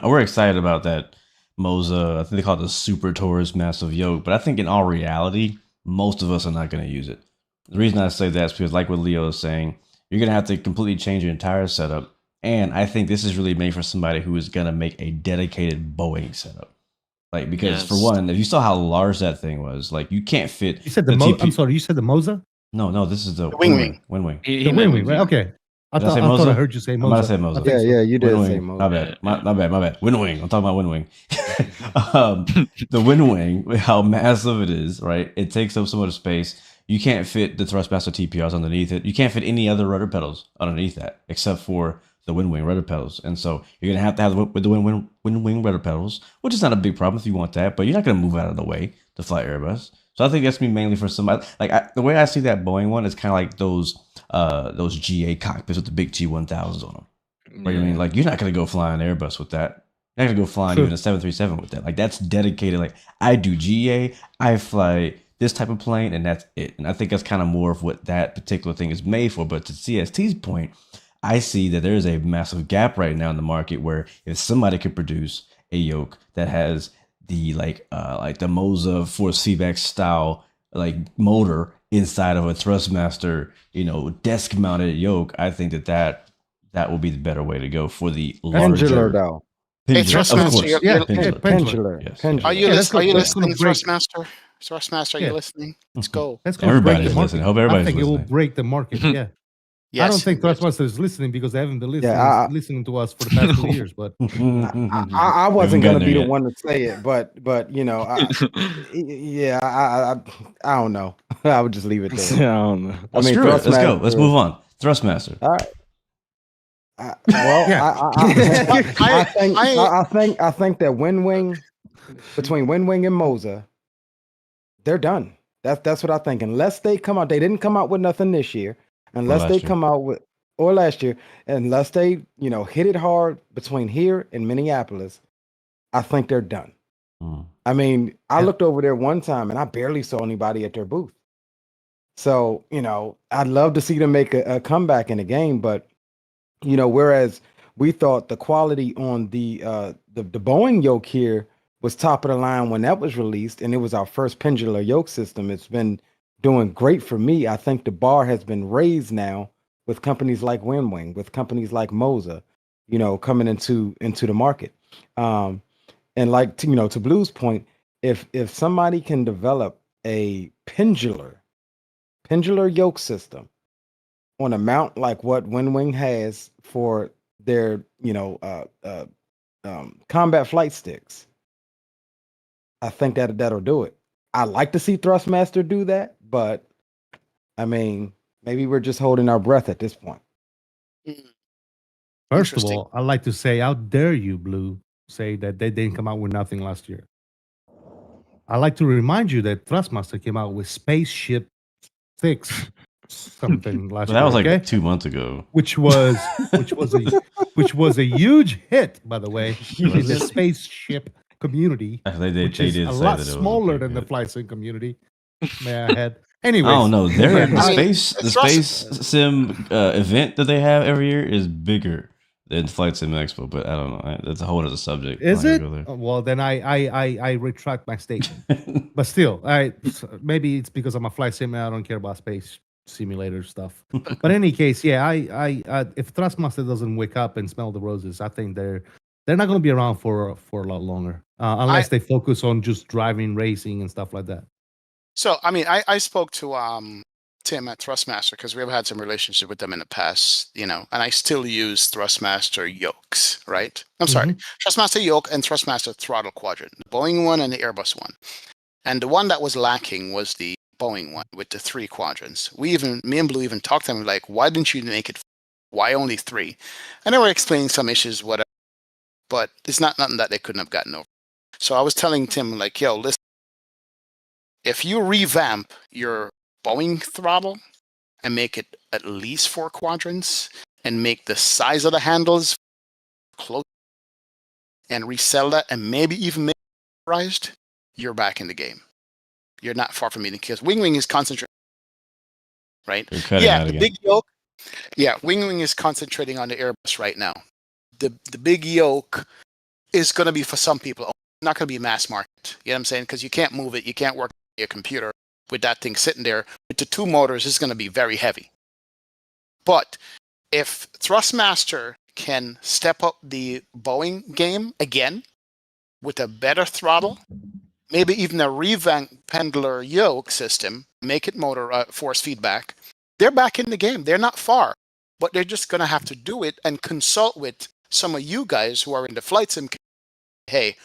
S1: we're excited about that Moza. I think they call it the Super Taurus Massive Yoke, but I think in all reality, most of us are not going to use it. The reason I say that is because, like what Leo is saying, you're going to have to completely change your entire setup, and I think this is really made for somebody who is going to make a dedicated Boeing setup. Like, because for one, if you saw how large that thing was, like you can't fit.
S3: You said the Moza. I'm sorry, you said the Moza?
S1: No, this is the
S2: Wingwing.
S1: Wingwing.
S3: The Wingwing, right? Okay. I thought I heard you say Moza.
S1: I might have said Moza.
S6: Yeah, you did say
S1: Wingwing.
S6: Moza.
S1: My bad. Wingwing. I'm talking about Wingwing. The Wingwing, how massive it is, right? It takes up so much space. You can't fit the Thrustmaster TPRs underneath it. You can't fit any other rudder pedals underneath that, except for the Wingwing rudder pedals. And so you're gonna have to have with the Wingwing rudder pedals, which is not a big problem if you want that, but you're not gonna move out of the way to fly Airbus. So I think that's me mainly for somebody like the way I see that Boeing one is kind of like those GA cockpits with the big G1000s on them. Right? I mean, like you're not gonna go flying Airbus with that. You're not gonna go flying even a 737 with that. Like that's dedicated. Like I do GA, I fly this type of plane, and that's it. And I think that's kind of more of what that particular thing is made for. But to CST's point, I see that there is a massive gap right now in the market where if somebody could produce a yoke that has the like the Moza force feedback style like motor inside of a Thrustmaster, desk mounted yoke, I think that will be the better way to go for the larger.
S6: Pendular, though.
S2: Hey,
S1: Pendular, of
S2: Thrustmaster,
S1: course.
S6: Pendular.
S1: Yes.
S6: Pendular.
S2: Are you listening,
S3: break.
S2: Thrustmaster? Thrustmaster, are you listening? Let's go.
S3: That's going to break the
S1: Everybody's
S3: market.
S1: listening. Hope everybody's
S3: I think it will
S1: listening.
S3: break the market. Yeah.
S2: Yes.
S3: I don't think Thrustmaster is listening because they haven't been listening,
S6: Yeah,
S3: listening to us for the past 2 years. But
S6: I wasn't
S1: haven't
S6: gonna be
S1: gotten
S6: the
S1: there
S6: one to say it, but I don't know. I would just leave it there.
S5: I don't know.
S1: Well, screw it. Let's go.
S6: Thrustmaster-
S1: Let's move on. Thrustmaster.
S6: All right. Well,
S3: Yeah.
S6: I think that Wingwing between Wingwing and Moza, they're done. That's what I think. Unless they come out, they didn't come out with nothing this year. Unless they
S1: last year.
S6: come out with or last year, unless they hit it hard between here and Minneapolis, I think they're done. I mean, I looked over there one time and I barely saw anybody at their booth. So, I'd love to see them make a comeback in the game, but whereas we thought the quality on the Boeing yoke here was top of the line when that was released, and it was our first pendular yoke system. It's been doing great for me. I think the bar has been raised now with companies like Wingwing, with companies like Moza, coming into the market. And like to Blue's point, if somebody can develop a pendular yoke system on a mount like what Wingwing has for their combat flight sticks, I think that'll do it. I like to see Thrustmaster do that, but I mean, maybe we're just holding our breath at this point.
S3: First of all, I'd like to say, how dare you, Blue, say that they didn't come out with nothing last year. I like to remind you that Thrustmaster came out with Spaceship 6 something last year.
S1: That was like 2 months ago.
S3: Which was a huge hit, by the way, in the spaceship community.
S1: They did
S3: a lot smaller than the flight sim community. May I add? Anyways,
S1: I don't know. The space sim event that they have every year is bigger than Flight Sim Expo, but I don't know. That's a whole other subject.
S3: Is it? Well, then I retract my statement. But still, maybe it's because I'm a flight sim and I don't care about space simulator stuff. But in any case, yeah, I if Thrustmaster doesn't wake up and smell the roses, I think they're not going to be around for a lot longer, unless they focus on just driving, racing, and stuff like that.
S2: So, I mean, I spoke to Tim at Thrustmaster because we've had some relationship with them in the past, and I still use Thrustmaster yokes, right? I'm sorry, Thrustmaster yoke and Thrustmaster throttle quadrant, the Boeing one and the Airbus one. And the one that was lacking was the Boeing one with the 3 quadrants. Me and Blue even talked to them like, why didn't you make it? Why only 3? And they were explaining some issues, whatever. But it's not nothing that they couldn't have gotten over. So I was telling Tim like, yo, listen, if you revamp your Boeing throttle and make it at least 4 quadrants and make the size of the handles close and resell that and maybe even make it raised, you're back in the game. You're not far from meeting because Wingwing is concentrating, right? Yeah, the big yoke. Yeah, Wingwing is concentrating on the Airbus right now. The big yoke is going to be for some people, not going to be mass market. You know what I'm saying? Because you can't move it, you can't work on your computer with that thing sitting there. With the 2 motors, it's going to be very heavy. But if Thrustmaster can step up the Boeing game again with a better throttle, maybe even a revamped pendular yoke system, make it motor force feedback, they're back in the game. They're not far, but they're just going to have to do it and consult with some of you guys who are in the flight sim. Hey,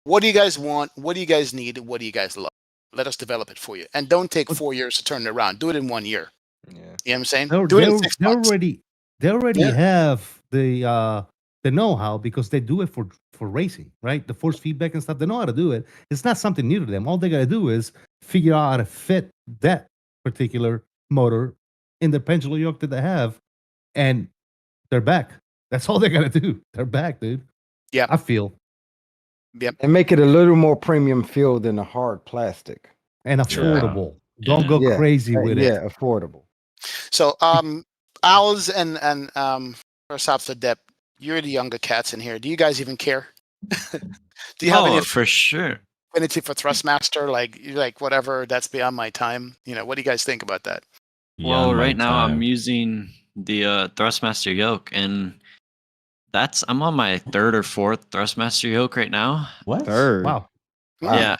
S2: what do you guys want? What do you guys need? What do you guys love? Let us develop it for you. And don't take 4 years to turn it around. Do it in 1 year. Yeah. You know what I'm saying? Do it in 6 months.
S3: They already have the know-how because they do it for racing, right? The force feedback and stuff. They know how to do it. It's not something new to them. All they got to do is figure out how to fit that particular motor in the pendular yoke that they have, and they're back. That's all they got to do. They're back, dude.
S2: Yeah.
S3: I feel.
S2: Yep.
S6: And make it a little more premium feel than a hard plastic.
S3: And affordable. Don't go crazy with it.
S6: Yeah, affordable.
S2: So, Owls and first off the depth, you're the younger cats in here. Do you guys even care? Do you have any
S4: for sure
S2: affinity for Thrustmaster? Like whatever, that's beyond my time. What do you guys think about that?
S4: Well, right now I'm using the Thrustmaster yoke, and I'm on my 3rd or 4th Thrustmaster yoke right now.
S1: What?
S5: 3rd?
S3: Wow.
S4: Yeah.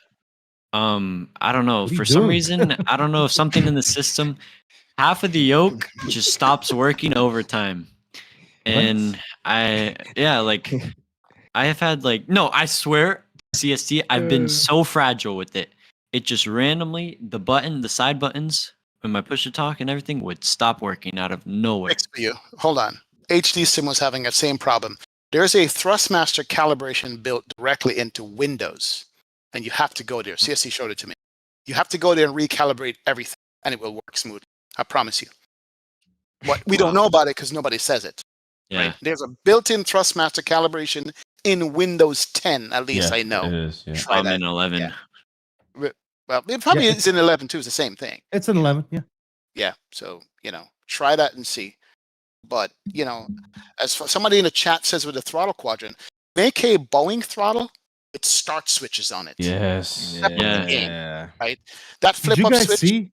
S4: I don't know. For some reason, I don't know if something in the system, half of the yoke just stops working over time. And I have had I swear, CST, I've been so fragile with it. It just randomly, the side buttons, when my push to talk and everything would stop working out of nowhere.
S2: Fix for you. Hold on. HD Sim was having the same problem. There's a Thrustmaster calibration built directly into Windows, and you have to go there. CSC showed it to me. You have to go there and recalibrate everything, and it will work smoothly. I promise you. But we don't know about it because nobody says it.
S4: Yeah.
S2: Right? There's a built-in Thrustmaster calibration in Windows 10, at least
S1: Yeah,
S2: I know.
S1: it is. Yeah.
S2: Try
S4: I'm
S2: that.
S4: in 11.
S2: Yeah. Well, it probably
S3: Yeah,
S2: is in 11 too. It's the same thing.
S3: It's an 11. Yeah.
S2: Yeah. So, try that and see. But, as for somebody in the chat says with the throttle quadrant, make a Boeing throttle with start switches on it.
S1: Yes.
S4: Yeah.
S2: Right? That
S3: Did
S2: flip
S3: you
S2: up
S3: guys
S2: switch.
S3: see?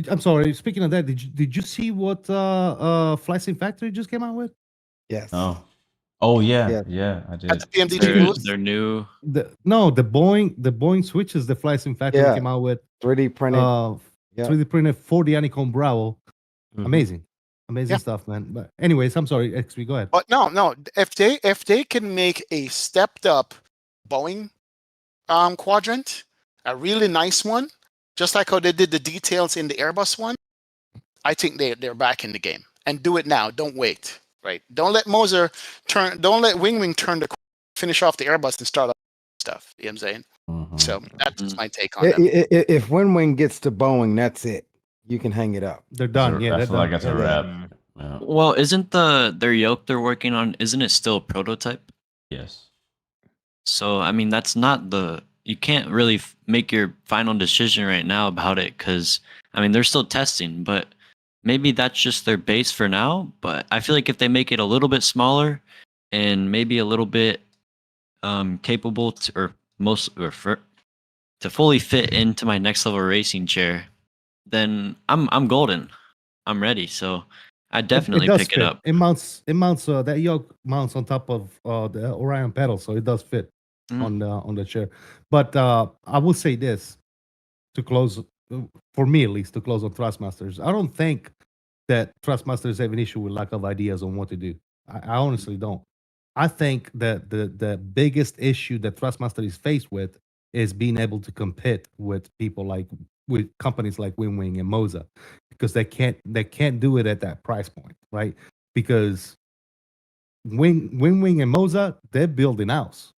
S3: I'm sorry. Speaking of that, did you see what Flight Sim Factory just came out with?
S6: Yes.
S1: Oh yeah.
S6: Yeah.
S1: Yeah, I
S2: At
S1: did.
S2: the PMDG
S4: They're,
S2: booth.
S4: they're new.
S3: The Boeing switches the Flight Sim Factory
S6: Yeah.
S3: came out with
S6: 3D printed. Yeah.
S3: 3D printed 4D Honeycomb Bravo.
S1: Mhm.
S3: Amazing
S2: Yeah.
S3: stuff, man. But anyways, I'm sorry, XP, go ahead.
S2: But no. If they can make a stepped up Boeing quadrant, a really nice one, just like how they did the details in the Airbus one, I think they're back in the game. And do it now. Don't wait. Right? Don't let Wingwing turn the finish off the Airbus and start up stuff. You know what I'm saying?
S1: Mhm.
S2: So that's my take on that.
S6: If Wingwing gets to Boeing, that's it. You can hang it up.
S3: They're done.
S1: I
S3: Yeah, they're
S1: feel like
S3: done.
S1: that's a wrap. Yeah.
S4: Well, isn't their yoke they're working on, isn't it still a prototype?
S1: Yes.
S4: So, I mean, that's not you can't really make your final decision right now about it because, I mean, they're still testing, but maybe that's just their base for now. But I feel like if they make it a little bit smaller and maybe a little bit capable to fully fit into my next level racing chair, then I'm golden. I'm ready. So I definitely
S3: does
S4: pick
S3: fit.
S4: it up.
S3: It mounts. That yoke mounts on top of the Orion pedal, so it does fit on the chair. But I will say this to close, for me at least, to close on Thrustmasters. I don't think that Thrustmasters have an issue with lack of ideas on what to do. I honestly don't. I think that the biggest issue that Thrustmaster is faced with is being able to compete with companies like Wingwing and Moza, because they can't do it at that price point, right? Because Wingwing and Moza, they're building house.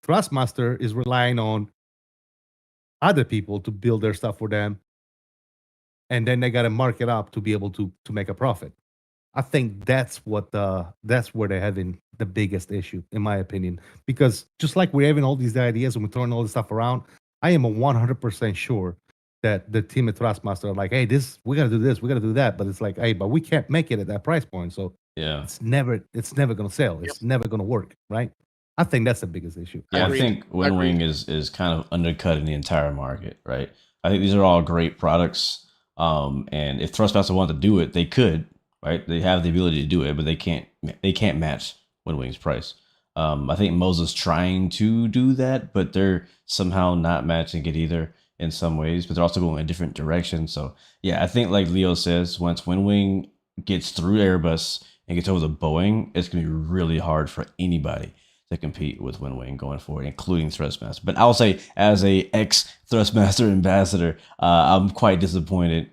S3: Thrustmaster is relying on other people to build their stuff for them, and then they got to mark it up to be able to make a profit. I think that's where they're having the biggest issue, in my opinion. Because just like we're having all these ideas and we're throwing all this stuff around, I am 100% sure that the team at Thrustmaster are like, hey, we gotta do this, we gotta do that. But it's like, hey, but we can't make it at that price point. So
S1: Yeah.
S3: it's never gonna sell. It's never gonna work, right? I think that's the biggest issue.
S1: Yeah,
S2: Agreed.
S1: I think Wingwing is kind of undercutting the entire market, right? I think these are all great products. And if Thrustmaster wanted to do it, they could, right? They have the ability to do it, but they can't match Wingwing's price. I think Moza's trying to do that, but they're somehow not matching it either in some ways, but they're also going in a different direction. So yeah, I think like Leo says, once Wingwing gets through Airbus and gets over to Boeing, it's gonna be really hard for anybody to compete with Wingwing going forward, including Thrustmaster. But I'll say, as a ex-Thrustmaster ambassador, I'm quite disappointed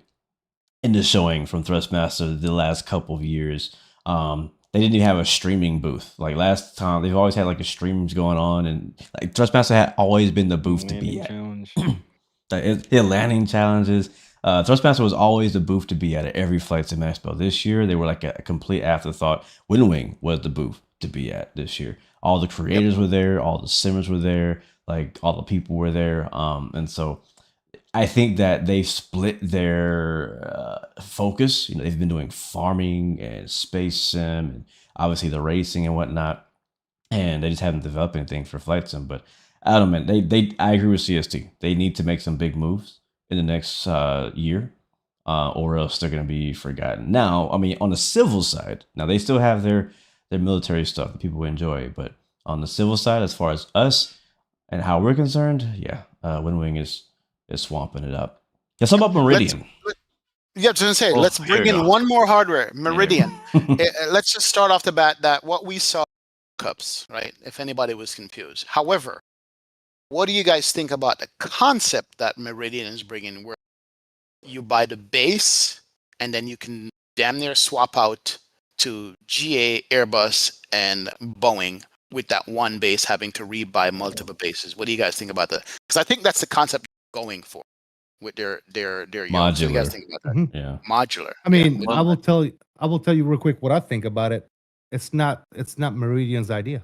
S1: in the showing from Thrustmaster the last couple of years. They didn't even have a streaming booth. Like last time, they've always had like a streams going on, and like Thrustmaster had always been the booth to be at.
S5: Challenge.
S1: The landing challenges. Thrustmaster was always the booth to be at every Flight Sim Expo. This year, they were like a complete afterthought. Wingwing was the booth to be at this year. All the creators were there, all the simmers were there, like all the people were there. And so I think that they split their focus. You know, they've been doing farming and space sim and obviously the racing and whatnot, and they just haven't developed anything for Flight Sim. But I don't know, man. I agree with CST. They need to make some big moves in the next year, or else they're going to be forgotten. Now, I mean, on the civil side, now they still have their military stuff that people enjoy, but on the civil side, as far as us and how we're concerned, yeah, Wingwing is swamping it up. Yeah, something about Meridian.
S2: Yeah, I was gonna say,
S4: Oh,
S2: let's
S4: here
S2: bring
S4: we
S2: in
S4: go.
S2: one more hardware, Meridian. Let's just start off the bat that what we saw cups, right? If anybody was confused. However, what do you guys think about the concept that Meridian is bringing, where you buy the base and then you can damn near swap out to GA, Airbus, and Boeing with that one base having to rebuy multiple bases. What do you guys think about that? Because I think that's the concept going for with their yoke. So what do you guys
S1: Modular.
S2: think about that?
S3: Mhm.
S1: Yeah.
S2: Modular.
S3: I mean,
S2: Yeah.
S3: I will tell you real quick what I think about it. It's not Meridian's idea.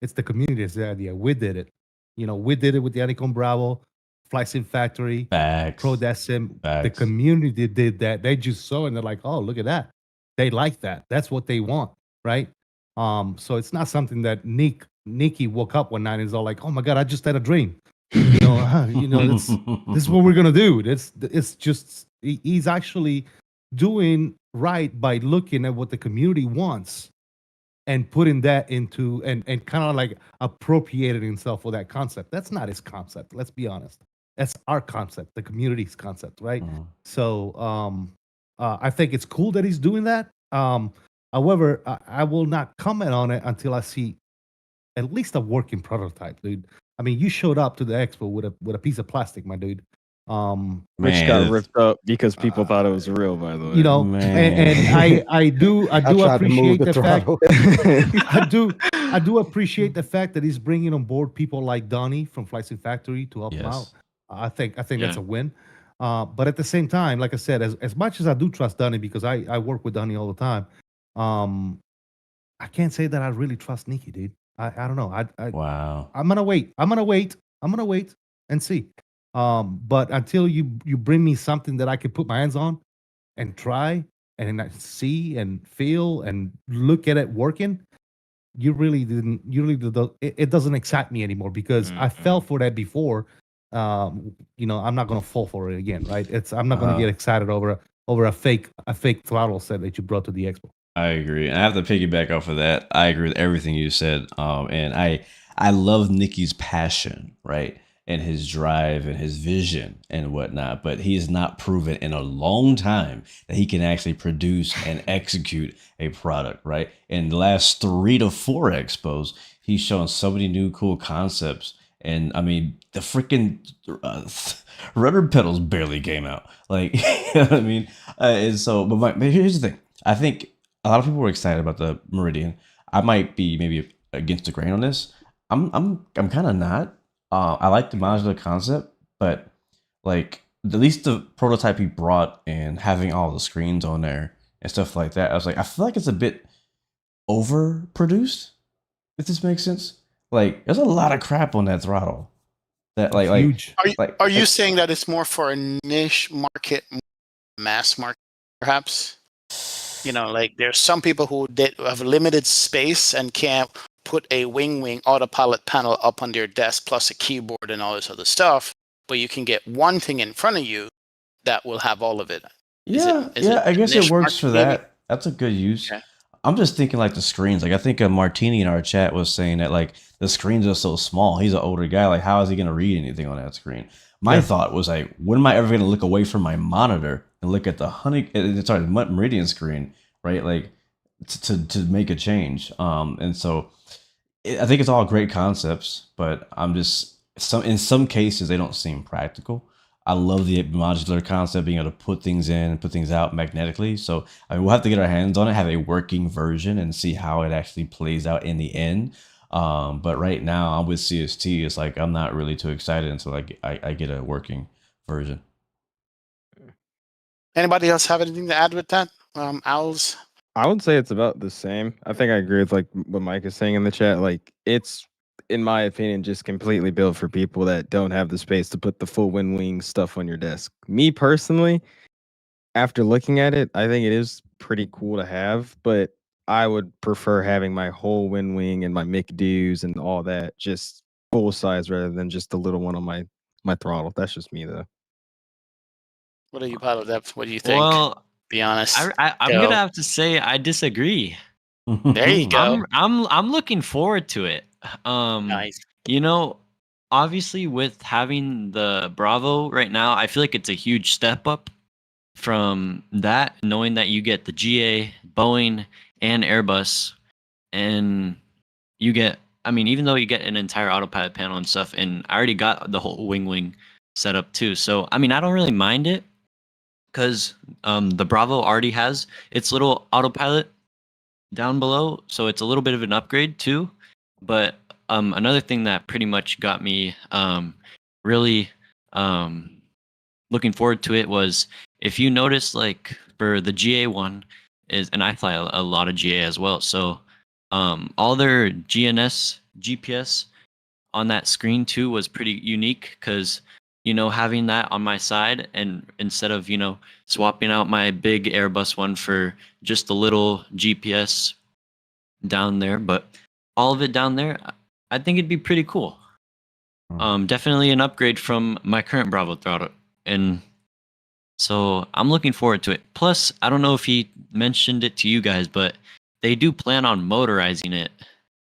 S3: It's the community's idea. We did it. We did it with the Anicon Bravo, Flight Sim Factory,
S1: Facts.
S3: Pro Decim. The
S1: Facts.
S3: community did that. They just saw it and they're like, oh, look at that. They like that. That's what they want, right? So it's not something that Nikki woke up one night and is all like, oh my God, I just had a dream. This is what we're gonna do. It's just he's actually doing right by looking at what the community wants and putting that into and kind of like appropriated himself for that concept. That's not his concept. Let's be honest. That's our concept, the community's concept, right? So I think it's cool that he's doing that. However, I will not comment on it until I see at least a working prototype, dude. I mean, you showed up to the expo with a piece of plastic, my dude.
S5: Which got ripped up because people thought it was real, by the way.
S3: And I do
S6: tried to move
S3: appreciate the fact
S6: throttle.
S3: I do appreciate the fact that he's bringing on board people like Donnie from Flight Sim Factory to help him out. I think that's a win. But at the same time, like I said, as much as I do trust Donnie because I work with Donnie all the time, I can't say that I really trust Nikki, dude. I don't know.
S1: Wow.
S3: I'm gonna wait and see. But until you bring me something that I can put my hands on and try and I see and feel and look at it working, it doesn't excite me anymore because I fell for that before. I'm not gonna fall for it again, right? I'm not gonna get excited over a fake throttle set that you brought to the expo.
S1: I agree. And I have to piggyback off of that. I agree with everything you said. And I love Nikki's passion, right? And his drive and his vision and whatnot. But he has not proven in a long time that he can actually produce and execute a product, right? In the last 3 to 4 expos, he's shown so many new cool concepts. And I mean, the freaking rudder pedals barely came out. Like, you know what I mean? And so, but here's the thing. I think a lot of people were excited about the Meridian. I might be maybe against the grain on this. I'm kind of not. I like the modular concept, but like at least the prototype he brought and having all the screens on there and stuff like that, I was like, I feel like it's a bit overproduced. If this makes sense, like there's a lot of crap on that throttle. That
S3: Huge.
S2: Are you saying that it's more for a niche market, mass market, perhaps? Like there's some people who have limited space and can't put a Wingwing autopilot panel up on their desk plus a keyboard and all this other stuff, but you can get one thing in front of you that will have all of it.
S1: I guess it works for that. Maybe? That's a good use.
S2: Okay.
S1: I'm just thinking like the screens. Like I think Martini in our chat was saying that like the screens are so small. He's an older guy. Like how is he going to read anything on that screen? My thought was like, when am I ever going to look away from my monitor and look at the Meridian screen, right? Like to make a change. And so I think it's all great concepts, but in some cases they don't seem practical. I love the modular concept, being able to put things in and put things out magnetically. So we'll have to get our hands on it, have a working version, and see how it actually plays out in the end. But right now, I'm with CST. It's like I'm not really too excited until I get a working version.
S2: Anybody else have anything to add with that? Owls?
S5: I would say it's about the same. I think I agree with like what Mike is saying in the chat. Like it's, in my opinion, just completely built for people that don't have the space to put the full Wingwing stuff on your desk. Me personally, after looking at it, I think it is pretty cool to have, but I would prefer having my whole Wingwing and my McDoos and all that just full size rather than just the little one on my throttle. That's just me though.
S2: What are you, Pilot Depth? What do you think?
S4: Well,
S2: be honest.
S4: I'm gonna have to say I disagree.
S2: There you go.
S4: I'm looking forward to it.
S2: Nice.
S4: Obviously with having the Bravo right now, I feel like it's a huge step up from that, knowing that you get the GA, Boeing, and Airbus, and you get, even though you get an entire autopilot panel and stuff, and I already got the whole Wingwing set up too. So I don't really mind it because the Bravo already has its little autopilot down below, so it's a little bit of an upgrade too. But another thing that pretty much got me really looking forward to it was, if you notice, like for the GA one is, and I fly a lot of GA as well, so all their GNS GPS on that screen too was pretty unique, because having that on my side, and instead of swapping out my big Airbus one for just a little GPS down there, but all of it down there, I think it'd be pretty cool. Definitely an upgrade from my current Bravo throttle, and so I'm looking forward to it. Plus, I don't know if he mentioned it to you guys, but they do plan on motorizing it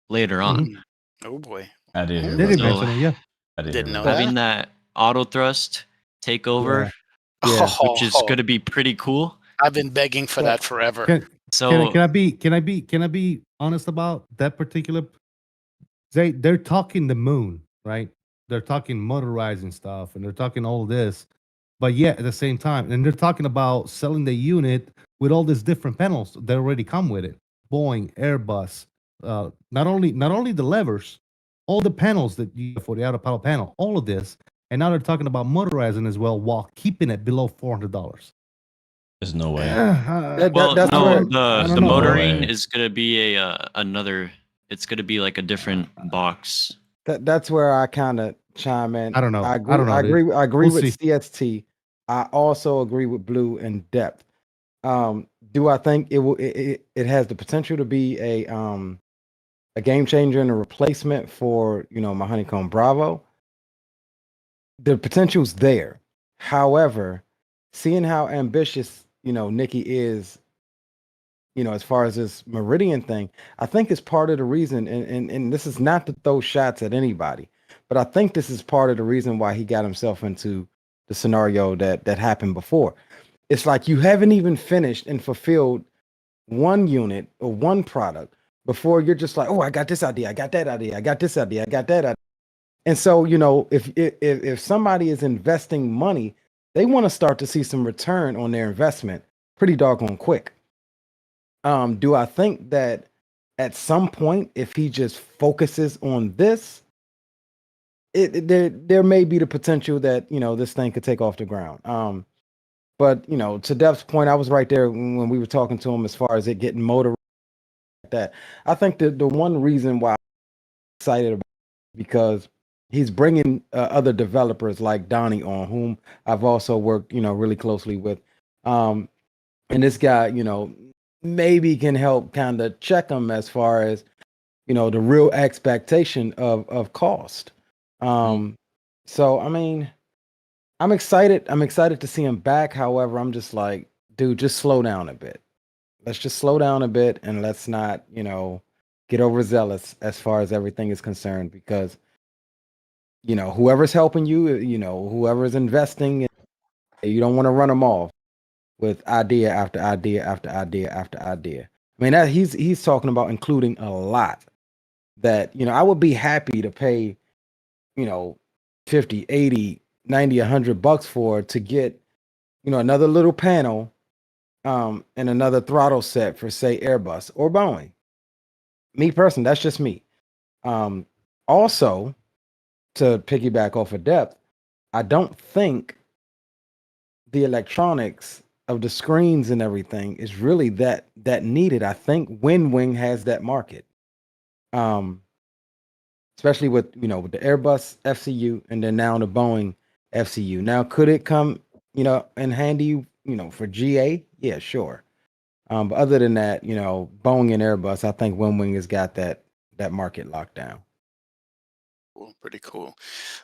S4: later on.
S2: Oh boy.
S1: I did hear
S3: They
S1: about
S3: did
S1: that.
S3: mention it, yeah.
S1: I did
S2: Didn't
S1: hear
S2: know
S1: about
S4: Having that auto thrust take over,
S3: Yeah.
S4: which is going to be pretty cool.
S2: I've been begging for that forever.
S4: So
S3: Can I be honest about that particular? They're talking the moon, right? They're talking motorizing stuff, and they're talking all this, but yet at the same time, and they're talking about selling the unit with all these different panels that already come with it. Boeing, Airbus, not only the levers, all the panels that you for the autopilot panel, all of this, and now they're talking about motorizing as well while keeping it below $400.
S1: There's no way.
S4: well,
S6: that's
S4: no,
S6: where-
S4: the motoring
S1: way.
S4: is going to be another. It's going to be like a different box.
S6: That's where I kind of chime in.
S3: I don't know.
S6: I
S3: I
S6: agree,
S3: don't know,
S6: I
S3: dude.
S6: agree. I agree
S3: We'll
S6: with CST. I also agree with Blue and depth. Do I think it has the potential to be a game changer and a replacement for my Honeycomb Bravo? The potential's there. However, seeing how ambitious Nikki is, as far as this Meridian thing, I think it's part of the reason, and this is not to throw shots at anybody, but I think this is part of the reason why he got himself into the scenario that happened before. It's like you haven't even finished and fulfilled one unit or one product before you're just like, oh, I got this idea, I got that idea, I got this idea, I got that idea. And so, if somebody is investing money, they want to start to see some return on their investment pretty doggone quick. Do I think that at some point, if he just focuses on this, there may be the potential that this thing could take off the ground. But to Dev's point, I was right there when we were talking to him as far as it getting motor like that. I think the one reason why I'm excited about it, because he's bringing other developers like Donnie on, whom I've also worked really closely with, and this guy maybe can help kind of check him as far as the real expectation of cost. So I mean, I'm excited to see him back. However, I'm just like, dude, just slow down a bit. Let's just slow down a bit, and let's not get overzealous as far as everything is concerned, because whoever's helping you, whoever's investing, you don't want to run them off with idea after idea after idea after idea. I mean, that he's talking about including a lot that I would be happy to pay 50, 80, 90, $100 for, to get another little panel and another throttle set for, say, Airbus or Boeing. Me personally, that's just me. Also, to piggyback off of depth, I don't think the electronics of the screens and everything is really that needed. I think Wingwing has that market, especially with with the Airbus FCU and then now the Boeing FCU. Now, could it come in handy for GA? Yeah, sure. But other than that, Boeing and Airbus, I think Wingwing has got that market locked down.
S2: Cool, pretty cool.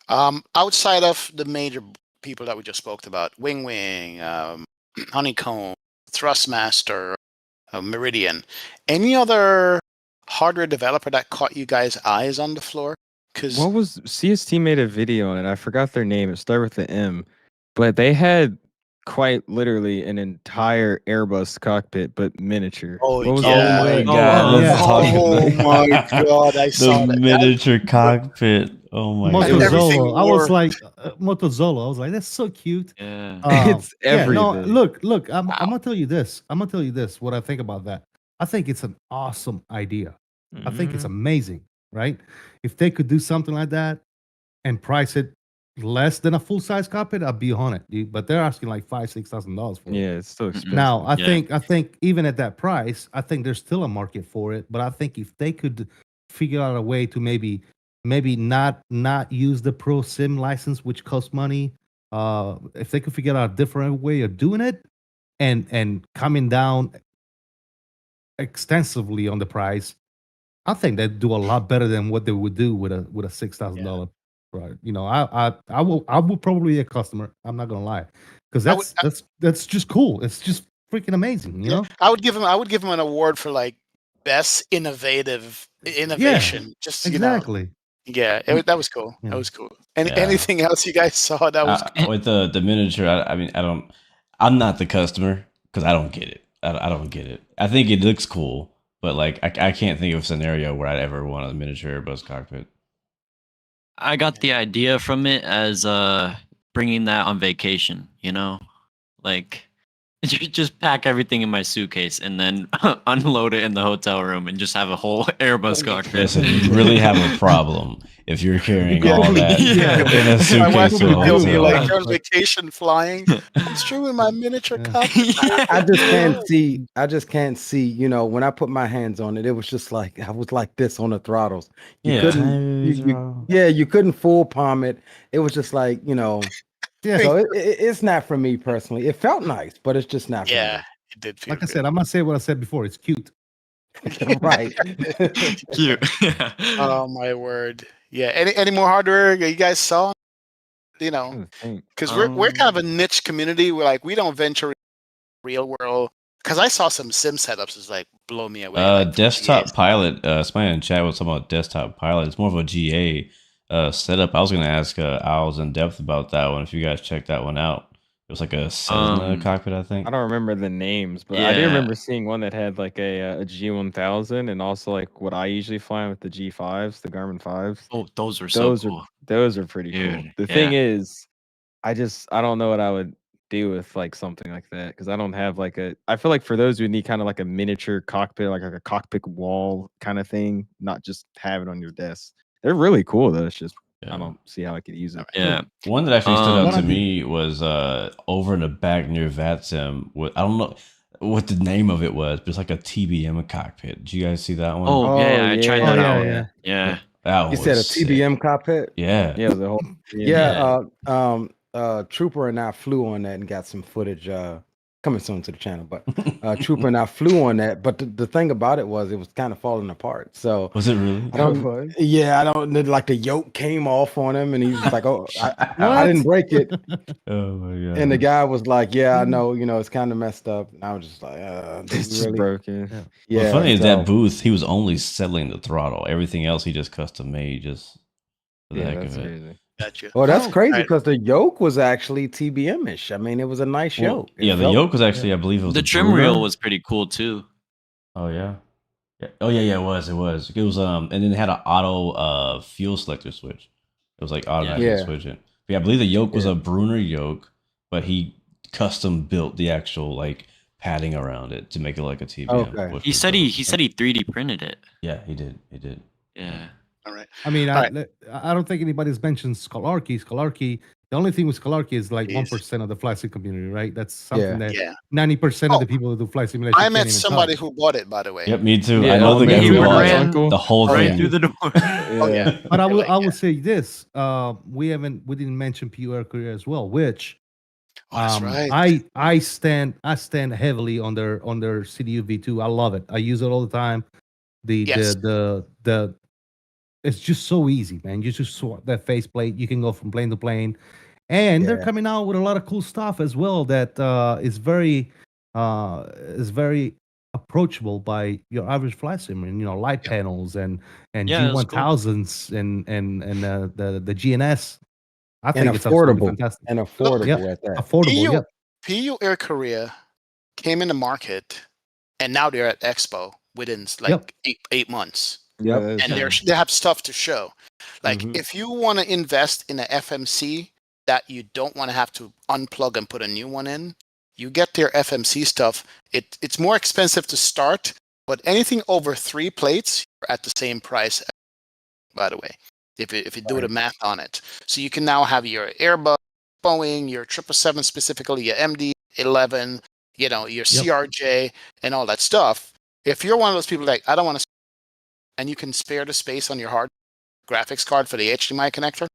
S2: Outside of the major people that we just spoke about, Wingwing, Honeycomb, Thrustmaster, Meridian, any other hardware developer that caught you guys' eyes on the floor? Because
S5: What was CST made a video on it? I forgot their name. It started with the M, but they had quite literally an entire Airbus cockpit, but miniature.
S2: Oh,
S5: What was
S2: yeah.
S1: Oh my
S5: the
S1: god,
S3: yeah.
S1: let's talk
S2: Oh
S1: about
S2: my god, I saw
S1: the
S2: that.
S1: miniature cockpit. Oh my god.
S2: Everything
S3: Motozolo. I was
S2: wore-
S3: like, Motozolo. I was like, that's so cute.
S4: Yeah.
S5: It's
S3: Yeah, no,
S5: everything.
S3: look, I'm gonna tell you this. What I think about that. I think it's an awesome idea. I think it's
S5: Mhm.
S3: amazing, right? If they could do something like that and price it less than a full size cockpit, I'd be on it, dude. But they're asking like $5,000-$6,000 for it.
S5: Yeah, it's still
S4: Mm-mm.
S5: expensive.
S3: Now,
S4: Yeah.
S3: I think even at that price, I think there's still a market for it. But I think if they could figure out a way to maybe not use the Pro Sim license, which costs money, if they could figure out a different way of doing it and coming down extensively on the price, I think they'd do a lot better than what they would do with a $6,000. Right? You know, I will probably be a customer. I'm not gonna lie, because
S2: I would,
S3: that's just cool. It's just freaking amazing. You
S2: yeah,
S3: know?
S2: I would give him an award for like best innovative innovation. Just
S3: Exactly.
S2: yeah, that was cool.
S3: Yeah.
S2: That was cool.
S1: Yeah.
S2: Anything else you guys saw that was
S1: With the miniature, I mean, I'm not the customer because I don't get it. I don't get it. I think it looks cool, but like I can't think of a scenario where I'd ever want a miniature Airbus cockpit.
S4: I got the idea from it as bringing that on vacation, you know? Like you just pack everything in my suitcase and then unload it in the hotel room and just have a whole Airbus cockpit.
S1: Listen, you really have a problem if you're carrying
S2: Yeah.
S1: all that
S4: Yeah.
S1: in a
S2: my wife
S1: suitcase to
S2: would
S1: a
S2: tell me
S1: hotel.
S2: like you're on vacation flying. I'm streaming my miniature
S3: Yeah.
S2: cockpit.
S6: I just can't see. I just can't see. You know, when I put my hands on it, it was just like I was like this on the throttles. You
S1: Yeah.
S6: couldn't. You couldn't full palm it. It was just like
S3: Yeah.
S6: So it's not for me personally. It felt nice, but it's just not for
S2: Yeah, it did feel
S3: Like I said, I'm gonna say what I said before. It's cute.
S6: me. Right.
S4: Cute.
S2: Oh my word. Yeah. Any more hardware you guys saw? You know,
S5: I think.
S2: because we're kind of a niche community. We're like we don't venture real world. Because I saw some sim setups, is like blow me away. like,
S1: Desktop
S2: GAs.
S1: Pilot. Somebody in the chat was talking about Desktop Pilot. It's more of a GA setup. I was gonna ask Owls in depth about that one. If you guys checked that one out, it was like a Cessna cockpit, I think.
S5: I don't remember the names, but I do
S4: Yeah.
S5: remember seeing one that had like a G1000 and also like what I usually fly with the G5s, the Garmin 5s.
S4: Oh, those were so
S5: Those
S4: cool.
S5: those are pretty cool.
S4: Dude,
S5: The thing
S4: yeah.
S5: is, I don't know what I would do with like something like that because I don't have like I feel like for those who need kind of like a miniature cockpit, like a cockpit wall kind of thing, not just have it on your desk. They're really cool though. It's just
S1: Yeah.
S5: I don't see how I could use it.
S4: Yeah.
S1: One that actually stood out
S3: What
S1: to
S3: I did-
S1: me was over in the back near VATSIM. I don't know what the name of it was, but it's like a TBM cockpit. Did you guys see that one?
S4: Oh, yeah, I tried
S6: yeah.
S4: that
S3: Oh,
S4: out.
S3: yeah.
S4: Yeah.
S1: That one
S6: You said a
S1: was sick.
S6: TBM cockpit.
S1: Yeah.
S5: Yeah, the whole
S6: Trooper and I flew on that and got some footage coming soon to the channel. But Trooper and I flew on that. But the thing about it was kind of falling apart. So
S1: Was it really?
S6: I don't. Yeah, I don't. Like the yoke came off on him, and he was like, "Oh, I didn't break it."
S1: Oh my god.
S6: And the guy was like, "Yeah, I know. It's kind of messed up." And I was just like,
S5: it's
S6: "This
S5: just
S6: really?"
S5: broken.
S6: Yeah.
S1: What's funny is
S6: so-
S1: that booth, he was only settling the throttle. Everything else he just custom made just for the
S5: Yeah,
S1: heck
S5: that's
S1: of it.
S5: crazy.
S2: Gotcha.
S6: Well, that's
S3: Oh,
S6: crazy
S2: right.
S6: because the yoke was actually TBM-ish. I mean, it was a nice
S1: Well,
S6: yoke. It
S1: yeah, the
S6: felt-
S1: yoke was actually, I believe it was
S4: The
S1: a
S4: trim
S1: Bruder.
S4: reel was pretty cool too.
S1: Oh yeah. Oh yeah, it was. It was, and then it had an auto fuel selector switch. It was like automatically
S6: Yeah.
S1: switching. But yeah, I believe the yoke was
S6: Yeah.
S1: a Brunner yoke, but he custom built the actual like padding around it to make it like a TBM.
S6: Okay.
S1: which
S4: He
S1: was
S4: said
S1: dope.
S4: he 3D printed it.
S1: Yeah, he did. He did.
S4: Yeah.
S2: All right.
S3: I mean,
S2: All
S3: I don't think anybody's mentioned Scholarkey. Scholarkey. The only thing with Scholarkey is like
S2: Jeez.
S3: 1% of the flight sim community, right? That's something that
S2: Yeah.
S3: 90%
S2: Oh,
S3: of the people who do flight simulation.
S2: I
S3: can't
S2: met
S3: even
S2: somebody
S3: touch.
S2: who bought it, by the way.
S1: Yep, me too.
S5: Yeah,
S1: I know the
S5: man,
S1: guy
S5: he
S1: who bought
S4: ran
S1: the whole
S4: Right
S1: thing.
S4: through the door.
S2: Oh yeah.
S3: But I will
S2: Like,
S3: I will say this. We didn't mention PUR career as well, which
S2: Oh, that's right.
S3: I stand heavily on their CDU V2. I love it. I use it all the time.
S2: Yes.
S3: The it's just so easy, man. You just swap that faceplate. You can go from plane to plane, and they're
S6: Yeah.
S3: coming out with a lot of cool stuff as well. That is very approachable by your average flight sim. And light
S2: Yep.
S3: panels and
S4: Yeah, that's cool.
S3: G1000s and the GNS. I
S6: And
S3: think it's absolutely
S6: affordable.
S3: fantastic.
S6: And affordable
S3: Yep.
S6: at that.
S3: Affordable, yep.
S2: PU Air Korea came in the market, and now they're at Expo within like
S3: Yep.
S2: eight months,
S6: Yep.
S2: and they have stuff to show. Like
S6: Mhm.
S2: if you want to invest in an FMC that you don't want to have to unplug and put a new one in, you get their FMC stuff. It's more expensive to start, But anything over 3 plates, you're at the same price, by the way, if you do the math on it. So you can now have your Airbus, Boeing, your 777 specifically, your MD-11, you know, your CRJ and all that stuff. If you're one of those people like, I don't want to, and you can spare the space on your hard graphics card for the HDMI connector,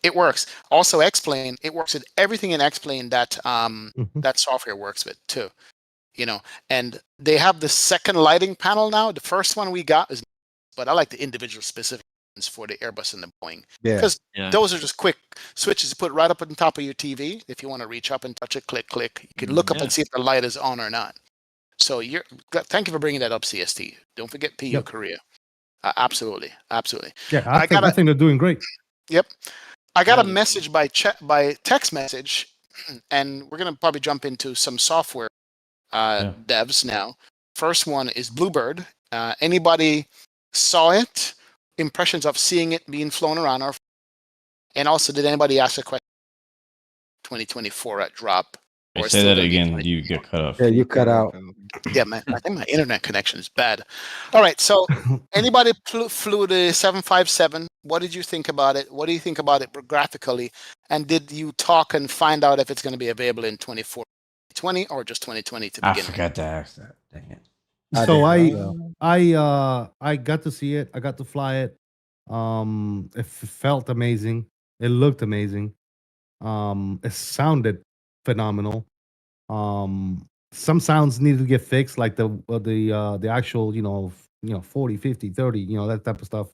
S2: it works. Also, X-Plane, it works with everything in X-Plane that that software works with too. You know, and they have the second lighting panel now. The first one we got is, but I like the individual specific ones for the Airbus and the Boeing, because those are just quick switches to put right up on top of your TV. If you want to reach up and touch it, click, click. You can look up and see if the light is on or not. So thank you for bringing that up, CST. Don't forget PU Korea. Absolutely, absolutely.
S3: Yeah, I think they're doing great.
S2: Yep. I got a message by text message, and we're gonna probably jump into some software devs now. First one is Bluebird. Anybody saw it? Impressions of seeing it being flown around, and also did anybody ask a question? 2024 at drop.
S1: Or say that again. You get cut off.
S6: Yeah, you cut out.
S2: Yeah, man. I think my internet connection is bad. All right. So, anybody flew the 757? What did you think about it? What do you think about it graphically? And did you talk and find out if it's going to be available in 2020 or just 2020 to begin with?
S1: I forgot to ask that. Dang it.
S3: So I got to see it. I got to fly it. It felt amazing. It looked amazing. It sounded phenomenal. Some sounds needed to get fixed, like the actual, 40, 50, 30, that type of stuff.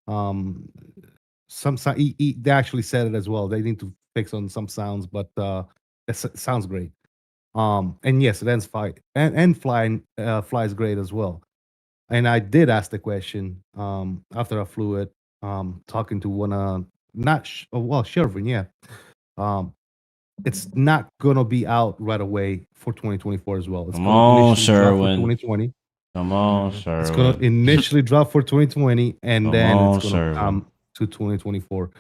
S3: Some they actually said it as well. They need to fix on some sounds, but it sounds great. And yes, it ends fine, and flying flies great as well. And I did ask the question after I flew it, talking to one Shervin, yeah. It's not gonna be out right away for 2024 as well. It's
S1: Come on, Sherwin.
S3: 2020.
S1: Come on, Sherwin.
S3: It's gonna initially drop for 2020, and then it's gonna come to 2024.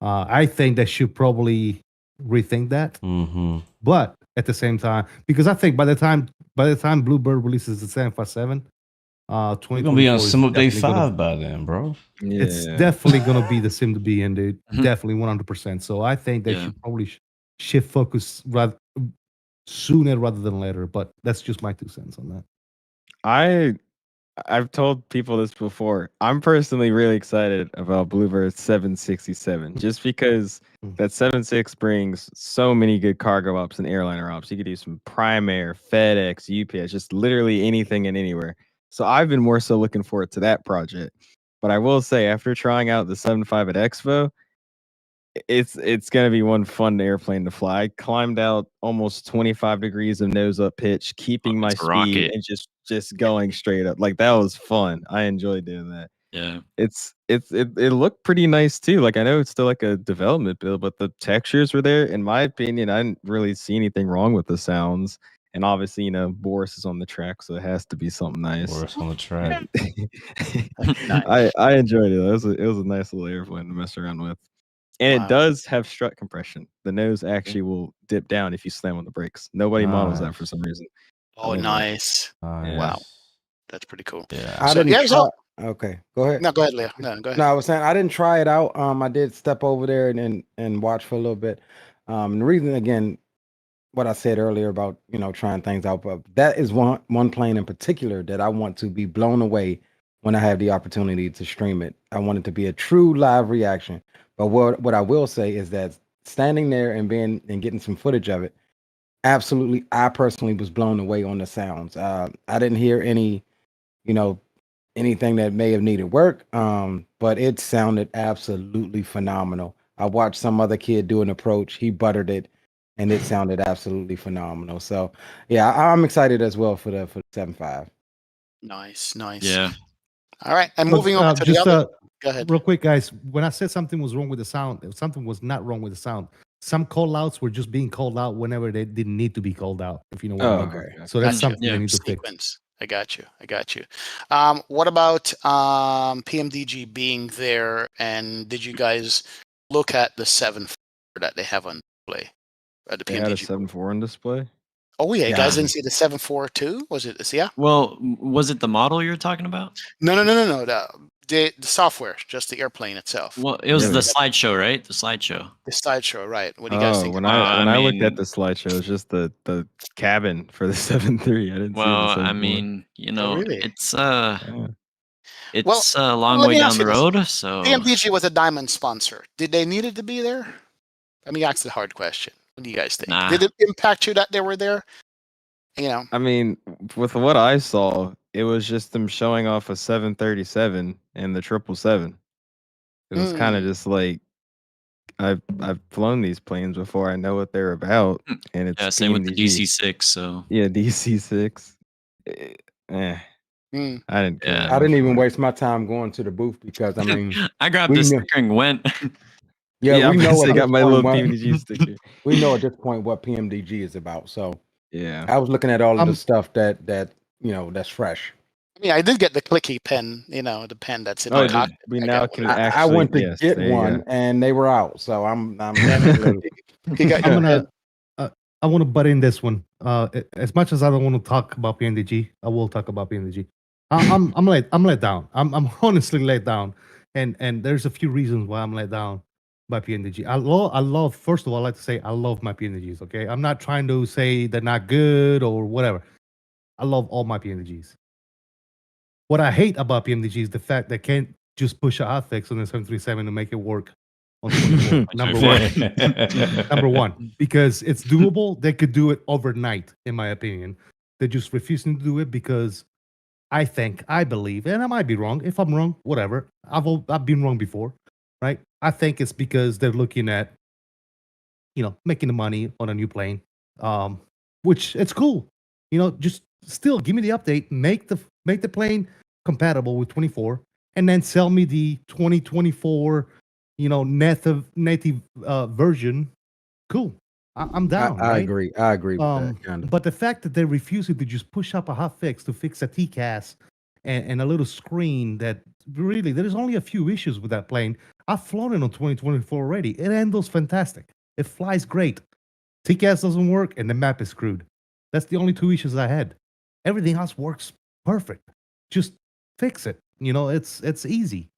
S3: I think they should probably rethink that. But at the same time, because I think by the time Bluebird releases the 757,
S1: it's gonna be on Sim Day 5 by then, bro.
S3: Yeah. It's definitely gonna be the sim to be in, dude. Definitely 100%. So I think they should probably shift focus sooner rather than later. But that's just my 2 cents on that.
S5: I've told people this before. I'm personally really excited about Bluebird 767 just because that 76 brings so many good cargo ops and airliner ops. You could do some Prime Air, FedEx, UPS, just literally anything and anywhere. So I've been more so looking forward to that project. But I will say, after trying out the 75 at Expo, it's gonna be one fun airplane to fly. I climbed out almost 25 degrees of nose up pitch, keeping my speed and just going straight up. Like, that was fun. I enjoyed doing that.
S4: Yeah.
S5: It looked pretty nice too. Like, I know it's still like a development build, but the textures were there. In my opinion, I didn't really see anything wrong with the sounds. And obviously, Boris is on the track, so it has to be something nice.
S1: Boris on the track.
S5: I enjoyed it. It was a nice little airplane to mess around with. And it does have strut compression. The nose actually will dip down if you slam on the brakes. Nobody models that for some reason.
S2: Oh, nice.
S5: Yeah.
S2: Wow. That's pretty cool.
S6: Yeah. Okay, go ahead.
S2: No, go ahead, Leo. No, go ahead.
S6: No, I was saying I didn't try it out. I did step over there and watch for a little bit. The reason, again, what I said earlier about trying things out, but that is one plane in particular that I want to be blown away when I have the opportunity to stream it. I want it to be a true live reaction. But what I will say is that standing there and getting some footage of it, absolutely, I personally was blown away on the sounds. I didn't hear any, anything that may have needed work, but it sounded absolutely phenomenal. I watched some other kid do an approach. He buttered it, and it sounded absolutely phenomenal. So, yeah, I'm excited as well for the 7.5.
S2: Nice.
S4: Yeah.
S2: All right, and moving on to the other. Go ahead.
S3: Real quick, guys. When I said something was wrong with the sound, something was not wrong with the sound. Some call outs were just being called out whenever they didn't need to be called out, if you know what I mean.
S6: Okay.
S3: So that's something they need to fix.
S2: I got you. What about PMDG being there? And did you guys look at the 7.4 that they have on display?
S5: They had a 7.4 on display?
S2: Oh yeah, you guys
S6: Yeah.
S2: didn't see the 742? Was it? Yeah.
S4: Well, was it the model you're talking about?
S2: No. The software, just the airplane itself.
S4: Well, it was the
S5: Really?
S4: slideshow, right? The slideshow.
S2: The slideshow, right? What do you guys
S5: Oh,
S2: think?
S5: when
S4: Well,
S5: I looked at
S4: mean,
S5: the slideshow, it's just the cabin for the 7.3. I didn't see the
S4: well, I
S5: 7.4.
S4: mean,
S2: Oh, really?
S5: Yeah.
S4: it's a long
S2: let
S4: way
S2: me
S4: down
S2: ask
S4: the
S2: you this.
S4: road, so
S2: PMDG was a diamond sponsor. Did they need it to be there? Let me ask the hard question. What do you guys think?
S4: nah.
S2: Did it impact you that they were there? You know,
S5: I mean, with what I saw, it was just them showing off a 737 and the 777. It was kind of just like I've flown these planes before. I know what they're about, and it's
S4: Yeah, same with the
S5: PMDG.
S4: DC-6. So
S5: Yeah, DC-6. Eh,
S2: mm.
S5: I didn't care.
S4: Yeah.
S5: that
S6: I didn't
S5: much
S6: even
S5: for it.
S6: waste my time going to the booth because I mean,
S4: I grabbed
S6: we
S4: the
S6: knew,
S4: sticker and went.
S6: yeah,
S5: Yeah,
S6: we
S5: I'm
S6: know
S5: I
S6: at
S5: got
S6: this
S5: my
S6: point
S5: little
S6: what
S5: PMDG sticker.
S6: we know at this point what PMDG is about. So
S5: Yeah.
S6: I was looking at all of the
S3: Um,
S6: stuff that that's fresh.
S2: I mean, I did get the clicky pen. The pen that's in
S5: Oh,
S2: the cockpit.
S5: we
S2: I
S5: now
S2: got
S5: can
S2: one.
S6: I
S5: actually.
S6: went to
S5: Yes,
S6: get
S5: there you
S6: one
S5: go.
S6: and they were out. So I'm
S2: You got
S3: I'm
S2: your
S3: gonna.
S2: pen.
S3: I want to butt in this one. As much as I don't want to talk about PMDG, I will talk about PMDG. I'm let down. I'm honestly let down, and there's a few reasons why I'm let down by PMDG. I love. First of all, I like to say I love my PMDGs. Okay, I'm not trying to say they're not good or whatever. I love all my PMDGs. What I hate about PMDG is the fact they can't just push a hotfix on the 737 to make it work on 24. Number one. Number one, because it's doable. They could do it overnight, in my opinion. They're just refusing to do it because I believe, and I might be wrong. If I'm wrong, whatever. I've been wrong before, right? I think it's because they're looking at, making the money on a new plane, um, which it's cool. Just still give me the update, make the plane compatible with 24, and then sell me the 2024, native version. Cool. I'm down,
S6: I
S3: right?
S6: agree. I agree with that kind of.
S3: But the fact that they're refusing to just push up a hot fix to fix a TCAS and a little screen that really there's only a few issues with that plane. I've flown it on 2024 already. It handles fantastic. It flies great. TCAS doesn't work and the map is screwed. That's the only two issues I had. Everything else works perfect. Just fix it. It's easy.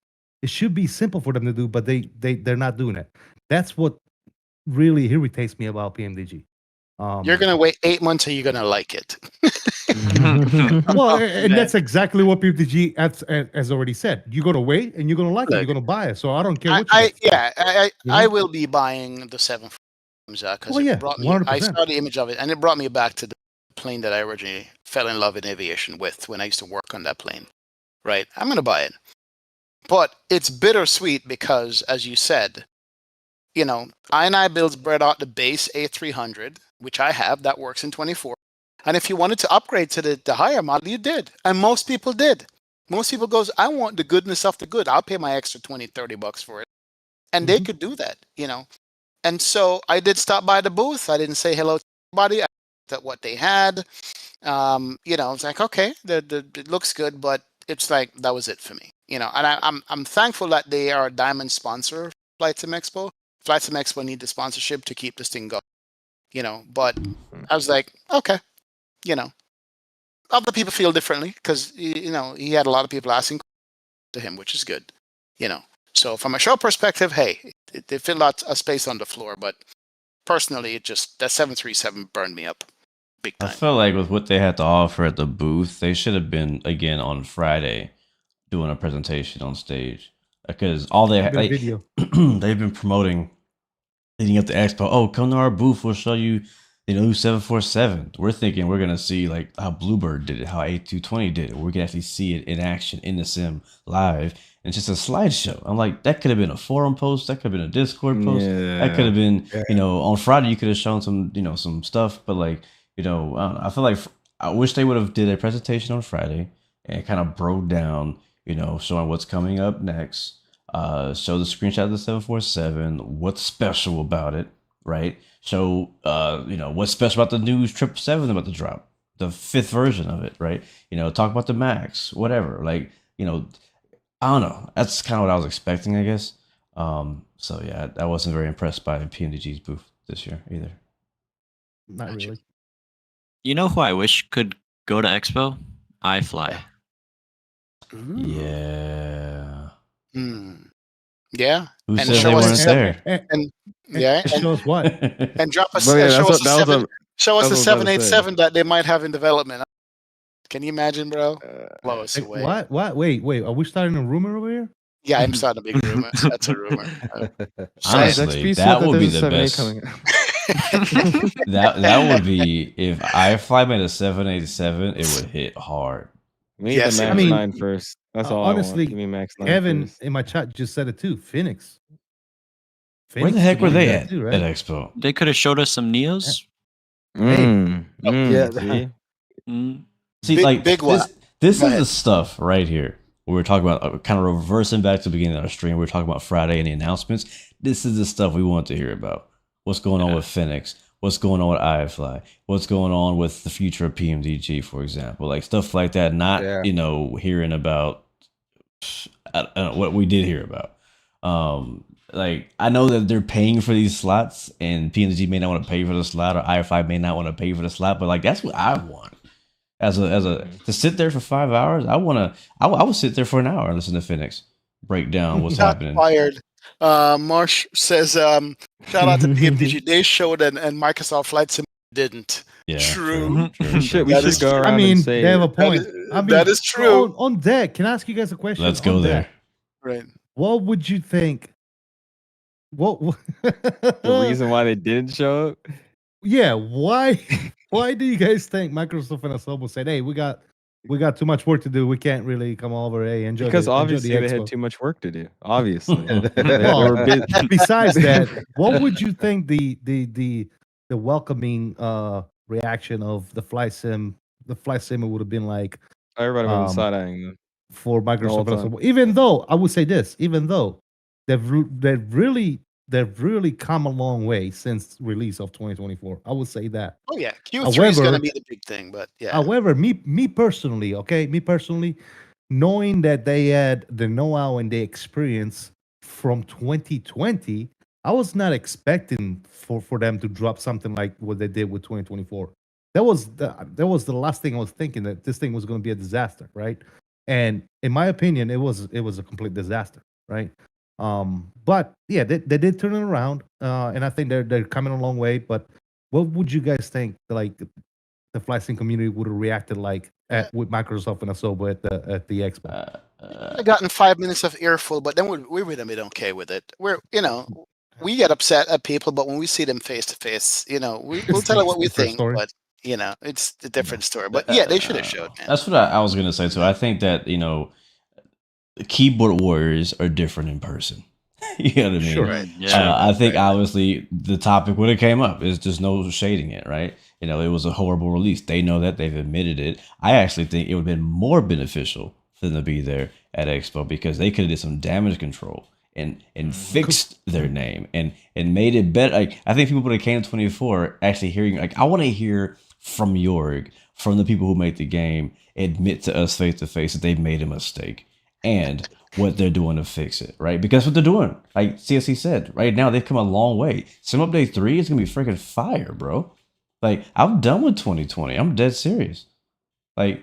S3: It should be simple for them to do, but they're not doing it. That's what really irritates me about PMDG.
S2: You're gonna wait 8 months, or you're gonna like it.
S3: Well, and that's exactly what PMDG has already said. You're gonna wait, and you're gonna like it. You're
S2: Look,
S3: gonna buy it. So I don't care
S2: I,
S3: what you
S2: I
S3: guys say.
S2: yeah, I
S3: You
S2: I
S3: know?
S2: will be buying the 7 because
S3: Oh
S2: it
S3: yeah,
S2: brought me. I
S3: 100%.
S2: saw the image of it, and it brought me back to the plane that I originally fell in love in aviation with when I used to work on that plane. Right, I'm gonna buy it, but it's bittersweet because, as you said, I builds bred out the base A300, which I have that works in 24. And if you wanted to upgrade to the higher model, you did, and most people did. Most people goes, I want the goodness of the good. I'll pay my extra 20, $30 for it, and they
S3: Mhm.
S2: could do that. And so I did stop by the booth. I didn't say hello to everybody. I looked at what they had. I was like, okay, it looks good, but it's like that was it for me. And I'm thankful that they are a diamond sponsor, Flight Sim Expo. Flight Sim Expo need the sponsorship to keep this thing going. But I was like, okay, you know, other people feel differently because he had a lot of people asking to him, which is good. So from a show perspective, hey, they filled out a space on the floor, but personally, that 737 burned me up big
S1: I
S2: time.
S1: felt like with what they had to offer at the booth, they should have been again on Friday doing a presentation on stage because all they
S3: Been a video.
S1: they've been promoting leading up to Expo. Oh, come to our booth. We'll show you the new 747. We're thinking we're gonna see like how Bluebird did it, how A220 did it. We can actually see it in action in the sim live. And it's just a slideshow. I'm like, that could have been a forum post. That could have been a Discord post. That could have been, on Friday you could have shown some stuff. But like, I don't know, I feel like I wish they would have did a presentation on Friday and kind of broke down, showing what's coming up next. Show the screenshot of the 747. What's special about it, right? Show, what's special about the new 777 about to drop, the 5th version of it, right? Talk about the Max, whatever. Like, I don't know. That's kind of what I was expecting, I guess. So yeah, I wasn't very impressed by PMDG's booth this year either.
S3: Not
S2: Gotcha.
S3: really.
S4: You know who I wish could go to Expo? iFly.
S1: Yeah.
S2: Yeah.
S1: Who
S2: And
S1: said
S2: show
S1: they
S2: us
S1: weren't there?
S2: and yeah,
S3: It shows what?
S2: and drop us
S5: But yeah,
S2: show us a
S5: that was
S2: seven. Show us
S5: that
S2: a
S5: was what I was about to say.
S2: 787 that they might have in development. Can you imagine, bro? Blow us
S3: Like,
S2: away.
S3: what? What? Wait. Are we starting a rumor over here?
S2: Yeah, I'm starting a big rumor. That's a rumor.
S1: Honestly,
S5: XP said
S1: that would be
S5: there's a
S1: the
S5: 7-8
S1: best.
S5: coming out.
S1: That would be if iFly made a 787, it would hit hard.
S5: We need
S2: Yes,
S5: the
S2: I
S5: Max
S3: mean,
S5: 9 first. That's all
S3: honestly,
S5: I want. Give me Max 9
S3: Kevin
S5: first.
S3: in my chat just said it too. Phoenix.
S1: Where the
S3: Phoenix
S1: heck
S3: could
S1: were
S3: be
S1: they
S3: that
S1: at
S3: too,
S1: at
S3: right?
S1: Expo?
S4: They could have showed us some Neos.
S6: Yeah.
S5: See?
S4: Mm.
S1: See,
S2: Big-
S1: like
S2: big one.
S1: this
S2: Go
S1: is
S2: ahead.
S1: the stuff right here. We were talking about kind of reversing back to the beginning of our stream. We were talking about Friday and the announcements. This is the stuff we want to hear about. What's going on with Phoenix? What's going on with iFly? What's going on with the future of PMDG, for example? Like stuff like that. Not
S6: Yeah.
S1: hearing about I don't know, what we did hear about. Like I know that they're paying for these slots, and PMDG may not want to pay for the slot, or iFi may not want to pay for the slot. But like that's what I want. As a to sit there for 5 hours, I would sit there for an hour and listen to Phoenix break down what's
S2: Not
S1: happening.
S2: fired. Marsh says, shout out to PMDG. They showed and Microsoft Flight Sim didn't.
S1: Yeah,
S2: True.
S5: We should
S2: That is
S5: go
S2: true.
S5: around
S3: I mean,
S5: and say
S3: they have a
S2: That
S3: point.
S2: is-
S3: I mean,
S2: that is true.
S3: On deck, can I ask you guys a question?
S1: Let's go
S3: On
S1: there.
S3: deck,
S2: Right.
S3: what would you think? What?
S5: the reason why they didn't show up.
S3: Yeah, why? Why do you guys think Microsoft and Asobo said, "Hey, we got too much work to do. We can't really come over. Hey, enjoy
S5: Because
S3: the,
S5: obviously
S3: enjoy the
S5: they
S3: Expo."
S5: had too much work to do. Obviously.
S3: Well,
S5: were busy.
S3: Besides that, what would you think the welcoming reaction of the flight sim would have been like
S5: Everybody was
S3: Um,
S5: side eyeing them.
S3: for
S5: whole
S3: Microsoft and
S5: time.
S3: Asobo? Even though I would say this, even though they've really come a long way since release of 2024. I would say that.
S2: Oh yeah, Q3 is going to
S3: However-
S2: be the big thing, but yeah.
S3: However, me personally, knowing that they had the know-how and the experience from 2020, I was not expecting for them to drop something like what they did with 2024. That was the last thing I was thinking, that this thing was going to be a disaster, right? And in my opinion, it was a complete disaster, right? But yeah, they did turn it around, and I think they're coming a long way. But what would you guys think, like, the flight sim community would have reacted like with Microsoft and Asobo at the Expo?
S2: I gotten 5 minutes of earful, but then we would have been okay with it. We get upset at people, but when we see them face to face, we'll tell them what we
S3: Different
S2: think.
S3: story.
S2: But it's a different story. But yeah, they should have showed, man.
S1: That's what I was gonna say too. I think that the keyboard warriors are different in person. You know what I mean?
S3: Sure.
S2: Right.
S4: Yeah.
S1: I think obviously the topic when it came up is just no shading it, right? It was a horrible release. They know that, they've admitted it. I actually think it would have been more beneficial for them to be there at Expo, because they could have did some damage control and fixed their name and made it better. Like, I think people would have came to 24 actually hearing, like, I want to hear from Jorg, from the people who make the game, admit to us face to face that they made a mistake and what they're doing to fix it, right? Because that's what they're doing. Like CSC said, right now they've come a long way. Sim Update 3 is gonna be freaking fire, bro. Like, I'm done with 2020. I'm dead serious. Like,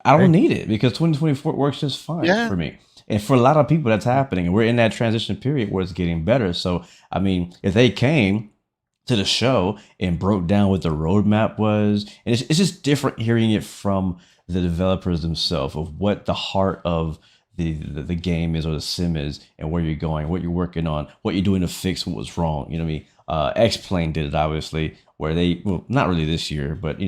S1: I don't need it because 2024 works just fine for me. And for a lot of people, that's happening. And we're in that transition period where it's getting better. So, I mean, if they came to the show and broke down what the roadmap was, and it's just different hearing it from the developers themselves of what the heart of the game is, or the sim is, and where you're going, what you're working on, what you're doing to fix what was wrong. You know what I mean? X-Plane did it, obviously, where they, well, not really this year, but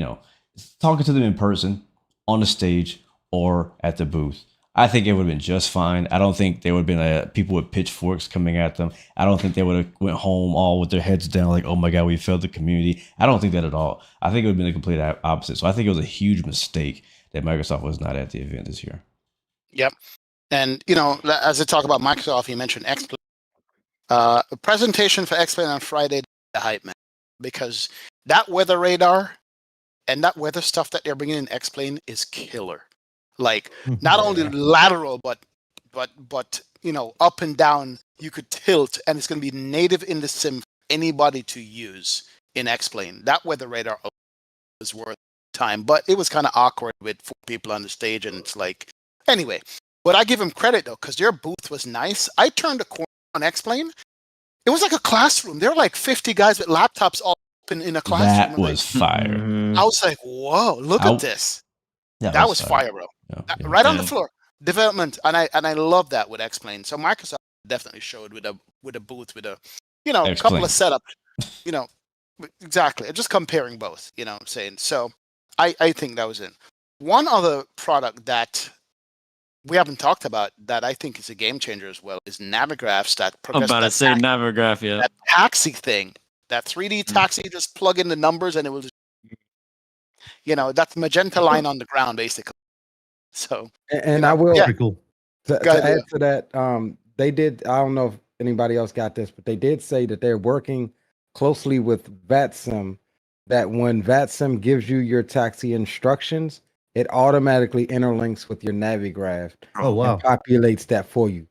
S1: talking to them in person, on the stage, or at the booth. I think it would have been just fine. I don't think there would have been people with pitchforks coming at them. I don't think they would have went home all with their heads down like, oh my God, we failed the community. I don't think that at all. I think it would have been the complete opposite. So I think it was a huge mistake that Microsoft was not at the event this year.
S2: Yep. And, as I talk about Microsoft, you mentioned X-Plane. A presentation for X-Plane on Friday, the hype, man. Because that weather radar and that weather stuff that they're bringing in X-Plane is killer. Like, not only lateral, but up and down, you could tilt, and it's going to be native in the sim for anybody to use in X-Plane. That weather radar is worth time, but it was kind of awkward with 4 people on the stage, and it's like, anyway. But I give them credit though, because their booth was nice. I turned a corner on X-Plane. It was like a classroom. There were like 50 guys with laptops all open in a classroom.
S1: That was fire.
S2: I was like, whoa, look at this. That was fire, bro.
S1: Yeah.
S2: Right on the floor. Development, and I love that with X-Plane. So Microsoft definitely showed with a booth with a couple of setups, exactly. Just comparing both, I'm saying. So I think that was it. One other product that we haven't talked about that I think is a game changer as well is Navigraphs.
S4: I'm about to say Navigraph, yeah.
S2: That taxi thing, that 3D taxi, just plug in the numbers and it will just, that's magenta line on the ground basically. So,
S6: and I will
S3: cool.
S6: to add to that, they did. I don't know if anybody else got this, but they did say that they're working closely with VATSIM. That when VATSIM gives you your taxi instructions, it automatically interlinks with your Navigraph.
S3: Oh wow!
S6: And populates that for you.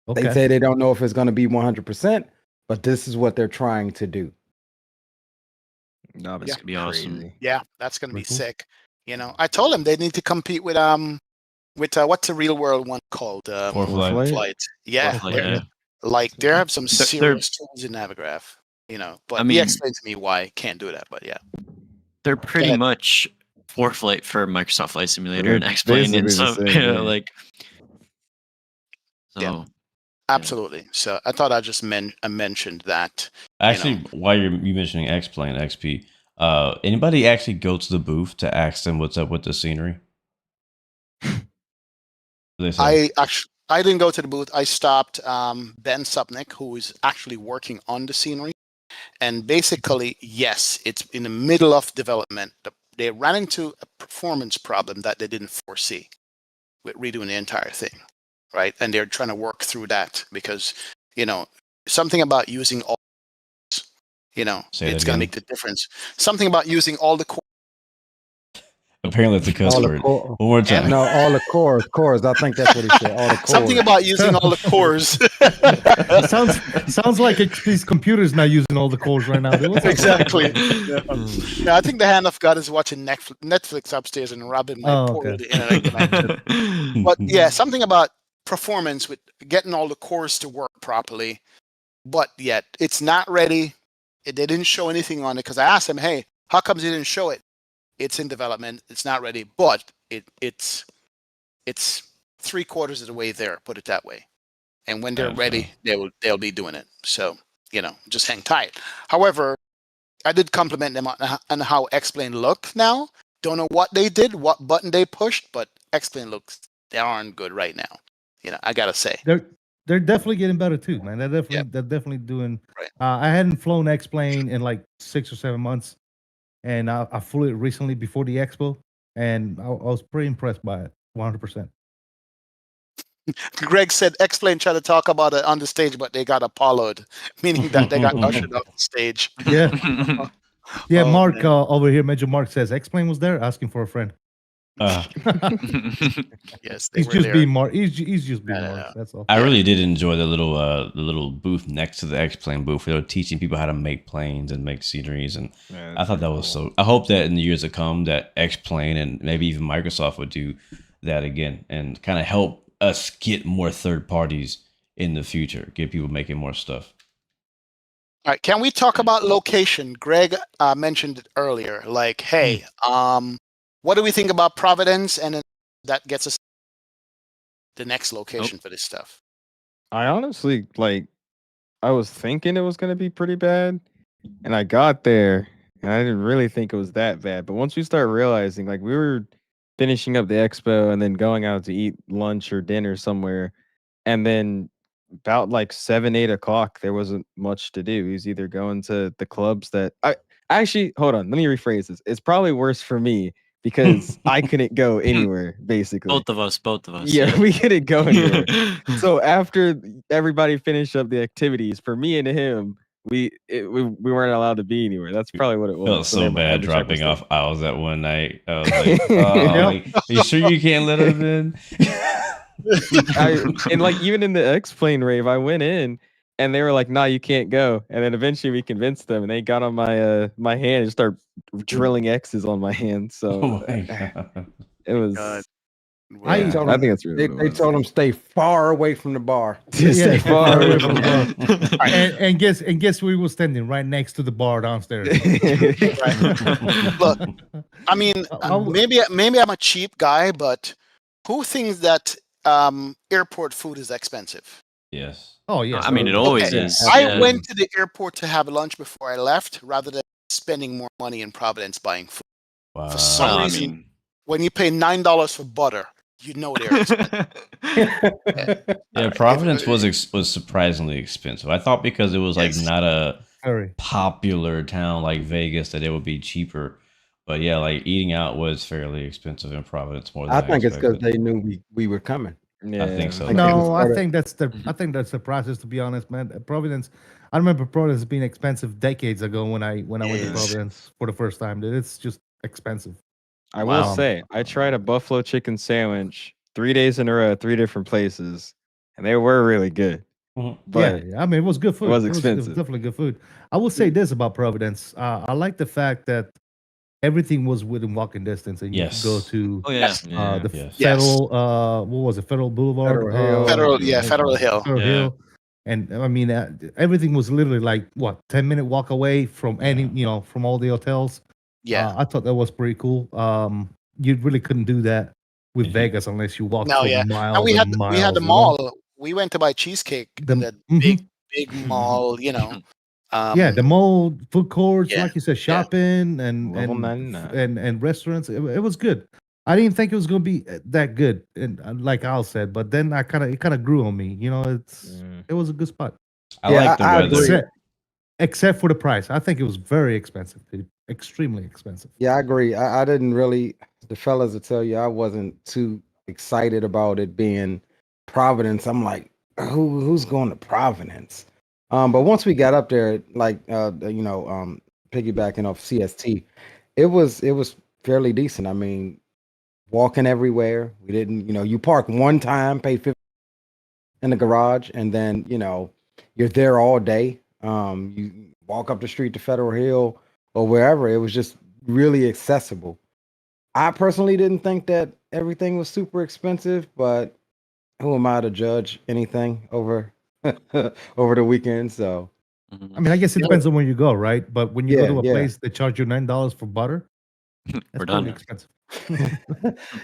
S6: Okay. They say they don't know if it's going to be 100%, but this is what they're trying to do.
S4: No, that's gonna be awesome.
S2: Yeah, that's gonna be sick. I told them they need to compete with what's the real world one called?
S1: Flight.
S2: Yeah, like they have some serious tools in Navigraph. But he explained to me why I can't do that. But yeah,
S4: they're pretty much Flight for Microsoft Flight Simulator and X-Plane and stuff.
S2: Yeah, absolutely. So I thought I just mentioned that.
S1: Actually, while you're mentioning X-Plane, XP, anybody actually go to the booth to ask them what's up with the scenery?
S2: I didn't go to the booth. I stopped Ben Supnick, who is actually working on the scenery. And basically, yes, it's in the middle of development. They ran into a performance problem that they didn't foresee with redoing the entire thing, right? And they're trying to work through that because, something about using all, it's going to make the difference. Something about using all the core.
S1: Apparently, it's a cuss word. One more time.
S6: No, all the cores. I think that's what he said. All the cores.
S2: Something about using all the cores.
S3: sounds like these computers not using all the cores right now.
S2: Exactly. Yeah, I think the hand of God is watching Netflix upstairs and robbing my poor internet connection. But yeah, something about performance with getting all the cores to work properly. But yet, it's not ready. They didn't show anything on it because I asked them, hey, how come you didn't show it? It's in development. It's not ready, but it's 3/4 of the way there. Put it that way. And when they're ready, they'll be doing it. So just hang tight. However, I did compliment them on how X-Plane look now. Don't know what they did, what button they pushed, but X-Plane looks darn good right now. I gotta say
S3: they're definitely getting better too, man. They're definitely doing. Right. I hadn't flown X-Plane in like 6 or 7 months. And I flew it recently before the Expo, and I was pretty impressed by it, 100%.
S2: Greg said X-Plane tried to talk about it on the stage, but they got Apollo'd, meaning that they got ushered off the stage.
S3: Yeah. Yeah, Mark over here, Major Mark says X-Plane was there asking for a friend.
S2: Yes,
S3: he's just being Mark. He's just being Mark. That's all.
S1: I really did enjoy the little booth next to the X-Plane booth. They were teaching people how to make planes and make sceneries, and I thought that was so. I hope that in the years to come, that X-Plane and maybe even Microsoft would do that again and kind of help us get more third parties in the future, get people making more stuff.
S2: All right, can we talk about location? Greg mentioned it earlier. Like, hey, what do we think about Providence? And then that gets us the next location for this stuff.
S5: I honestly, I was thinking it was going to be pretty bad. And I got there and I didn't really think it was that bad. But once we start realizing, we were finishing up the expo and then going out to eat lunch or dinner somewhere. And then about 7, 8 o'clock, there wasn't much to do. He was either going to the clubs that actually, hold on, let me rephrase this. It's probably worse for me because I couldn't go anywhere, basically.
S4: Both of us.
S5: Yeah, we couldn't go anywhere. So after everybody finished up the activities, for me and him, we weren't allowed to be anywhere. That's probably what it was.
S1: Felt so bad dropping off Owls that one night. I was like, are you sure you can't let us in?
S5: And even in the X-Plane rave, I went in and they were like, "Nah, you can't go." And then eventually we convinced them, and they got on my hand and started drilling X's on my hand. So
S1: Oh my god.
S5: it was.
S2: God.
S3: I
S5: Yeah,
S6: told
S5: I
S6: them-
S5: think that's really what
S6: They
S5: it was.
S6: told him stay far away from the bar.
S5: Stay
S3: Yeah,
S5: far away
S3: from
S5: from
S3: the bar.
S2: Right.
S3: And guess we were standing right next to the bar downstairs.
S2: Look, I mean,
S3: I'll-
S2: maybe I'm a cheap guy, but who thinks that airport food is expensive?
S1: Yes.
S3: Oh yes.
S4: I mean, it always
S2: Okay.
S4: is.
S2: I
S4: yeah.
S2: went to the airport to have lunch before I left, rather than spending more money in Providence buying food.
S1: Wow.
S2: For some
S4: Well, I
S2: reason,
S4: mean,
S2: when you pay $9 for butter, you know they're expensive.
S1: Yeah, Providence was surprisingly expensive. I thought because it was like
S2: Yes.
S1: not a
S3: Very.
S1: popular town like Vegas that it would be cheaper. But yeah, like eating out was fairly expensive in Providence more than
S6: I think it's because
S1: expected.
S6: they knew we were coming.
S5: Yeah,
S1: I think so.
S6: Like,
S3: No, I
S6: started-
S3: think that's the process. To be honest, man, Providence. I remember Providence being expensive decades ago when I went to
S2: Yes.
S3: Providence for the first time. It's just expensive.
S5: I will
S2: Wow.
S5: say, I tried a buffalo chicken sandwich 3 days in a row at 3 different places, and they were really good.
S1: Mhm.
S5: But
S3: yeah, I mean, it was good food.
S5: was
S3: It
S5: expensive.
S3: definitely good food. I will say this about Providence. I like the fact that everything was within walking distance, and you
S1: Yes.
S3: could go to
S4: oh yeah,
S2: Yes.
S5: yeah,
S3: the
S1: Yes.
S3: federal. What was it? Federal Boulevard.
S6: Federal Hill.
S2: Federal Hill.
S3: Federal
S4: Yeah.
S3: Hill. And I mean, everything was literally like what 10-minute walk away from any, from all the hotels.
S2: Yeah.
S3: I thought that was pretty cool. You really couldn't do that with
S1: Mhm.
S3: Vegas unless you walked
S2: No,
S3: for
S2: yeah.
S3: miles
S2: And we had the
S3: miles,
S2: mall. We went to buy cheesecake in
S3: The-
S2: the big
S3: mhm.
S2: mall.
S3: Yeah, the mall, food courts,
S2: yeah,
S3: like you said, shopping
S5: Level
S3: and
S5: 99.
S3: and restaurants. It was good. I didn't think it was going to be that good, and like Al said, but then it kind of grew on me. It was a good spot,
S1: I
S6: Yeah,
S1: like the
S6: I
S1: weather.
S6: agree.
S3: except for the price. I think it was very expensive, dude. Extremely expensive.
S6: Yeah, I agree. I didn't really. The fellas will tell you I wasn't too excited about it being Providence. I'm like, who's going to Providence? But once we got up there, like piggybacking off CST, it was fairly decent. I mean, walking everywhere. We didn't, you park one time, pay 50 in the garage, and then you're there all day. You walk up the street to Federal Hill or wherever. It was just really accessible. I personally didn't think that everything was super expensive, but who am I to judge anything over over the weekend? So
S4: Mhm.
S3: I mean, I guess it
S6: Yeah.
S3: depends on where you go, right? But when you go
S6: Yeah,
S3: to a
S6: yeah.
S3: place that charge you $9 for butter, that's
S4: We're
S3: pretty
S4: done.
S3: expensive.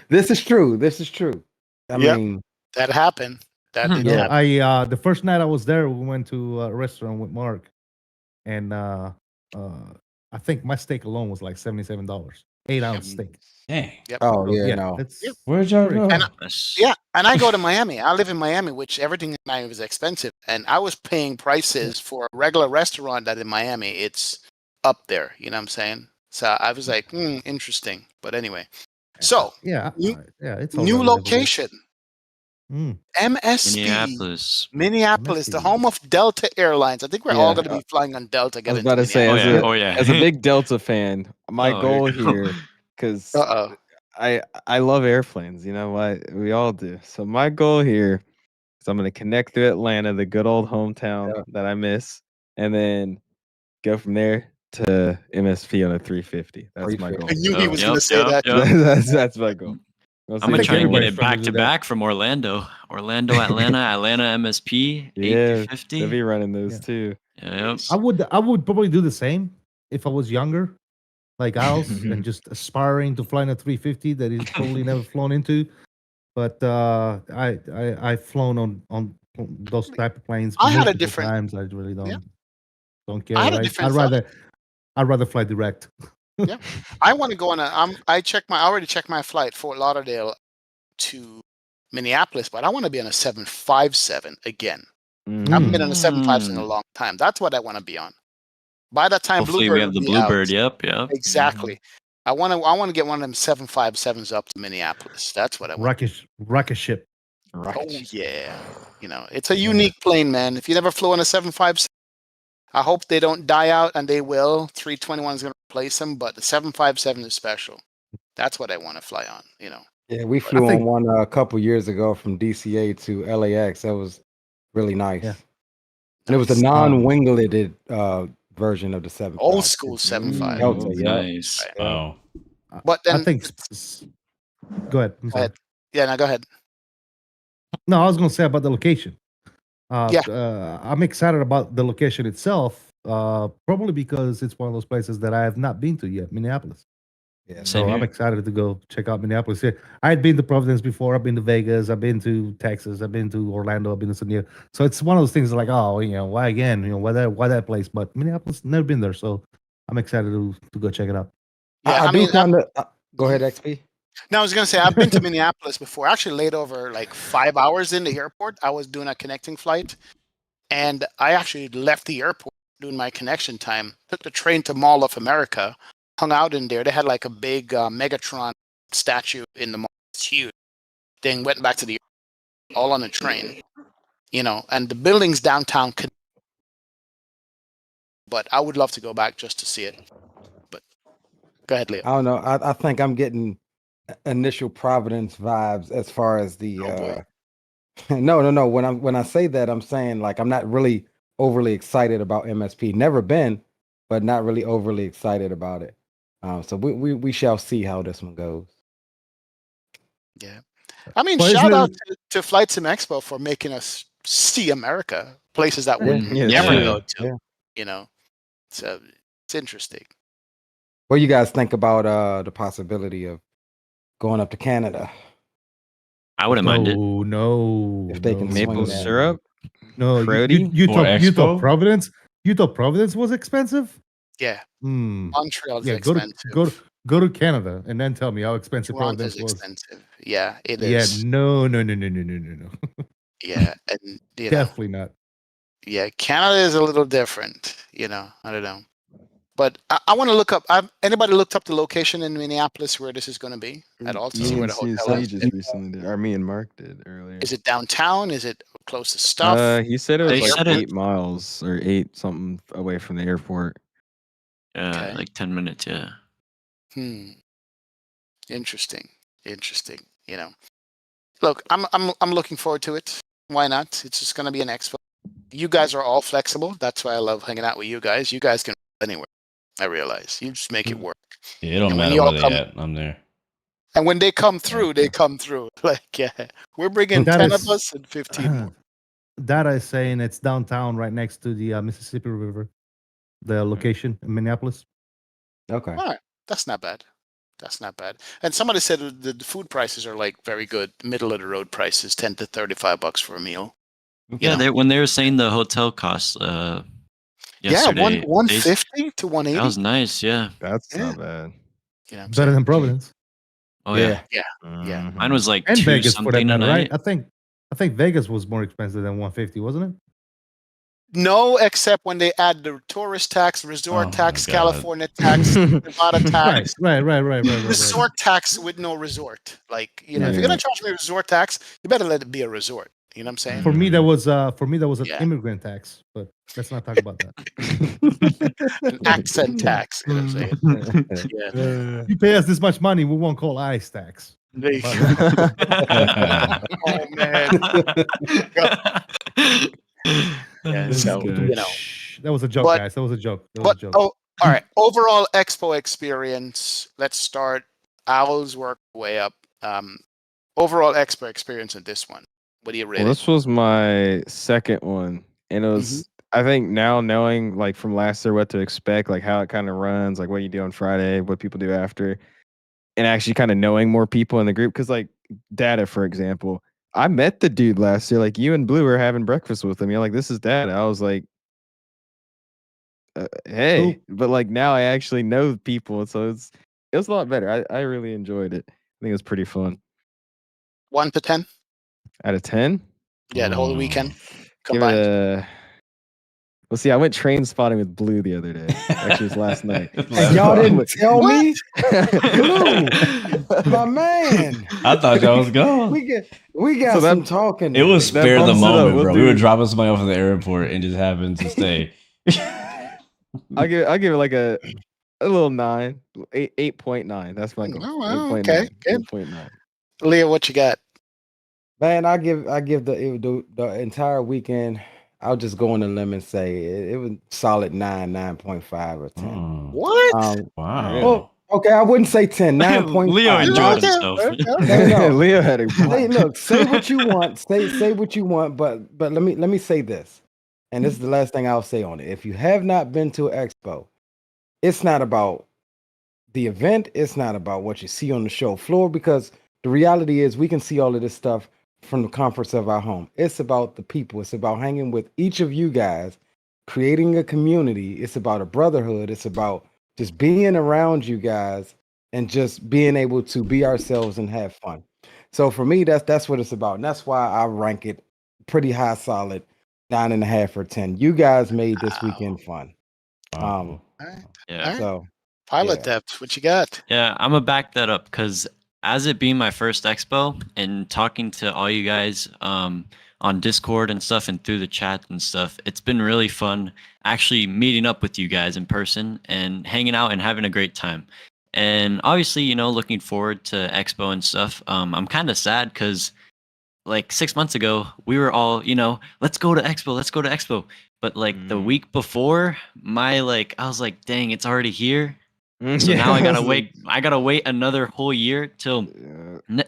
S6: this is true. This is true. I
S2: Yep.
S6: mean,
S2: That happened. That did
S3: Yeah,
S2: happen.
S3: the first night I was there, we went to a restaurant with Mark, and I think my steak alone was like $77, 8-ounce steak.
S1: Dang.
S2: Yep.
S6: oh
S3: So,
S6: yeah, no.
S3: it's
S2: Yep.
S1: Where'd y'all
S3: pretty
S1: go?
S2: And
S4: That's-
S2: Yeah, and I go to Miami. I live in Miami, which everything in Miami is expensive, and I was paying prices for a regular restaurant that in Miami it's up there. You know what I'm saying? So I was like, interesting. But anyway, so
S3: yeah,
S2: New-
S3: it's all
S2: new
S3: relative.
S2: location,
S3: Mm,
S2: MSP,
S4: Minneapolis.
S2: Minneapolis, the
S3: MSP.
S2: home of Delta Airlines. I think we're all
S5: Yeah.
S2: going to be flying on Delta.
S5: I was about to say,
S4: Oh
S5: as
S4: yeah,
S5: a,
S4: oh yeah.
S5: as a big Delta fan, my
S4: Oh,
S5: goal
S4: here you go.
S5: here, because
S2: Uh-oh.
S5: I love airplanes. You know what? We all do. So my goal here is I'm going to connect through Atlanta, the good old hometown
S6: Yeah.
S5: that I miss, and then go from there to MSP on a 350. That's my
S6: 350.
S5: goal.
S2: I knew he
S4: Yep,
S2: was
S4: yep,
S2: going to say
S4: yep,
S2: that.
S4: yep.
S5: That's my goal.
S4: I'm gonna
S3: think
S4: try and get
S3: everybody's
S4: it
S3: trying to
S4: back
S3: do
S4: to
S3: that.
S4: back from Orlando, Atlanta, Atlanta MSP, 8
S5: Yeah,
S4: to
S5: they'll
S4: 50.
S5: be running those
S3: Yeah.
S5: too.
S4: Yep.
S3: I would probably do the same if I was younger, like Al's, and just aspiring to fly in a 350 that he's probably never flown into. But I've flown on those type of planes
S2: I had a
S3: multiple
S2: different-
S3: times. I really
S2: Yeah.
S3: don't care.
S2: I had a
S3: right?
S2: different
S3: I'd rather fly direct.
S2: Yeah. I want to go on I already checked my flight, Fort Lauderdale to Minneapolis, but I want to be on a 757 again. I haven't been on a 757 in a long time. That's what I want to be on. By that time,
S4: Hopefully
S2: Bluebird
S4: we have
S2: will
S4: the
S2: be
S4: Bluebird.
S2: out.
S4: Yep.
S2: Exactly. I want to get one of them 757s up to Minneapolis. That's what I want.
S3: Rocket ship.
S2: Oh yeah. It's a unique plane, man. If you never flew on a 757, I hope they don't die out, and they will. 321 is going to replace them, but the 757 is special. That's what I want to fly on.
S6: Yeah, we flew
S3: think-
S6: on one a couple years ago from DCA to LAX. That was really nice.
S3: Yeah.
S6: And it was a
S2: Nice.
S6: non-wingleted version of the 7.5.
S2: Old school 7.5.
S6: Delta,
S4: Ooh,
S6: yeah.
S4: nice.
S2: Right.
S1: Wow.
S2: But
S3: I
S2: then,
S3: think. Go ahead. I'm
S2: go
S3: sorry.
S2: ahead. Yeah, no, go ahead.
S3: No, I was going to say about the location.
S2: Yeah.
S3: I'm excited about the location itself, probably because it's one of those places that I have not been to yet, Minneapolis.
S6: Yeah.
S3: So
S1: Same
S3: I'm
S1: here.
S3: excited to go check out Minneapolis. Yeah, I had been to Providence before. I've been to Vegas. I've been to Texas. I've been to Orlando. I've been to San Diego. So it's one of those things like, oh, why again? Why that place? But Minneapolis, never been there. So I'm excited to go check it out.
S2: Yeah,
S6: I do
S2: mean,
S6: kind of. Go ahead, XP.
S2: no, I was gonna say I've been to Minneapolis before. I actually laid over like 5 hours in the airport. I was doing a connecting flight, and I actually left the airport doing my connection time. Took the train to Mall of America, hung out in there. They had like a big Megatron statue in the mall. It's huge. Then went back to the airport, all on the train. And the buildings downtown. But I would love to go back just to see it. But go ahead, Leo.
S6: I don't know. I think I'm getting initial Providence vibes as far as the.
S2: boy.
S6: No. When I say that, I'm saying like I'm not really overly excited about MSP. Never been, but not really overly excited about it. So we shall see how this one goes.
S2: Yeah. I mean,
S3: Well,
S2: shout
S3: isn't
S2: out
S3: it-
S2: to Flight Sim Expo for making us see America, places that
S6: Yeah.
S2: we
S5: Yeah,
S2: never
S1: yeah.
S2: go to.
S6: Yeah.
S2: So it's interesting.
S6: What do you guys think about the possibility of going up to Canada?
S4: I wouldn't mind it.
S3: No.
S6: If they can
S3: no,
S6: swing
S5: Maple
S6: that.
S5: syrup.
S3: No,
S5: Crody
S3: you
S1: for
S3: thought
S1: Expo?
S3: Providence? You thought Providence was expensive?
S2: Yeah,
S3: Hmm.
S2: Montreal's
S3: Yeah,
S2: expensive.
S3: go to Canada and then tell me how expensive
S2: Toronto's
S3: Providence was.
S2: expensive. Yeah, it
S3: Yeah,
S2: is.
S3: no.
S2: Yeah, and
S3: Definitely not.
S2: yeah, Canada is a little different. I don't know. But I want to look up. Anybody looked up the location in Minneapolis where this is going to be at all to see
S5: Me
S2: where
S5: and
S2: the hotel
S5: CSC
S2: is?
S5: just recently did, or me and Mark did earlier.
S2: Is it downtown? Is it close to stuff?
S5: He said it was
S4: They
S5: like
S4: said it-
S5: 8 miles or 8 something away from the airport.
S4: Yeah,
S2: Okay.
S4: like 10 minutes. Yeah.
S2: Interesting. Look, I'm looking forward to it. Why not? It's just going to be an expo. You guys are all flexible. That's why I love hanging out with you guys. You guys can go anywhere. I realize you just make it work.
S1: Yeah, it don't
S2: And when
S1: matter
S2: you
S1: where
S2: all
S1: they
S2: come-
S1: at. I'm there.
S2: And when they come through, they come through. Like, yeah, we're bringing
S3: But that
S2: 10
S3: is-
S2: of us and 15 more.
S3: That is saying it's downtown, right next to the Mississippi River. The location in Minneapolis.
S6: Okay.
S2: All right, that's not bad. And somebody said the food prices are like very good, middle of the road prices, $10 to $35 for a meal.
S4: Yeah, when they were saying the hotel costs yesterday,
S2: Yeah, 150 to 180.
S4: that was nice. Yeah.
S5: That's
S2: Yeah.
S5: not bad.
S2: You know what I'm
S3: Better
S2: saying?
S3: than Providence.
S4: Oh yeah.
S2: Yeah.
S5: Mhm.
S4: Mine was like
S3: And
S4: 2
S3: Vegas for that
S4: something a
S3: matter, right?
S4: night.
S3: I think Vegas was more expensive than 150, wasn't it?
S2: No, except when they add the tourist tax, resort
S1: Oh,
S2: tax,
S1: my God.
S2: California tax, Nevada tax,
S3: Right.
S2: resort tax with no resort. Like, if you're
S5: Yeah.
S2: gonna charge me a resort tax, you better let it be a resort. You know what I'm saying?
S3: For me, that was an
S2: Yeah.
S3: immigrant tax, but let's not talk about that.
S2: An accent tax. You know what I'm saying? Yeah.
S3: You pay us this much money, we won't call ICE tax.
S2: There you
S3: About
S2: go.
S3: that.
S2: Oh man. Yeah,
S5: That's
S2: so
S5: good.
S3: That was a joke,
S2: But-
S3: guys. That was a joke.
S2: But all right. Overall Expo experience. Let's start. Owls work way up. Overall Expo experience in this one. What do you rate
S5: Well,
S2: it?
S5: this was my second one, and it was. I think now knowing like from last year what to expect, like how it kind of runs, like what you do on Friday, what people do after, and actually kind of knowing more people in the group. Because like Data, for example, I met the dude last year. Like you and Blue were having breakfast with him. You're like, this is Data. I was like, hey, but like now I actually know people, so it was a lot better. I really enjoyed it. I think it was pretty fun.
S2: 1 to 10?
S5: Out of 10,
S2: Yeah, the whole weekend
S5: give
S2: combined.
S5: it a. Well, see, I went train spotting with Blue the other day. Actually, it was last night.
S6: And y'all didn't tell me,
S5: Blue,
S6: my man.
S1: I thought y'all was gone.
S6: We got
S5: So that-
S6: some talking.
S1: It
S6: to
S1: was
S6: do.
S5: That
S1: spare the
S5: bumps it up.
S1: moment,
S5: We'll
S1: bro. We were
S5: do-
S1: dropping somebody off at the airport and just happened to stay.
S5: I'll give it like a little 9, 8.9. That's my goal.
S2: Oh, wow,
S5: 8.9,
S2: okay, good.
S5: 8.9.
S2: Leah, what you got?
S6: Man, I give the entire weekend. I'll just go on a limb and say it was solid 9.5 or 10.
S2: What?
S1: Wow.
S6: Well, okay, I wouldn't say 10, 9.5.
S4: Leo enjoyed
S2: Okay,
S4: himself.
S2: okay.
S6: No.
S5: Leo had a
S6: Hey, look, say what you want. Say what you want, but let me say this. And this is the last thing I'll say on it. If you have not been to an expo, it's not about the event, it's not about what you see on the show floor, because the reality is we can see all of this stuff from the comforts of our home. It's about the people. It's about hanging with each of you guys, creating a community. It's about a brotherhood. It's about just being around you guys and just being able to be ourselves and have fun. So for me, that's what it's about. And that's why I rank it pretty high, solid 9.5 or 10. You guys made this weekend fun.
S1: Wow.
S4: Yeah.
S6: So
S2: Pilot
S6: yeah.
S2: depth, what you got?
S4: Yeah, I'm gonna back that up because as it being my first expo and talking to all you guys on Discord and stuff and through the chat and stuff, it's been really fun actually meeting up with you guys in person and hanging out and having a great time. And obviously, you know, looking forward to Expo and stuff. I'm kind of sad because like 6 months ago, we were all, you know, let's go to Expo, let's go to Expo. But like the week before, I was like, dang, it's already here. So now I gotta wait. I gotta wait another whole year till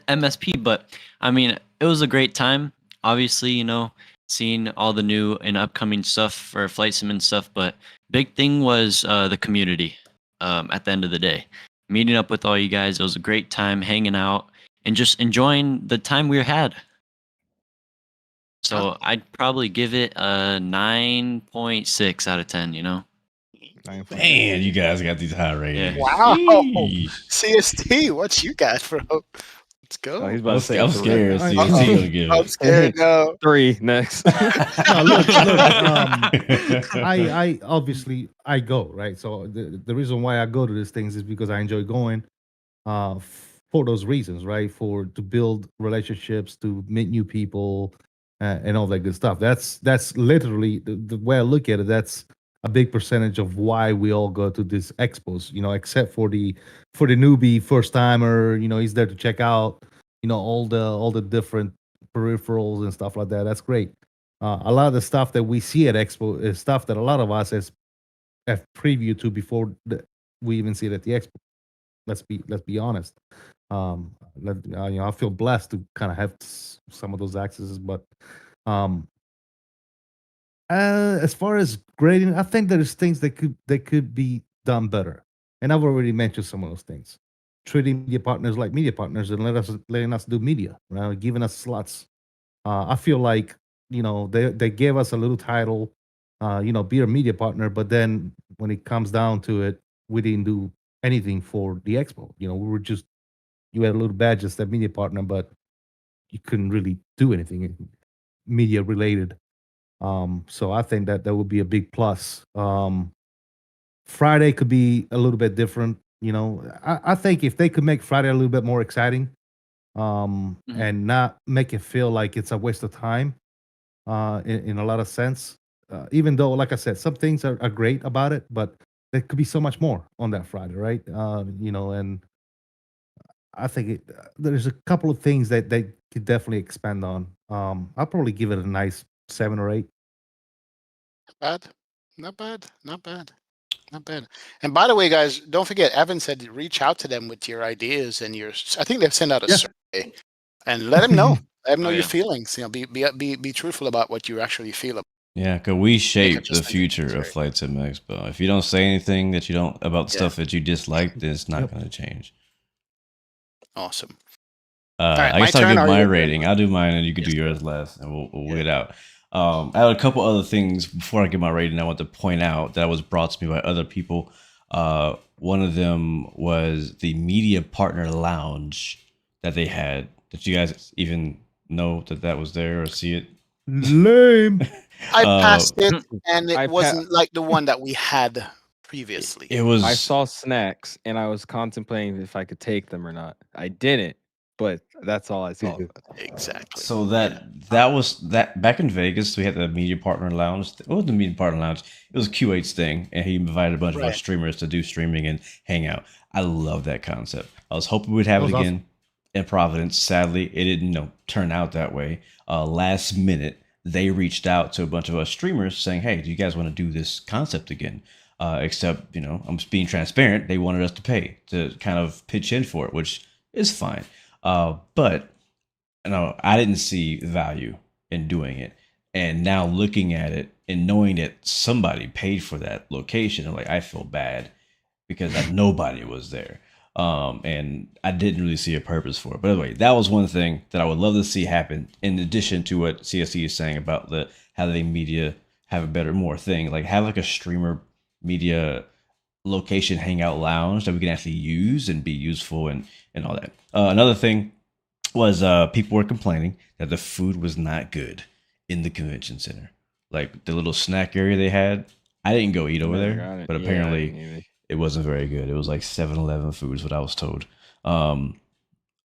S4: MSP. But I mean, it was a great time. Obviously, you know, seeing all the new and upcoming stuff for Flight Sim and stuff. But big thing was the community. At the end of the day, meeting up with all you guys. It was a great time hanging out and just enjoying the time we had. So I'd probably give it a 9.6 out of 10. You know.
S1: Man, you guys got these high ratings.
S2: Wow.
S1: Sheesh.
S2: CST, what you got, bro? Let's go.
S5: Oh, he's about to say
S1: I'm
S5: three.
S1: scared. CST will give
S2: I'm
S1: it.
S2: scared now.
S5: 3 next.
S3: No, look, I obviously I go, right. So the reason why I go to these things is because I enjoy going, for those reasons, right? To build relationships, to meet new people, and all that good stuff. That's literally the way I look at it. That's a big percentage of why we all go to these expos, you know, except for the newbie first timer, you know, he's there to check out, you know, all the different peripherals and stuff like that. That's great. A lot of the stuff that we see at Expo is stuff that a lot of us have preview to before we even see it at the Expo. Let's be honest. You know, I feel blessed to kind of have some of those accesses, but as far as grading, I think there's things that could be done better, and I've already mentioned some of those things. Treating media partners like media partners and letting us do media, right? Giving us slots. I feel like, you know, they gave us a little title, you know, be a media partner, but then when it comes down to it, we didn't do anything for the expo. You know, you had a little badge as that media partner, but you couldn't really do anything media related. So I think that would be a big plus. Friday could be a little bit different. You know, I think if they could make Friday a little bit more exciting, and not make it feel like it's a waste of time, in a lot of sense. Even though, like I said, some things are great about it, but there could be so much more on that Friday, right? You know, and I think there's a couple of things that they could definitely expand on. I'll probably give it a nice 7 or 8.
S2: Not bad. And by the way, guys, don't forget, Evan said reach out to them with your ideas and I think they've sent out a survey, and let them know. Let them know your feelings. You know, be truthful about what you actually feel about.
S1: Yeah, because we shape the future of Flight Sim Expo. If you don't say anything that you don't about stuff that you dislike, then it's not going to change.
S2: Awesome.
S1: Right, I guess I'll give my rating. I'll do mine, and you can do yours last, and we'll wait it out. I had a couple other things before I give my rating I want to point out that was brought to me by other people. One of them was the media partner lounge that they had. Did you guys even know that was there or see it?
S3: Lame.
S2: I passed it, and it wasn't like the one that we had previously.
S1: It was.
S5: I saw snacks, and I was contemplating if I could take them or not. I didn't, but that's all I saw.
S2: Exactly.
S1: So that was back in Vegas. We had the media partner lounge. It wasn't the media partner lounge. It was Q8's thing, and he invited a bunch of our streamers to do streaming and hang out. I love that concept. I was hoping we'd have it again in Providence. Sadly, it didn't turn out that way. Last minute, they reached out to a bunch of us streamers saying, "Hey, do you guys want to do this concept again?" Except, I'm just being transparent. They wanted us to pay to kind of pitch in for it, which is fine. But I didn't see value in doing it. And now looking at it and knowing that somebody paid for that location, like I feel bad because nobody was there. And I didn't really see a purpose for it. But anyway, that was one thing that I would love to see happen. In addition to what CSE is saying about how the media have a more thing, like have like a streamer media location hangout lounge that we can actually use and be useful and all that. Another thing was people were complaining that the food was not good in the convention center. Like the little snack area they had, I didn't go eat over there, but apparently it wasn't very good. It was like 7-Eleven food is what I was told.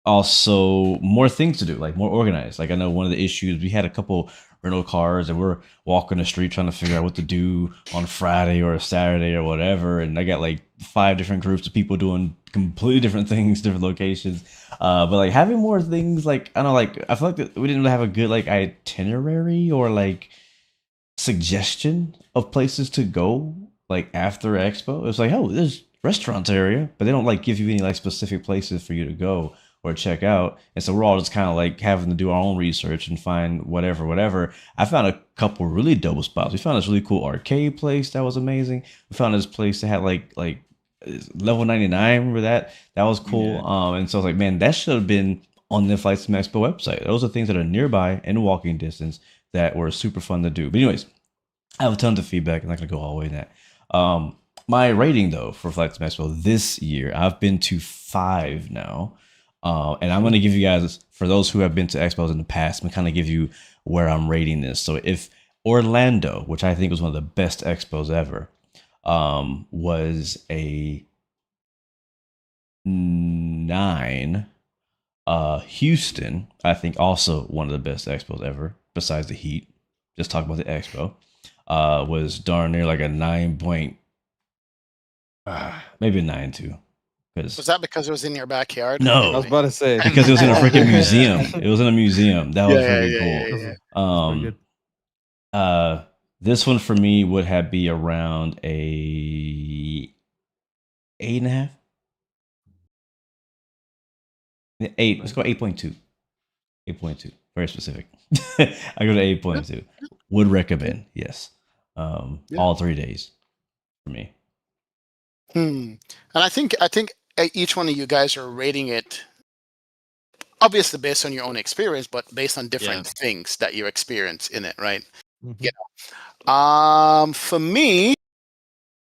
S1: Also, more things to do, like more organized. Like I know one of the issues, we had a couple rental cars and we're walking the street trying to figure out what to do on Friday or a Saturday or whatever. And I got like 5 different groups of people doing completely different things, different locations. But like having more things, like I don't know, like I feel like we didn't really have a good like itinerary or like suggestion of places to go like after Expo. It's like, oh, there's restaurants area, but they don't like give you any like specific places for you to go or check out. And so we're all just kind of like having to do our own research and find whatever. I found a couple really dope spots. We found this really cool arcade place that was amazing. We found this place that had like level 99. Remember that? That was cool. Yeah. And so I was like, man, that should have been on the Flight Sim Expo website. Those are things that are nearby in walking distance that were super fun to do. But anyways, I have a ton of feedback. I'm not going to go all the way in that. My rating though for Flight Sim Expo this year, I've been to 5 now. And I'm going to give you guys, for those who have been to expos in the past, I'm going to kind of give you where I'm rating this. So if Orlando, which I think was one of the best expos ever, was a 9, Houston, I think also one of the best expos ever, besides the Heat, just talk about the expo, was darn near like a 9 point, maybe a 9 too.
S2: Was that because it was in your backyard?
S1: No,
S5: I was about to say
S1: because it was in a freaking museum. It was in a museum. That was freaking cool.
S3: Yeah.
S1: This one for me would have be around a 8.5. 8. Let's go 8.2. 8.2. Very specific. I go to 8.2. Would recommend. Yes. All 3 days for me.
S2: And I think each one of you guys are rating it obviously based on your own experience, but based on different things that you experience in it, right? Mm-hmm. For me,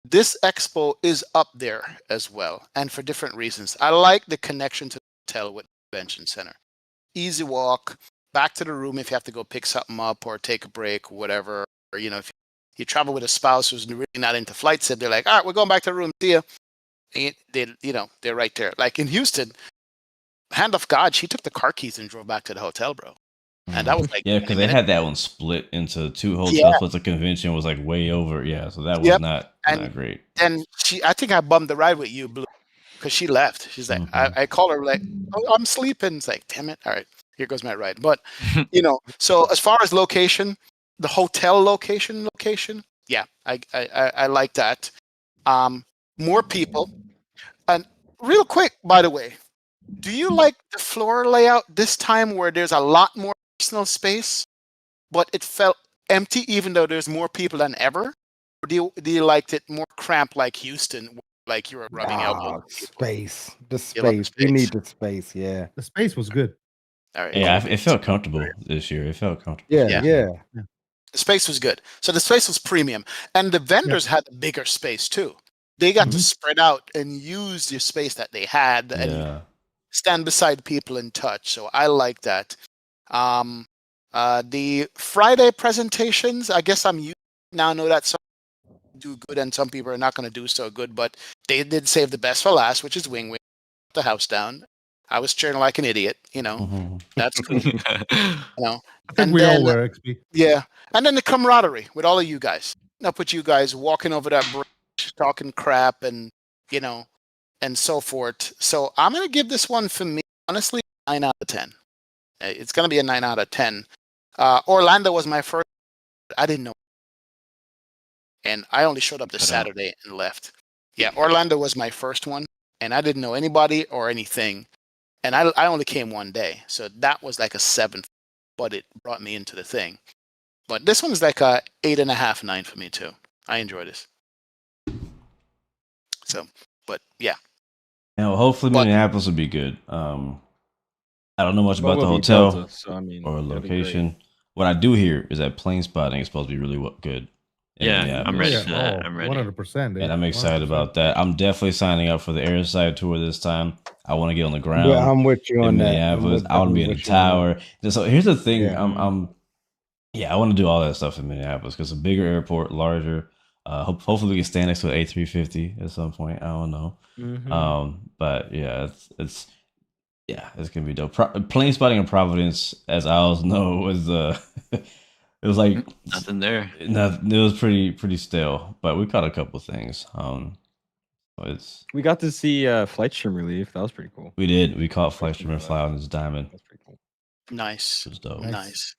S2: this expo is up there as well, and for different reasons. I like the connection to the hotel with the convention center. Easy walk back to the room if you have to go pick something up or take a break, whatever. Or if you travel with a spouse who's really not into flight sim, they're like, all right, we're going back to the room. See ya. They're right there. Like in Houston, hand of God, she took the car keys and drove back to the hotel, bro. And that was like
S1: because they had that one split into 2 hotels. Plus the convention was like way over. Yeah, so that was not great.
S2: And I think I bummed the ride with you, Blue, because she left. She's like, I called her like, oh, I'm sleeping. It's like, damn it. All right, here goes my ride. But so as far as location, the hotel location, yeah, I like that. More people. And real quick, by the way, do you like the floor layout this time where there's a lot more personal space, but it felt empty even though there's more people than ever? Or do you like it more cramped like Houston, like you were rubbing elbows?
S6: Space. The space. We need the space, yeah.
S3: The space was good.
S2: All right.
S1: Yeah, it felt comfortable this year. It felt comfortable.
S6: Yeah.
S2: The space was good. So the space was premium. And the vendors had a bigger space too. They got to spread out and use the space that they had and stand beside people and touch. So I like that. The Friday presentations, I guess now know that some do good and some people are not going to do so good, but they did save the best for last, which is Wingwing, the house down. I was cheering like an idiot, That's cool.
S3: I think we all were, XP.
S2: Yeah. And then the camaraderie with all of you guys. Up with you guys walking over that bridge, talking crap and and so forth. So I'm gonna give this one, for me, honestly, 9 out of 10. It's gonna be a 9 out of 10. Orlando was my first. I didn't know, and I only showed up this
S4: Cut out.
S2: Saturday and left. Yeah, Orlando was my first one, and I didn't know anybody or anything, and I only came one day, so that was like a 7, but it brought me into the thing. But this one's like a 8.5, 9 for me too. I enjoy this. So, but yeah.
S1: Hopefully
S2: But-
S1: Minneapolis will be good. I don't know much
S5: Well,
S1: about the
S5: we'll be
S1: hotel
S5: Delta, so, I mean,
S1: or
S5: it'll be great.
S1: location. What I do hear is that plane spotting is supposed to be really good. in
S4: Yeah, I'm ready
S1: Minneapolis.
S4: for that. I'm ready.
S3: 100%.
S1: And I'm excited about that. I'm definitely signing up for the airside tour this time. I want to get on the ground.
S6: Yeah, I'm with you
S1: in
S6: on that.
S1: Minneapolis. I want to be in the
S6: Definitely with you on
S1: tower. So here's the thing.
S6: Yeah.
S1: I want to do all that stuff in Minneapolis because it's a bigger airport, larger. Hopefully we can stand next to an A350 at some point. I don't know. But yeah, it's gonna be dope. Plane spotting in Providence, as I always know, was it was like
S4: Nothing there.
S1: it was pretty stale. But we caught a couple things.
S5: We got to see flight stream relief. That was pretty cool.
S1: We did. We caught Fleischman and Fly on his diamond.
S5: That's pretty cool.
S2: Nice.
S1: It was dope.
S2: Nice.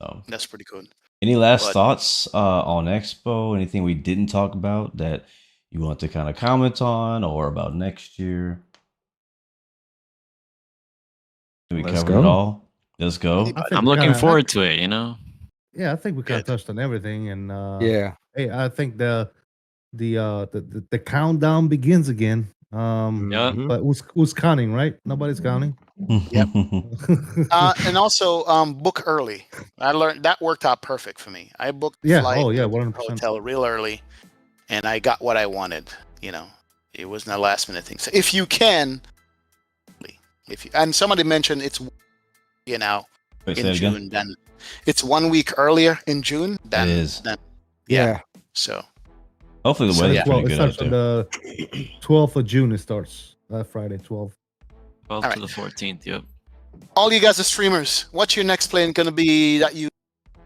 S1: So,
S2: That's pretty good.
S1: any last
S2: But-
S1: thoughts on Expo? Anything we didn't talk about that you want to kind of comment on, or about next year? Did we
S5: Let's
S1: cover it
S5: go.
S1: all? Let's go.
S3: I think
S4: I'm
S3: we
S4: looking
S3: kinda-
S4: forward to it. You know.
S3: Yeah, I think we kind of
S2: Good.
S3: touched on everything, and
S6: Yeah.
S3: hey, I think the countdown begins again.
S4: Yeah.
S3: But who's counting, right? Nobody's counting.
S2: Yep. And also book early. I learned that worked out perfect for me. I booked
S3: Yeah.
S2: flight
S3: Oh, yeah.
S2: and
S3: 100%.
S2: hotel real early, and I got what I wanted. You know, it wasn't a last minute thing. So if you can, and somebody mentioned it's
S1: Wait, say
S2: in
S1: it again?
S2: June, then it's 1 week earlier in June than
S1: It is.
S2: yeah. So
S1: Hopefully the
S2: So,
S1: weather's
S2: yeah.
S1: pretty
S3: Well, it
S1: good out
S3: starts on
S1: there.
S3: the 12th of June. It starts Friday, 12th.
S4: 12th
S2: Alright.
S4: to the 14th. Yep.
S2: all you guys are streamers. What's your next plane gonna be that you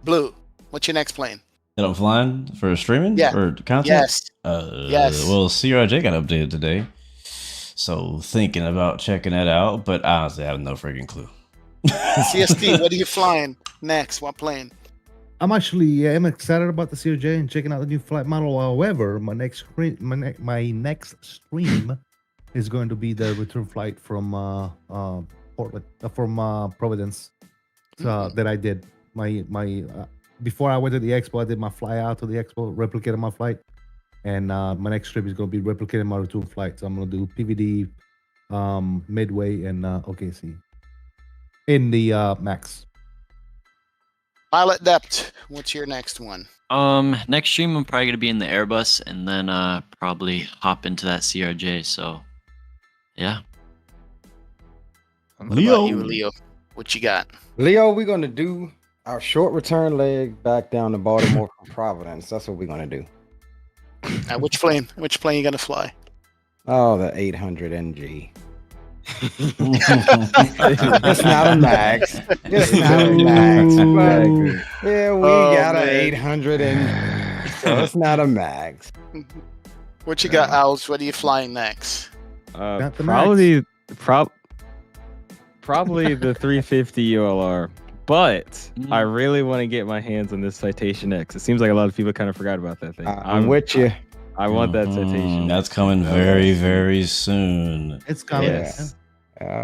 S2: Blue? What's your next plane?
S1: That I'm flying for streaming
S2: Yeah.
S1: or content?
S2: Yes. Yes.
S1: Well, CRJ got updated today, so thinking about checking that out. But honestly, I have no freaking clue.
S2: CST. What are you flying next? What plane?
S3: I'm excited about the CRJ and checking out the new flight model. However, my next stream is going to be the return flight from Portland, from Providence that I did. My before I went to the Expo, I did my fly out to the Expo, replicated my flight, and my next trip is going to be replicating my return flight. So I'm going to do PVD, Midway, and OKC in the Max.
S2: Pilot Depth. What's your next one?
S4: Next stream I'm probably gonna be in the Airbus and then probably hop into that CRJ. So, yeah.
S2: What about you, Leo? What you got?
S6: Leo, we're gonna do our short return leg back down to Baltimore from Providence. That's what we're gonna do.
S2: Which plane? Which plane you gonna fly?
S6: Oh, the 800 NG. It's not a max. It's not a max. But yeah, we
S2: Oh,
S6: got an
S2: man.
S6: 800 NG. So it's not a max.
S2: What you got, Owls? What are you flying next?
S3: Got the
S5: Probably the 350 ULR. But I really want to get my hands on this Citation X. It seems like a lot of people kind of forgot about that thing.
S6: I'm with you.
S5: I want that Citation.
S1: That's coming very, very soon.
S3: It's coming.
S6: Yes.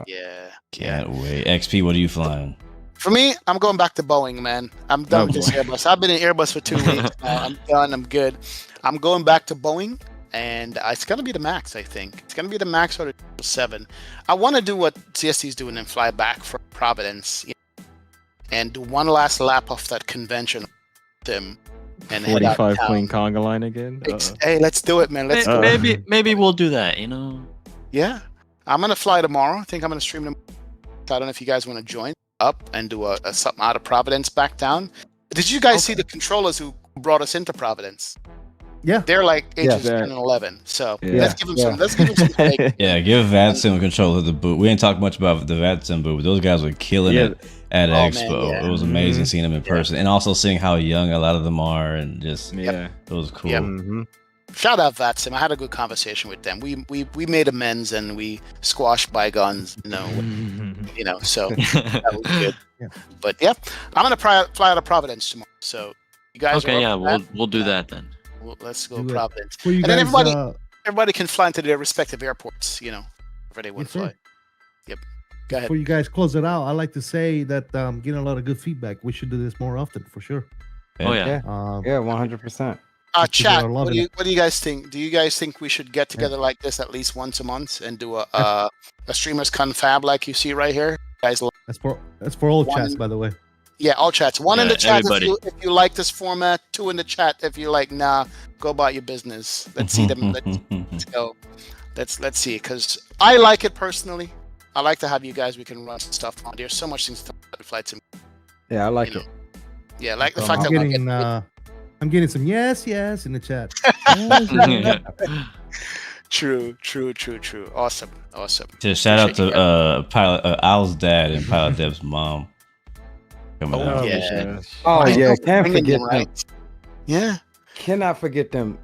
S2: Yeah.
S1: Can't wait. XP, what are you flying?
S2: For me, I'm going back to Boeing, man. I'm done with this Airbus. I've been in Airbus for 2 weeks. I'm done. I'm good. I'm going back to Boeing, and it's going to be the Max, I think. It's going to be the Max or the 7. I want to do what CST is doing and fly back from Providence and do one last lap of that convention with them. And head out
S5: 45
S2: town.
S5: plane conga line again.
S2: Hey, let's do it, man. Let's do it.
S4: Maybe we'll do that. You know.
S2: Yeah. I'm going to fly tomorrow. I think I'm going to stream tomorrow. I don't know if you guys want to join up and do a something out of Providence back down. Did you guys see the controllers who brought us into Providence?
S3: Yeah.
S2: They're like ages
S5: Yeah.
S2: 10 and 11. So
S5: Yeah.
S2: let's give them some. Let's give them some. Like,
S1: Yeah, give VATSIM control of the booth. We ain't talked much about the VATSIM booth, but those guys were killing
S5: Yeah.
S1: it at
S2: Oh, man,
S1: Expo.
S2: yeah.
S1: It was amazing seeing them in person and also seeing how young a lot of them are and just
S5: Yeah.
S1: it was cool.
S2: Yep. shout out Vatsim. I had a good conversation with them. We made amends and we squashed bygones. So that was good.
S3: Yeah.
S2: But yeah, I'm gonna fly out of Providence tomorrow. So you guys.
S4: Okay,
S2: are
S4: yeah,
S2: up for
S4: we'll do that then.
S2: let's go
S3: Do it.
S2: Providence.
S3: For you
S2: And
S3: guys,
S2: then everybody can fly into their respective airports. Wherever they want
S3: Yes,
S2: to
S3: sir.
S2: fly. Yep. Go ahead.
S3: before you guys close it out, I like to say that getting a lot of good feedback. We should do this more often for sure.
S4: Oh yeah.
S6: Yeah, 100%.
S2: Chat.
S3: are
S2: What
S3: loving
S2: do you guys think? Do you guys think we should get together like this at least once a month and do a streamers confab like you see right here? Guys,
S3: That's for all
S2: One-
S3: chats, by the way.
S2: yeah, all chats. One in
S4: Yeah,
S2: the chat
S4: everybody.
S2: if you like this format. Two in the chat if you're like, nah, go about your business. Let's see them. Let's go. Let's see, because I like it personally. I like to have you guys. We can run stuff on. There's so much things to talk about flights and
S6: Yeah, I like
S2: You
S6: it.
S2: yeah, like the
S3: So
S2: fact that we
S3: I'm getting some yes in the chat.
S2: True. Awesome.
S1: Just shout out
S2: Appreciate
S1: to Pilot Al's dad and Pilot Dev's mom. Coming
S2: Oh,
S1: out.
S2: yeah.
S6: Oh
S2: Right.
S6: yeah, can't
S2: Bringing
S6: forget
S2: them,
S6: them.
S2: right? Yeah.
S6: Cannot forget them.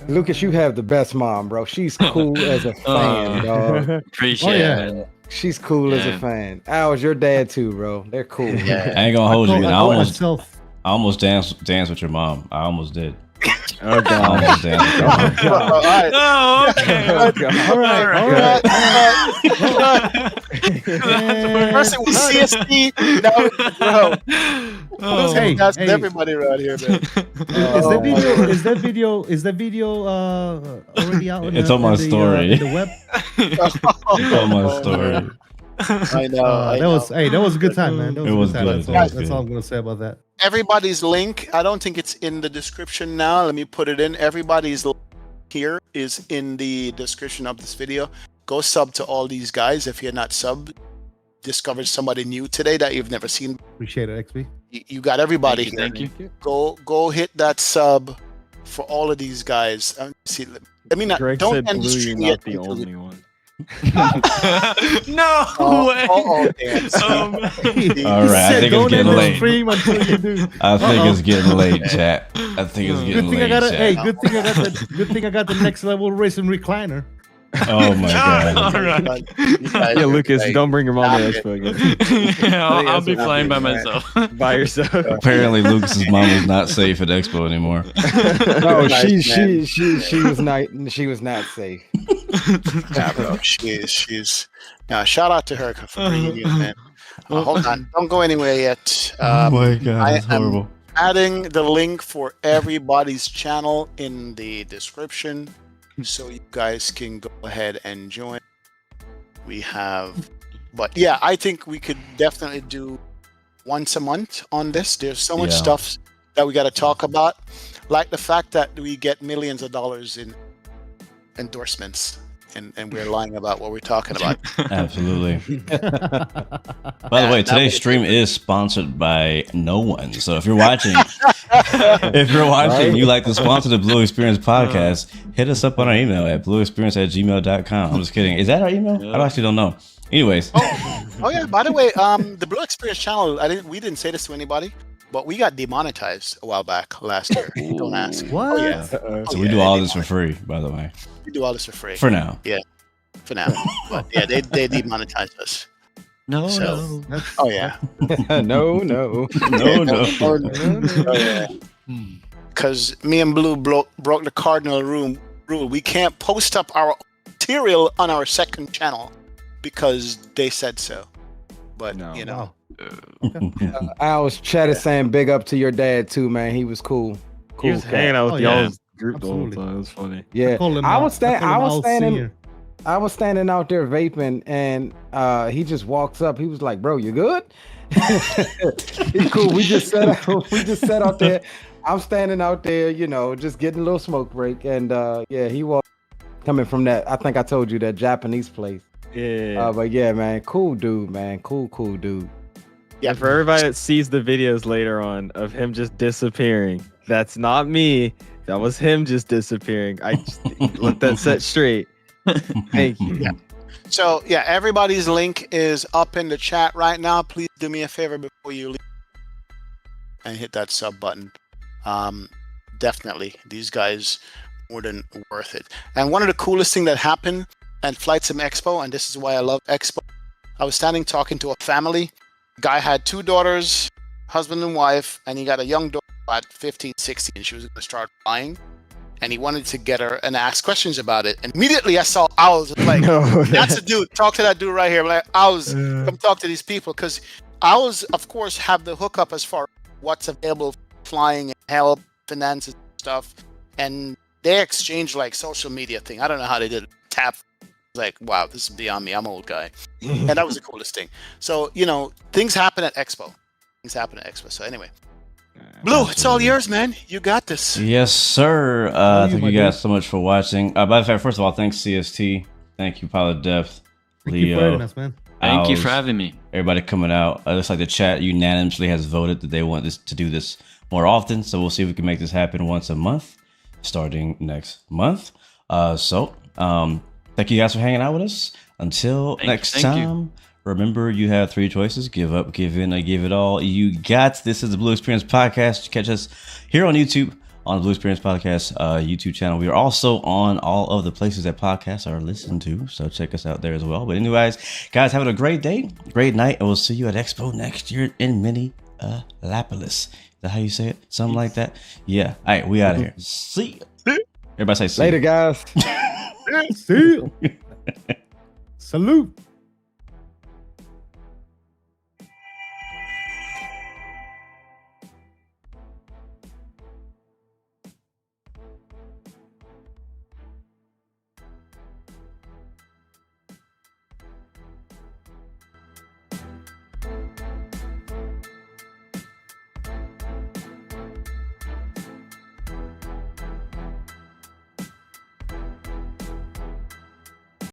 S6: Lucas, you have the best mom, bro. She's cool as a fan, dog.
S4: Appreciate
S3: Oh, yeah.
S4: it, man.
S6: She's cool as a
S4: Yeah.
S6: fan. Al's your dad too, bro. They're cool.
S2: Yeah.
S1: I ain't gonna hold you. Man. I
S3: myself.
S1: almost danced with your mom. I almost did.
S5: Oh
S1: I
S5: god.
S1: almost danced with your mom.
S2: All right.
S4: Oh, okay.
S6: Oh, God.
S3: All right.
S2: First it was CSP, now it's bro.
S4: Oh.
S3: Hey,
S2: That's
S3: hey.
S2: everybody around here, man.
S3: Is that video already out?
S1: It's on my story.
S3: In the web.
S1: It's on my story.
S2: I know.
S3: That was a good time, man. That
S1: It
S3: was
S1: was
S3: a good
S1: good.
S3: time.
S1: It was
S3: That's
S1: good.
S3: all I'm gonna say about that.
S2: Everybody's link. I don't think it's in the description now. Let me put it in. Everybody's link here is in the description of this video. Go sub to all these guys if you're not sub. Discovered somebody new today that you've never seen.
S3: Appreciate it, XP.
S2: You got everybody here.
S4: Thank you.
S2: Go hit that sub for all of these guys. See, let me not.
S5: Greg
S2: don't
S5: said
S2: end the
S5: Blue, you're
S2: stream
S5: not
S2: yet.
S5: the only one.
S4: No way.
S2: Damn.
S1: All right, I think it's getting late.
S3: Stream until you do.
S1: I think it's getting late, chat. I think it's
S3: Good
S1: getting
S3: thing I
S1: late,
S3: got
S1: chat.
S3: good thing I got the next level racing recliner.
S1: Oh my god.
S4: All right.
S5: Yeah, Lucas, don't bring your mom to Expo again.
S4: Yeah, I'll
S5: that's
S4: be
S5: what
S4: flying by
S5: happened,
S4: myself.
S5: By yourself.
S1: Apparently, Lucas's mom is not safe at Expo anymore.
S6: No,
S2: Nice,
S6: she was not. She was not safe.
S2: Yeah, bro. She's. Now, shout out to her for bringing you, man. Hold on, don't go anywhere yet.
S1: my god,
S2: I
S1: that's
S2: am-
S1: horrible.
S2: Adding the link for everybody's channel in the description, so you guys can go ahead and join. We have, but yeah, I think we could definitely do once a month on this. There's so much
S1: Yeah.
S2: stuff that we got to talk about, like the fact that we get millions of dollars in endorsements, and we're lying about what we're talking about.
S1: Absolutely. By the way, today's stream is sponsored by no one. So if you're watching, and you like to sponsor the Blue Experience podcast, hit us up on our email at bluexperience@gmail.com. I'm just kidding. Is that our email? I actually don't know. Anyways,
S2: Oh yeah. By the way, the Blue Experience channel. We didn't say this to anybody, but we got demonetized a while back last year. Don't ask.
S3: What?
S2: Oh yeah.
S1: so we do all this for free, by the way.
S2: We do all this for free
S1: For now.
S2: for now. But yeah, they demonetized us.
S4: No,
S2: So-
S4: no.
S3: That's-
S2: Oh yeah.
S6: No.
S1: No, no.
S2: Oh yeah. Because me and Blue broke the cardinal rule. We can't post up our material on our second channel because they said so. But
S5: No.
S2: you know.
S3: Wow.
S6: Al's chat is saying big up to your dad too, man. He was cool.
S5: He
S6: Cool.
S5: was
S6: cat.
S5: hanging out with
S3: Oh, yeah.
S5: y'all's group the whole
S3: Absolutely.
S5: time. It was funny.
S6: Yeah.
S3: call him,
S6: I was
S3: call him Al
S6: standing.
S3: Senior.
S6: I was standing out there vaping, and he just walks up. He was like, "Bro, you good?" He's cool. We just sat out there. I'm standing out there, just getting a little smoke break, and yeah, he was coming from that. I think I told you that Japanese place.
S5: Yeah.
S6: But yeah, man, cool dude, man, cool dude.
S2: Yeah.
S5: For everybody that sees the videos later on of him just disappearing, that's not me. That was him just disappearing. I just let that set straight. Thank you.
S2: Yeah. So yeah, everybody's link is up in the chat right now. Please do me a favor before you leave and hit that sub button. Definitely, these guys more than worth it. And one of the coolest thing that happened at Flight Sim Expo, and this is why I love Expo, I was standing talking to a family. Guy had 2 daughters, husband and wife, and he got a young daughter about 15, 16. She was going to start flying, and he wanted to get her and ask questions about it. And immediately I saw Owls. Like, that's a dude. Talk to that dude right here. I'm like, Owls, come talk to these people. Because Owls, of course, have the hookup as far as what's available for flying and help, finances, stuff. And they exchange like social media thing. I don't know how they did it. Tap. Like, wow, this is beyond me. I'm an old guy. And that was the coolest thing. So, things happen at Expo. So anyway, Blue, it's all yours, man. You got this.
S1: Yes, sir. Thank you guys so much for watching. By the way, first of all, thanks CST. Thank you, Pilot Depth,
S3: Thank you for
S1: Leo.
S3: having us, man.
S4: Thank you
S1: Owls,
S4: for having me.
S1: Everybody coming out. Looks like the chat unanimously has voted that they want this to do this more often. So we'll see if we can make this happen once a month, starting next month. Thank you guys for hanging out with us. Until next time, remember you have 3 choices: give up, give in, or give it all. You got this. Is the Blue Experience Podcast. Catch us here on YouTube on the Blue Experience Podcast YouTube channel. We are also on all of the places that podcasts are listened to, so check us out there as well. But anyways, guys, having a great day, great night, and we'll see you at Expo next year in Minneapolis. Is that how you say it? Something like that? Yeah. All right, we out of here. See ya. Everybody say see
S6: Later, guys.
S3: See you. Salute.